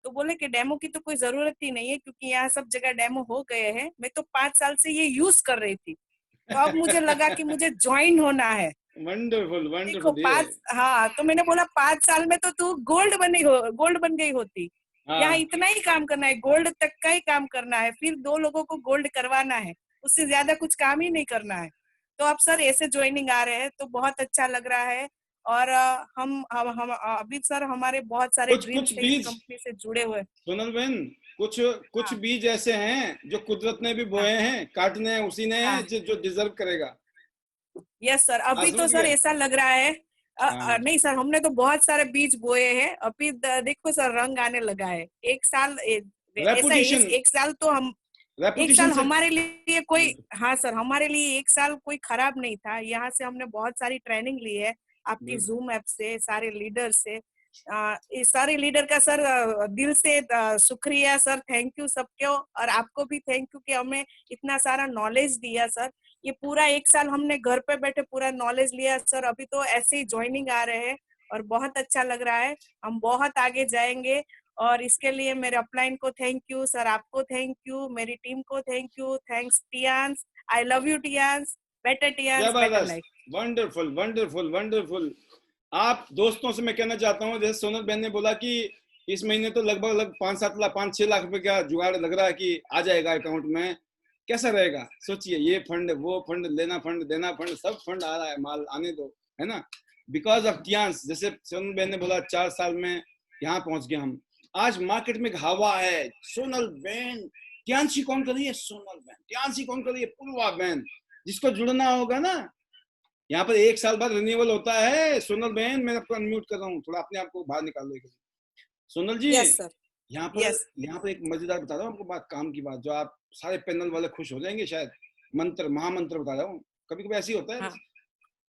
तो बोले कि डेमो की तो कोई जरूरत ही नहीं है, क्योंकि यहाँ सब जगह डेमो हो गए हैं, मैं तो 5 साल से ये यूज कर रही थी, तो अब मुझे लगा कि मुझे ज्वाइन होना है। वंडरफुल देखो वंडरफुल। ये 5, हाँ, तो मैंने बोला 5 साल में तो तू गोल्ड बन गई होती। यहाँ हाँ, इतना ही काम करना है, गोल्ड तक का ही काम करना है, फिर 2 लोगों को गोल्ड करवाना है, उससे ज्यादा कुछ काम ही नहीं करना है। तो अब सर ऐसे ज्वाइनिंग आ रहे हैं तो बहुत अच्छा लग रहा है। और हम अभी सर हमारे बहुत सारे कुछ ड्रीम्स कुछ है इस बीज, कंपनी से जुड़े हुए। सोनल बहन, कुछ कुछ हाँ बीज ऐसे हैं जो कुदरत ने भी हाँ बोए हैं, काटने हैं उसी ने है हाँ, जो डिजर्व करेगा। यस सर, हाँ, अभी तो समझ सर गए। ऐसा लग रहा है। हाँ, नहीं सर, हमने तो बहुत सारे बीज बोए हैं, अभी देखो सर रंग आने लगा है। एक साल ऐसा है, रेपुटेशन, एक साल तो हम, एक रेपुटेशन साल से। हमारे लिए कोई, हाँ सर, हमारे लिए एक साल कोई खराब नहीं था। यहाँ से हमने बहुत सारी ट्रेनिंग ली है आपकी जूम ऐप से, सारे लीडर से। इस सारे लीडर का सर दिल से शुक्रिया सर, थैंक यू सबको, और आपको भी थैंक यू कि हमें इतना सारा नॉलेज दिया सर। ये पूरा 1 साल हमने घर पे बैठे पूरा नॉलेज लिया सर, अभी तो ऐसे ही ज्वाइनिंग आ रहे हैं और बहुत अच्छा लग रहा है। हम बहुत आगे जाएंगे, और इसके लिए मेरे अपलाइन को थैंक यू सर, आपको थैंक यू, मेरी टीम को thank you. Thanks Tiens, I love you Tiens, better Tiens, better जबरदस्त, लाइफ। Wonderful wonderful wonderful. आप दोस्तों से मैं कहना चाहता हूँ, जैसे सोनल बहन ने बोला कि इस महीने तो लगभग 5-6 लाख रुपए का जुगाड़ लग रहा है कि आ जाएगा अकाउंट में। कैसा रहेगा सोचिए, ये फंड वो फंड, लेना फंड देना फंड, सब फंड आ रहा है, माल आने दो, है ना। बिकॉज ऑफ टियांस, जैसे सोनल बहन ने बोला 4 साल में यहाँ पहुंच गए हम। आज मार्केट में हवा है, सोनल बहन टियांसी कौन कर रही है, सोनल बहन टियांसी कौन कर रही है, पूर्वा बहन। जिसको जुड़ना होगा ना, यहाँ पर 1 साल बाद रिन्यूअल होता है। सोनल बहन, मैं आपको अनम्यूट कर रहा हूँ, थोड़ा अपने आप को बाहर निकाल लो। सोनल जी, यस सर, यहाँ यस। पर एक मजेदार बता रहा हूँ आपको बात, काम की बात, जो आप सारे पैनल वाले खुश हो जाएंगे शायद। मंत्र, महामंत्र बता रहा हूँ। कभी कभी ऐसे ही होता है। हाँ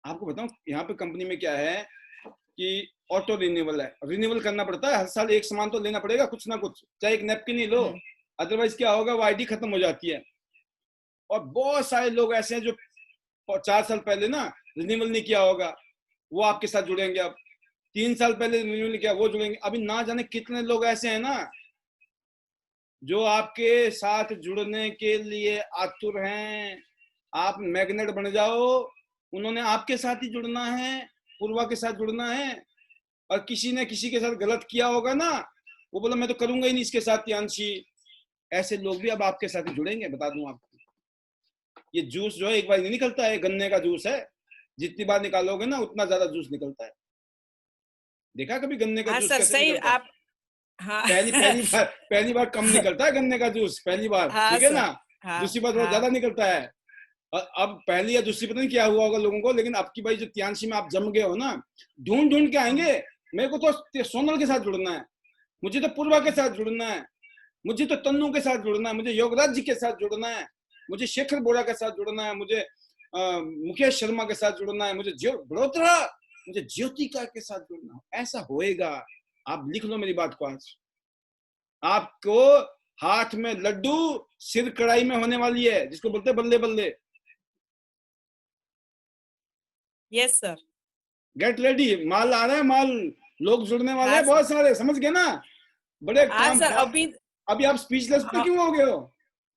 आपको बताऊँ, यहाँ पे कंपनी में क्या है कि ऑटो रिन्यूअल है, रिन्यूअल करना पड़ता है हर साल। एक सामान तो लेना पड़ेगा कुछ ना कुछ, चाहे एक नैपकिन ही लो, अदरवाइज क्या होगा, वो आईडी खत्म हो जाती है। और बहुत सारे लोग ऐसे हैं जो 4 साल पहले ना रिन्यूअल नहीं किया होगा, वो आपके साथ जुड़ेंगे। अब 3 साल पहले रिन्यूअल नहीं किया, वो जुड़ेंगे। अभी ना जाने कितने लोग ऐसे हैं ना जो आपके साथ जुड़ने के लिए आतुर हैं। आप मैग्नेट बन जाओ, उन्होंने आपके साथ ही जुड़ना है, पूर्वा के साथ जुड़ना है। और किसी ने किसी के साथ गलत किया होगा ना, वो बोला मैं तो करूंगा ही नहीं इसके साथ यांशी। ऐसे लोग भी अब आपके साथ ही जुड़ेंगे, बता दूं आपको। ये जूस जो है एक बार नहीं निकलता है, गन्ने का जूस है, जितनी बार निकालोगे ना उतना ज्यादा जूस निकलता है। देखा कभी गन्ने का जूस सर कैसे सही निकलता है? आप हाँ पहली बार कम निकलता है गन्ने का जूस, पहली बार, ठीक है ना। दूसरी बार थोड़ा ज्यादा निकलता है। और अब पहली या दूसरी पता नहीं क्या हुआ होगा लोगों को, लेकिन आपकी भाई जो त्यांशी में आप जम गए हो ना, ढूंढ ढूंढ के आएंगे। मेरे को तो सोनल के साथ जुड़ना है, मुझे तो पूर्वा के साथ जुड़ना है, मुझे तो तन्नू के साथ जुड़ना है, मुझे योगराज जी के साथ जुड़ना है, मुझे शेखर बोरा के साथ जुड़ना है, मुझे मुकेश शर्मा के साथ जुड़ना है, मुझे बड़ोत्रा, मुझे ज्योतिका के साथ जुड़ना है। ऐसा होएगा। आप लिख लो मेरी बात को आज। आपको हाथ में लड्डू, सिर कढ़ाई में होने वाली है, जिसको बोलते हैं बल्ले बल्ले। यस सर, गेट रेडी, माल आ रहा है, माल, लोग जुड़ने वाले हैं बहुत सारे, समझ गए ना। बड़े काम सर। अभी आप स्पीचलेस पे क्यों हो गए हो?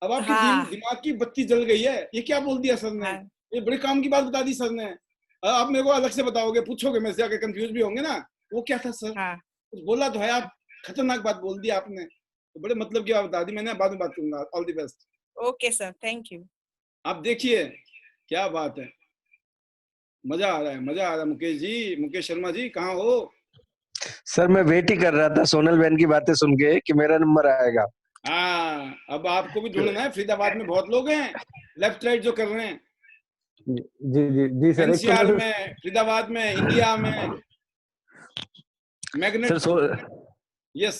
अब आपकी दिमाग की बत्ती जल गई है। ये क्या बोल दिया सर ने? ये बड़े काम की बात बता दी सर ने। आप मेरे को अलग से बताओगे, पूछोगे, मैं से आके कंफ्यूज भी होंगे ना। वो क्या था सर? कुछ बोला तो है, आप खतरनाक बात बोल दी आपने, तो बड़े मतलब की बात बता दी मैंने। बाद में बात करूंगा। All the best. Okay sir, thank you. आप देखिए क्या बात है, मजा आ रहा है, मजा आ रहा है। मुकेश जी, मुकेश शर्मा जी कहाँ हो? सर मैं वेट ही कर रहा था सोनल बहन की बातें सुन के कि मेरा नंबर आएगा। हाँ, अब आपको भी जुड़ना है। फरीदाबाद में बहुत लोग हैं लेफ्ट राइट जो कर रहे हैं। जी जी जी सर। एनसीआर में, फरीदाबाद में, इंडिया में मैग्नेट। यस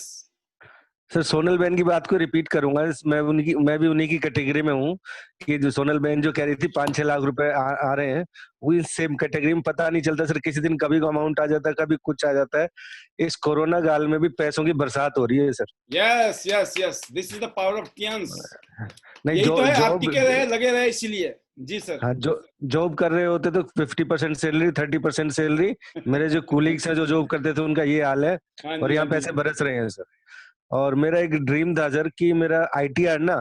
सर, सोनल बहन की बात को रिपीट करूंगा। मैं भी उन्हीं की कैटेगरी में हूँ कि जो सोनल बहन जो कह रही थी 5-6 लाख रुपए आ रहे हैं, वो इस सेम कैटेगरी में। पता नहीं चलता सर, किसी दिन कभी अमाउंट आ जाता है, कभी कुछ आ जाता है। इस कोरोना काल में भी पैसों की बरसात हो रही है sir. Yes yes yes, this is the power of Tiens. नहीं, तो है, आप टिके रहे, लगे रहे, इसीलिए। जी सर। हाँ, जॉब कर रहे होते तो 50% सैलरी, 30% सैलरी। मेरे जो कुलीग्स हैं जो जॉब करते थे, उनका ये हाल है। और यहाँ पैसे बरस रहे हैं सर। और मेरा एक ड्रीम था सर कि मेरा ITR ना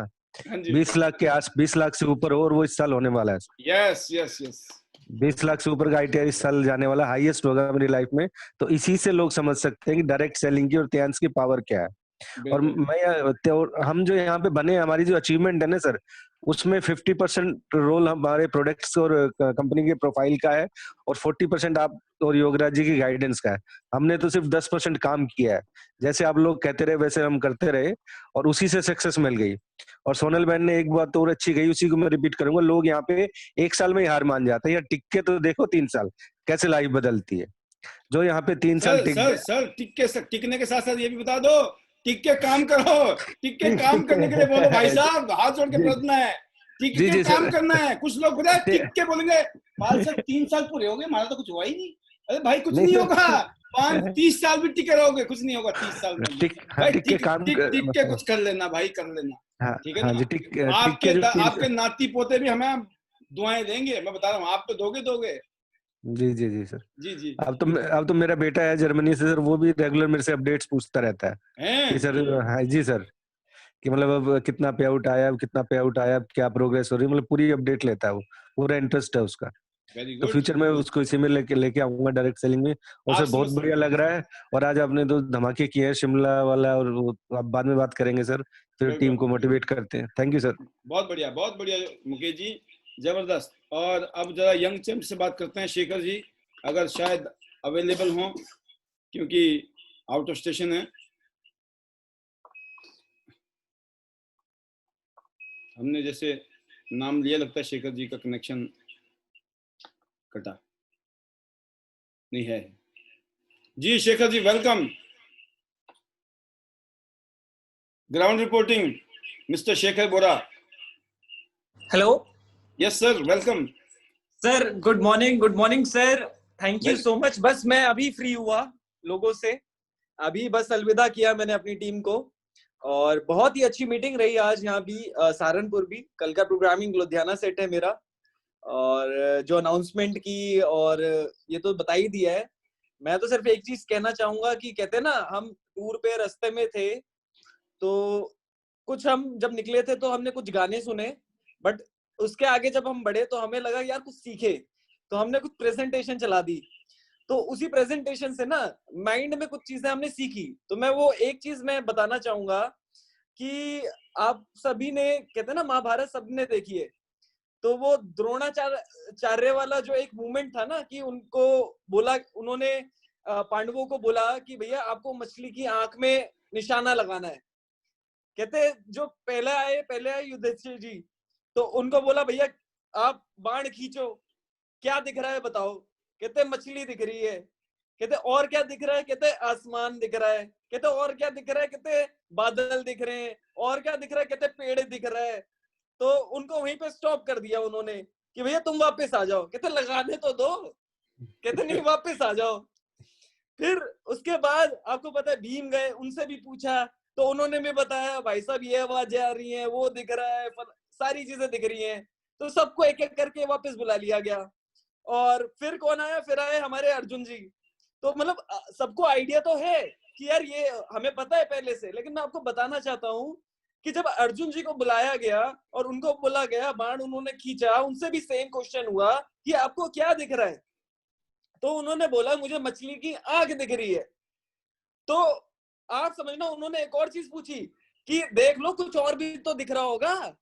20 लाख से ऊपर हो, और वो इस साल होने वाला है। यस यस यस, 20 लाख से ऊपर का ITR इस साल जाने वाला, हाईएस्ट होगा मेरी लाइफ में। तो इसी से लोग समझ सकते हैं कि डायरेक्ट सेलिंग की और त्यांश की पावर क्या है। और हम जो यहाँ पे बने, हमारी जो अचीवमेंट है ना सर, उसमें 50% रोल हमारे प्रोडक्ट्स और कंपनी के प्रोफाइल का है, और 40% आप और योगराज जी की गाइडेंस का है। हमने तो सिर्फ 10% काम किया है। जैसे आप लोग कहते रहे वैसे हम करते रहे, और उसी से सक्सेस मिल गई। और सोनल बहन ने एक बात और अच्छी कही, उसी को मैं रिपीट करूंगा। लोग यहाँ पे 1 साल में ही हार मान जाते हैं, या टिक के तो देखो 3 साल कैसे लाइफ बदलती है। जो यहाँ पे 3 साल टिकने के साथ साथ ये भी बता दो, टिक के काम करो। टिक के काम करने के लिए बोलो भाई साहब, हाथ जोड़ के प्रार्थना है। टिक के काम करना है। कुछ लोग पता है टिक के बोलेंगे 3 साल पूरे हो गए, हमारा तो कुछ हुआ ही नहीं। अरे भाई कुछ नहीं होगा, 30 साल भी टिके रहोगे, कुछ नहीं होगा 30 साल में। टिक के कुछ कर लेना भाई, कर लेना, ठीक है ना। आपके नाती पोते भी हमें दुआएं देंगे, मैं बता रहा हूँ। आप तो दोगे। जी जी जी सर। जी। अब तो मेरा बेटा है जर्मनी से सर, वो भी रेगुलर मेरे से अपडेट्स पूछता रहता है कि सर, हाँ जी सर, कि मतलब अब कितना पे आउट आया, क्या प्रोग्रेस हो रही है, मतलब पूरी अपडेट लेता है वो। पूरा इंटरेस्ट है उसका। तो फ्यूचर में उसको इसी में लेके आऊंगा डायरेक्ट सेलिंग में। और सर बहुत बढ़िया लग रहा है। और आज आपने तो धमाके किए हैं शिमला वाला, और अब बाद में बात करेंगे सर, फिर टीम को मोटिवेट करते हैं। Thank you sir. बहुत बढ़िया मुकेश जी, जबरदस्त। और अब जरा यंग चैंप से बात करते हैं, शेखर जी, अगर शायद अवेलेबल हो, क्योंकि आउट ऑफ स्टेशन है। हमने जैसे नाम लिया, लगता है शेखर जी का कनेक्शन कटा नहीं है। जी Shekhar ji, welcome. Ground reporting, mister Shekhar Bora. Hello. Yes sir, welcome sir. Good morning sir. Thank you so much. बस मैं अभी फ्री हुआ लोगों से, अभी बस अलविदा किया मैंने अपनी टीम को। और बहुत ही अच्छी मीटिंग रही आज यहाँ भी सहारनपुर भी। कल का प्रोग्रामिंग लुधियाना सेट है मेरा, और जो अनाउंसमेंट की और ये तो बता ही दिया है। मैं तो सिर्फ एक चीज कहना चाहूंगा कि कहते हैं ना, हम टूर पे रास्ते में थे तो कुछ हम जब निकले थे तो हमने कुछ गाने सुने, बट उसके आगे जब हम बढ़े तो हमें लगा यार कुछ सीखे, तो हमने कुछ प्रेजेंटेशन चला दी। तो उसी प्रेजेंटेशन से ना माइंड में कुछ चीजें हमने सीखी। तो मैं वो एक चीज मैं बताना चाहूंगा कि आप सभी ने कहते हैं ना महाभारत सबने देखी है, तो वो द्रोणाचार्य वाला जो एक मूवमेंट था ना कि उनको बोला, उन्होंने पांडवों को बोला कि भैया आपको मछली की आंख में निशाना लगाना है। कहते जो पहले आए युधिष्ठिर जी, तो उनको बोला भैया आप बाण खींचो, क्या दिख रहा है बताओ। कहते मछली दिख रही है। कहते और क्या दिख रहा है, कहते आसमान दिख रहा है। कहते और क्या दिख रहा है, कहते बादल दिख रहे हैं। और क्या दिख रहा है, कहते पेड़ दिख रहा है। तो उनको वहीं पे स्टॉप कर दिया उन्होंने कि भैया तुम वापस आ जाओ। कहते लगाने तो दो। कहते नहीं वापस आ जाओ। फिर उसके बाद आपको पता है भीम गए, उनसे भी पूछा तो उन्होंने भी बताया भाई साहब ये आवाजें आ रही हैं, वो दिख रहा है, सारी चीजें दिख रही हैं। तो सबको एक एक करके वापस बुला लिया गया। और फिर कौन आया, फिर आए हमारे अर्जुन जी। तो मतलब सबको आइडिया तो है कि यार ये हमें पता है पहले से, लेकिन मैं आपको बताना चाहता हूँ कि जब अर्जुन जी को बुलाया गया और उनको बोला गया, बाण उन्होंने खींचा, उनसे भी सेम क्वेश्चन हुआ कि आपको क्या दिख रहा है, तो उन्होंने बोला मुझे मछली की आंख दिख रही है। तो आप समझना उन्होंने एक और चीज पूछी कि देख लो कुछ और भी तो दिख रहा होगा।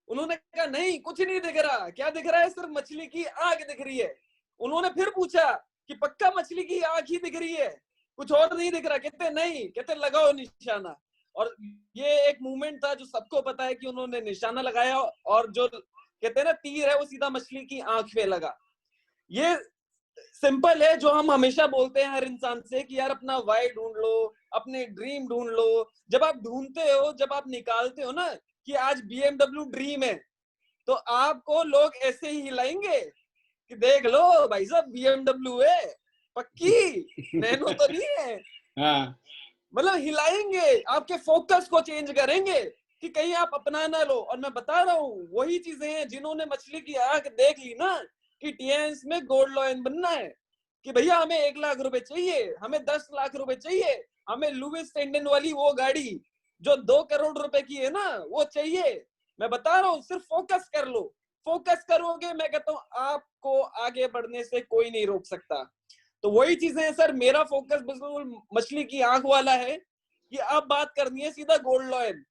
उन्होंने कहा नहीं कुछ नहीं दिख रहा। क्या दिख रहा है, सिर्फ मछली की आंख दिख रही है। उन्होंने फिर पूछा कि पक्का मछली की आंख ही दिख रही है, कुछ और नहीं दिख रहा। कहते नहीं, कहते लगाओ निशाना। और ये एक मूवमेंट था जो सबको पता है कि उन्होंने निशाना लगाया, और जो कहते हैं ना तीर है वो सीधा मछली की आंख पे लगा। ये सिंपल है जो हम हमेशा बोलते हैं हर इंसान से कि यार अपना वाई ढूंढ लो, अपने ड्रीम ढूंढ लो। जब आप ढूंढते हो, जब आप निकालते हो ना कि आज BMW ड्रीम है, तो आपको लोग ऐसे ही हिलाएंगे कि देख लो भाई साहब BMW है, पक्की नैनो तो नहीं है। हाँ। मतलब हिलाएंगे, आपके फोकस को चेंज करेंगे कि कहीं आप अपना ना लो। और मैं बता रहा हूँ वही चीजें हैं जिन्होंने मछली की आंख देख ली ना कि टीएंस में गोल्ड लॉयन बनना है, कि भैया हमें 1 लाख रुपए चाहिए, हमें 10 लाख रुपए चाहिए, हमें लुइस टेंडन वाली वो गाड़ी जो 2 करोड़ रुपए की है ना वो चाहिए। मैं बता रहा हूँ सिर्फ फोकस कर लो, फोकस करोगे मैं कहता हूँ आपको आगे बढ़ने से कोई नहीं रोक सकता। तो वही चीजें हैं सर, मेरा फोकस बिल्कुल मछली की आंख वाला है कि अब बात करनी है सीधा गोल्ड लॉयन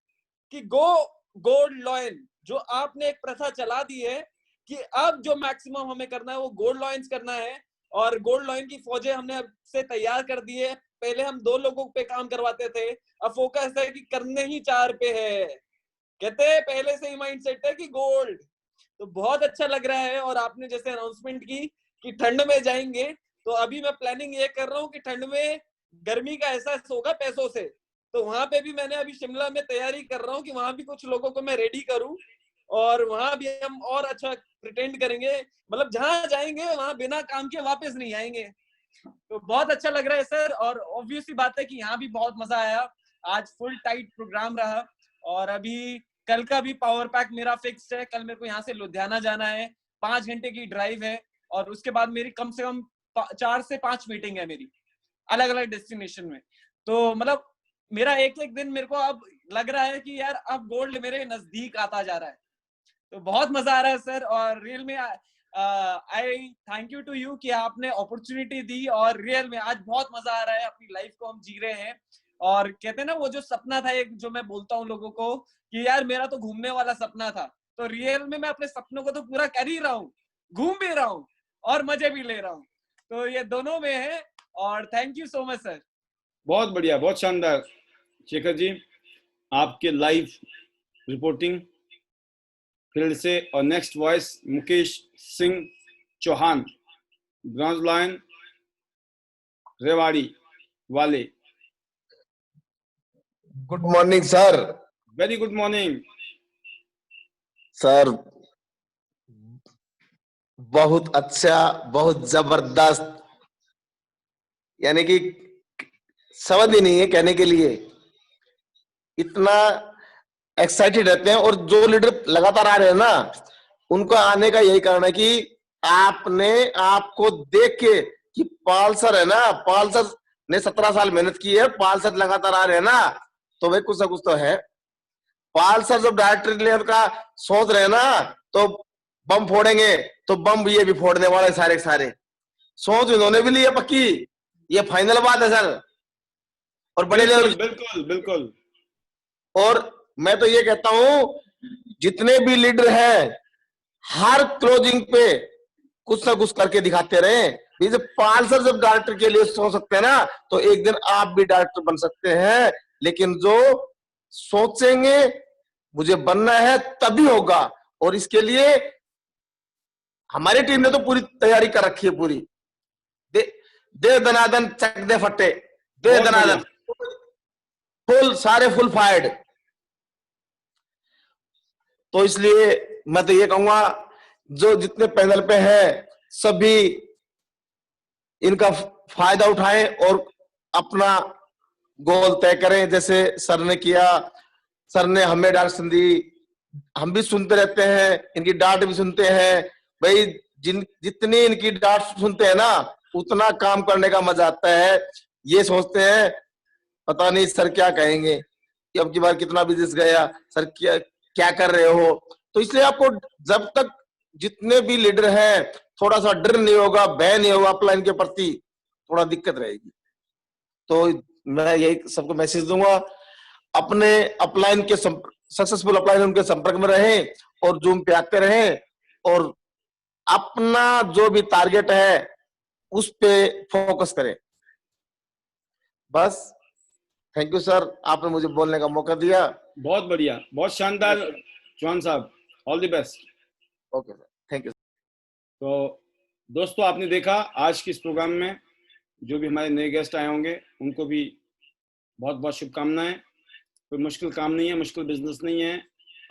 कि गोल्ड लॉयन जो आपने एक प्रथा चला दी है कि अब जो मैक्सिमम हमें करना है वो गोल्ड लॉयंस करना है। और गोल्ड लॉयन की फौजें हमने अब से तैयार कर दी है। पहले हम 2 लोगों पे काम करवाते थे, अब फोकस है कि करने ही 4 पे है। कहते हैं पहले से ही माइंडसेट है कि गोल्ड। तो बहुत अच्छा लग रहा है। और आपने जैसे अनाउंसमेंट की कि ठंड में जाएंगे, तो अभी मैं प्लानिंग ये कर रहा हूँ कि ठंड में गर्मी का एहसास होगा पैसों से, तो वहां पे भी मैंने अभी शिमला में तैयारी कर रहा हूँ कि वहां भी कुछ लोगों को मैं रेडी करूं, और वहां भी हम और अच्छा प्रिटेंड करेंगे। मतलब जहां जाएंगे वहां बिना काम के वापस नहीं आएंगे। तो बहुत अच्छा लग रहा है सर। और ऑब्वियसली बात है कि यहाँ भी बहुत मजा आया। आज फुल टाइट प्रोग्राम रहा। और अभी कल का भी पावर पैक मेरा फिक्स्ड है। कल मेरे को यहाँ से लुधियाना जाना है, 5 घंटे की ड्राइव है, और उसके बाद मेरी कम से कम 4 से 5 मीटिंग है मेरी अलग अलग डेस्टिनेशन में। तो मतलब मेरा एक एक दिन मेरे को अब लग रहा है कि यार अब गोल्ड मेरे नजदीक आता जा रहा है। तो बहुत मजा आ रहा है सर। और रियल में I thank you to you कि आपने अपॉर्चुनिटी दी, और रियल में आज बहुत मजा आ रहा है। अपनी लाइफ को हम जी रहे हैं। और कहते हैं ना वो जो सपना था एक, जो मैं बोलता हूँ लोगों को कि यार मेरा तो घूमने वाला सपना था, तो रियल में मैं अपने सपनों को तो पूरा कर ही रहा हूँ, घूम भी रहा हूँ और मजे भी ले रहा हूँ। तो ये दोनों में है। और thank you so much sir. बहुत बढ़िया, बहुत शानदार शेखर जी, आपके लाइव रिपोर्टिंग फील्ड से। और next voice Mukesh Singh Chauhan, bronze lion Rewari वाले। Good morning sir. Very good morning sir, बहुत अच्छा, बहुत जबरदस्त, यानी कि शब्द ही नहीं है कहने के लिए। इतना एक्साइटेड रहते हैं, और जो लीडर लगातार आ रहे हैं ना, उनका आने का यही कारण है कि आपने आपको देख के कि पाल सर है ना, पाल सर ने 17 साल मेहनत की है, पाल सर लगातार आ रहे हैं ना, तो भाई कुछ ना कुछ तो है। पाल सर जब डायरेक्टर लेवल का सोच रहे हैं ना, तो बम फोड़ेंगे, तो बम ये भी फोड़ने वाले सारे सारे सोच इन्होंने भी ली है पक्की, ये फाइनल बात है सर। और बड़े लेवल, बिल्कुल बिल्कुल। और मैं तो ये कहता हूं जितने भी लीडर हैं, हर क्लोजिंग पे कुछ ना कुछ करके दिखाते रहे। जब पाल सर जब डायरेक्टर के लिए सोच सकते हैं ना, तो एक दिन आप भी डायरेक्टर बन सकते हैं। लेकिन जो सोचेंगे मुझे बनना है तभी होगा, और इसके लिए हमारी टीम ने तो पूरी तैयारी कर रखी है पूरी। दे दनादन चक दे फट्टे, दे दनादन फुल, सारे फुल फायर्ड। तो इसलिए मैं तो ये कहूंगा जो जितने पैनल पे हैं सभी इनका फायदा उठाएं और अपना गोल तय करें, जैसे सर ने किया। सर ने हमें डायरेक्शन दी, हम भी सुनते रहते हैं, इनकी डांट भी सुनते हैं। भाई जितनी इनकी डांट सुनते हैं ना, उतना काम करने का मजा आता है। ये सोचते हैं पता नहीं सर क्या कहेंगे कि अब की बार कितना बिजनेस गया, सर क्या कर रहे हो। तो इसलिए आपको जब तक जितने भी लीडर हैं थोड़ा सा डर नहीं होगा, भय नहीं होगा अपलाइन के प्रति, थोड़ा दिक्कत रहेगी। तो मैं यही सबको मैसेज दूंगा, अपने अपलाइन के सक्सेसफुल अपलाइन उनके संपर्क में रहें और जूम पे आते रहें, और अपना जो भी टारगेट है उस पे फोकस करें। बस, थैंक यू सर, आपने मुझे बोलने का मौका दिया। बहुत बढ़िया, बहुत शानदार चौहान साहब, all the best. Okay sir, thank you. तो दोस्तों आपने देखा आज के इस प्रोग्राम में जो भी हमारे नए गेस्ट आए होंगे उनको भी बहुत बहुत शुभकामनाएं। कोई मुश्किल काम नहीं है, मुश्किल बिजनेस नहीं है।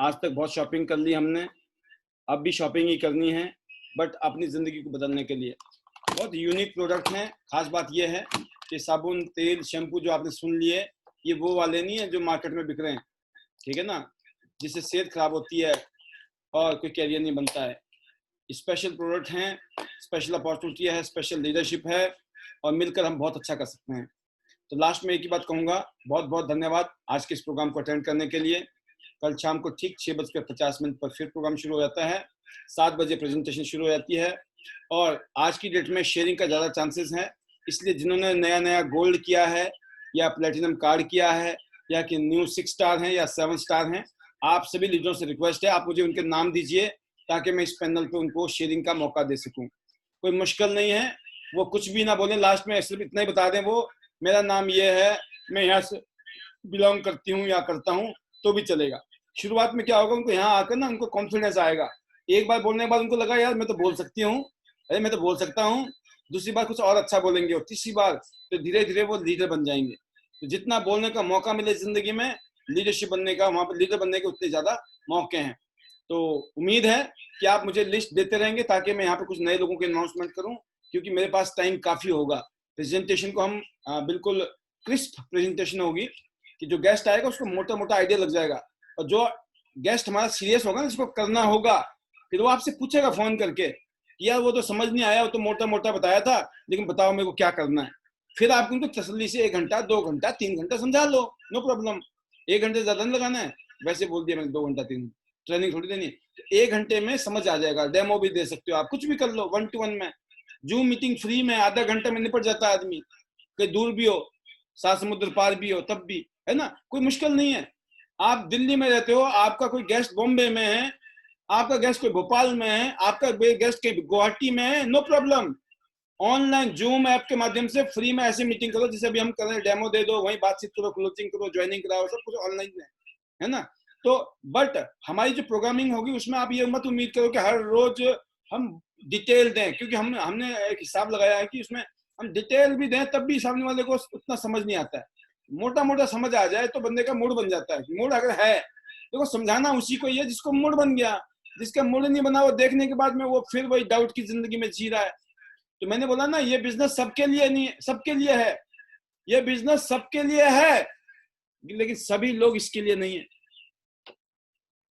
आज तक बहुत शॉपिंग कर ली हमने, अब भी शॉपिंग ही करनी है, बट अपनी ज़िंदगी को बदलने के लिए। बहुत यूनिक प्रोडक्ट हैं। खास बात यह है कि साबुन, तेल, शैम्पू जो आपने सुन लिए, ये वो वाले नहीं है जो मार्केट में बिक रहे हैं, ठीक है ना, जिससे सेहत खराब होती है और कोई कैरियर नहीं बनता है। स्पेशल प्रोडक्ट हैं, स्पेशल अपॉर्चुनिटी है, स्पेशल लीडरशिप है, और मिलकर हम बहुत अच्छा कर सकते हैं। तो लास्ट में एक ही बात कहूँगा, बहुत बहुत धन्यवाद आज के इस प्रोग्राम को अटेंड करने के लिए। कल शाम को ठीक 6:50 पर फिर प्रोग्राम शुरू हो जाता है, 7 बजे प्रेजेंटेशन शुरू हो जाती है, और आज की डेट में शेयरिंग का ज़्यादा चांसेस है। इसलिए जिन्होंने नया नया गोल्ड किया है या प्लेटिनम कार्ड किया है या कि न्यू 6 स्टार हैं या 7 स्टार हैं, आप सभी लीडरों से रिक्वेस्ट है आप मुझे उनके नाम दीजिए ताकि मैं इस पैनल पे उनको शेयरिंग का मौका दे सकूं। कोई मुश्किल नहीं है, वो कुछ भी ना बोलें, लास्ट में सिर्फ इतना ही बता दें, वो मेरा नाम ये है, मैं यहाँ से बिलोंग करती हूँ या करता हूँ, तो भी चलेगा। शुरुआत में क्या होगा, उनको यहाँ आकर ना उनको कॉन्फिडेंस आएगा। एक बार बोलने के बाद उनको लगा यार मैं तो बोल सकती हूँ, अरे मैं तो बोल सकता हूँ, दूसरी बार कुछ और अच्छा बोलेंगे और तीसरी बार तो धीरे धीरे वो लीडर बन जाएंगे। तो जितना बोलने का मौका मिले जिंदगी में, लीडरशिप बनने का, वहाँ पर लीडर बनने के उतने ज्यादा मौके हैं। तो उम्मीद है कि आप मुझे लिस्ट देते रहेंगे ताकि मैं यहाँ पे कुछ नए लोगों के अनाउंसमेंट करूँ, क्योंकि मेरे पास टाइम काफी होगा। प्रेजेंटेशन को हम बिल्कुल क्रिस्प प्रेजेंटेशन होगी कि जो गेस्ट आएगा उसको मोटा मोटा आइडिया लग जाएगा, और जो गेस्ट हमारा सीरियस होगा ना, जिसको करना होगा, फिर वो आपसे पूछेगा फोन करके कि यार वो तो समझ नहीं आया, वो तो मोटा मोटा बताया था, लेकिन बताओ मेरे को क्या करना है। फिर आप उनको तसल्ली से 1 घंटा 2 घंटा 3 घंटा समझा लो, नो प्रॉब्लम। 1 घंटे ज्यादा नहीं लगाना है, वैसे बोल दिया मैंने 2 घंटा 3 ट्रेनिंग थोड़ी देनी है। 1 घंटे में समझ आ जाएगा। डेमो भी दे सकते हो आप, कुछ भी कर लो 1 to 1 में। जूम मीटिंग फ्री में आधा घंटे में निपट जाता है आदमी, कहीं दूर भी हो, 7 समुद्र पार भी हो, तब भी, है ना, कोई मुश्किल नहीं है। आप दिल्ली में रहते हो, आपका कोई गेस्ट बॉम्बे में है, आपका गेस्ट कोई भोपाल में है, आपका गेस्ट कहीं गुवाहाटी में है, no problem. Online Zoom app के माध्यम से फ्री में ऐसी मीटिंग करो जैसे अभी हम कर रहे हैं, डेमो दे दो, वहीं बातचीत करो, क्लोजिंग करो, ज्वाइनिंग कराओ, सब कुछ ऑनलाइन है ना। तो बट हमारी जो प्रोग्रामिंग होगी उसमें आप ये मत उम्मीद करो कि हर रोज हम डिटेल दें, क्योंकि हमने एक हिसाब लगाया है कि उसमें हम डिटेल भी दें तब भी सामने वाले को उतना समझ नहीं आता है। मोटा मोटा समझ आ जाए तो बंदे का मूड बन जाता है। मूड अगर है तो समझाना उसी को ही है जिसको मूड बन गया। जिसका मूड नहीं बना, वो देखने के बाद में वो फिर वही डाउट की जिंदगी में जी रहा है। तो मैंने बोला ना, ये बिजनेस सबके लिए नहीं, सबके लिए है, ये बिजनेस सबके लिए है। लेकिन सभी लोग इसके लिए नहीं है।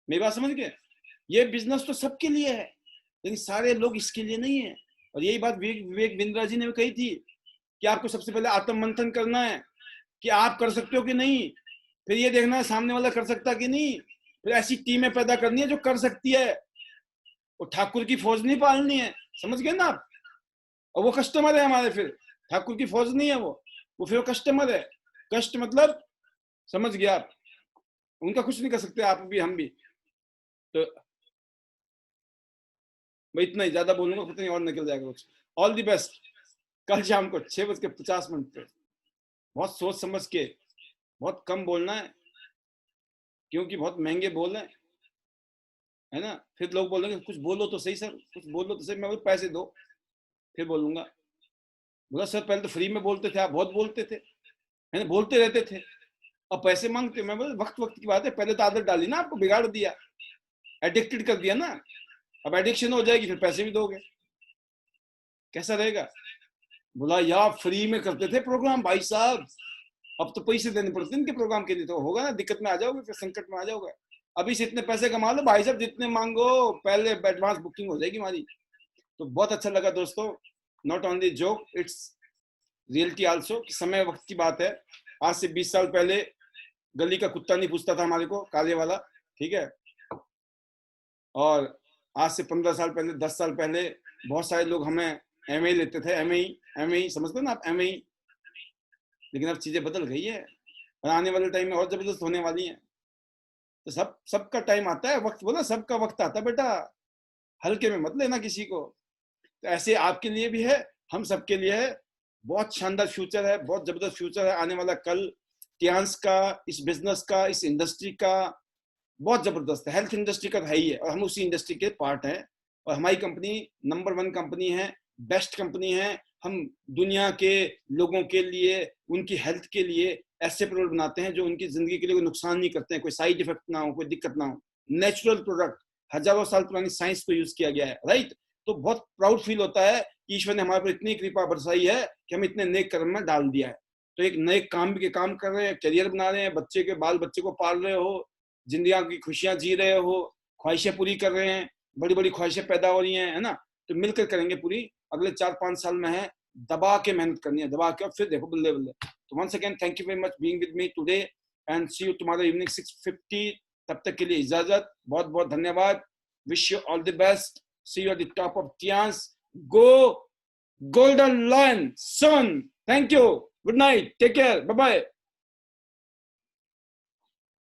मेरी बात समझ गए? ये बिजनेस तो सबके लिए है, लेकिन सारे लोग इसके लिए नहीं है। और यही बात विवेक बिंद्रा जी ने भी कही थी कि आपको सबसे पहले आत्म मंथन करना है कि आप कर सकते हो कि नहीं, फिर ये देखना है सामने वाला कर सकता कि नहीं, फिर ऐसी टीमें पैदा करनी है जो कर सकती है। और ठाकुर की फौज नहीं पालनी है, समझ गए ना आप? और वो कस्टमर है हमारे, फिर ठाकुर की फौज नहीं है वो फिर वो कस्टमर है। कष्ट मतलब समझ गया आप, उनका कुछ नहीं कर सकते आप भी हम भी। तो मैं इतना ही, ज्यादा बोलूंगा पता नहीं और निकल जाएगा कुछ। All the best. कल शाम को 6:50 पे बहुत सोच समझ के, बहुत कम बोलना है क्योंकि बहुत महंगे बोल हैं, है ना? फिर लोग बोलेंगे कुछ बोलो तो सही सर, कुछ बोलो तो सही। मैं बोल पैसे दो फिर बोलूंगा। बोला सर पहले तो फ्री में बोलते थे, आप बहुत बोलते थे, है ना, बोलते रहते थे, अब पैसे मांगते। मैं बोला वक्त वक्त की बात है, पहले तो आदत डाली ना, आपको बिगाड़ दिया, एडिक्टेड कर दिया ना, अब एडिक्शन हो जाएगी फिर पैसे भी दोगे, कैसा रहेगा? बोला यार फ्री में करते थे प्रोग्राम भाई साहब, अब तो पैसे देने पड़ते इनके प्रोग्राम के लिए, तो होगा ना, दिक्कत में आ जाओगे, फिर संकट में आ जाओगे। अभी से इतने पैसे कमा लो भाई साहब, जितने मांगो, पहले एडवांस बुकिंग हो जाएगी हमारी। तो बहुत अच्छा लगा दोस्तों, not only joke, it's reality also. समय वक्त की बात है। आज से 20 साल पहले गली का कुत्ता नहीं पूछता था हमारे को, काले वाला, ठीक है? और आज से 15 साल पहले, 10 साल पहले बहुत सारे लोग हमें एमए लेते थे, एमए समझते ना आप, एमए। लेकिन अब चीजें बदल गई है और आने वाले टाइम में और जबरदस्त होने वाली हैं। तो सबका टाइम आता है, वक्त बोला सबका वक्त आता है बेटा, हल्के में मत लेना किसी को। तो ऐसे आपके लिए भी है, हम सबके लिए है। बहुत शानदार फ्यूचर है, बहुत जबरदस्त फ्यूचर है आने वाला। कल टियांस का, इस बिजनेस का, इस इंडस्ट्री का बहुत जबरदस्त है। हेल्थ इंडस्ट्री का है ही है और हम उसी इंडस्ट्री के पार्ट हैं। और हमारी कंपनी नंबर 1 कंपनी है, बेस्ट कंपनी है। हम दुनिया के लोगों के लिए, उनकी हेल्थ के लिए ऐसे प्रोडक्ट बनाते हैं जो उनकी जिंदगी के लिए कोई नुकसान नहीं करते हैं, कोई साइड इफेक्ट ना हो, कोई दिक्कत ना हो। नेचुरल प्रोडक्ट, हजारों साल पुरानी साइंस को यूज किया गया है, राइट? तो बहुत प्राउड फील होता है कि ईश्वर ने हमारे पर इतनी कृपा बरसाई है कि हम इतने नेक कर्म में डाल दिया है। तो एक नए काम कर रहे हैं, करियर बना रहे हैं, बच्चे के बाल बच्चे को पाल रहे हो, जिंदगी की खुशियां जी रहे हो, ख्वाहिशें पूरी कर रहे हैं, बड़ी बड़ी ख्वाहिशें पैदा हो रही हैं, है ना? तो मिलकर करेंगे पूरी। अगले 4-5 साल में है, दबा के मेहनत करनी है, दबा के, और फिर देखो बल्ले बल्ले। तो once again thank you very much being with me today and see you tomorrow evening 6:50। तब तक के लिए इजाजत, बहुत बहुत धन्यवाद। Wish you all the best, see you at the top of Tiens, go golden lion son. Thank you, good night, take care, bye bye.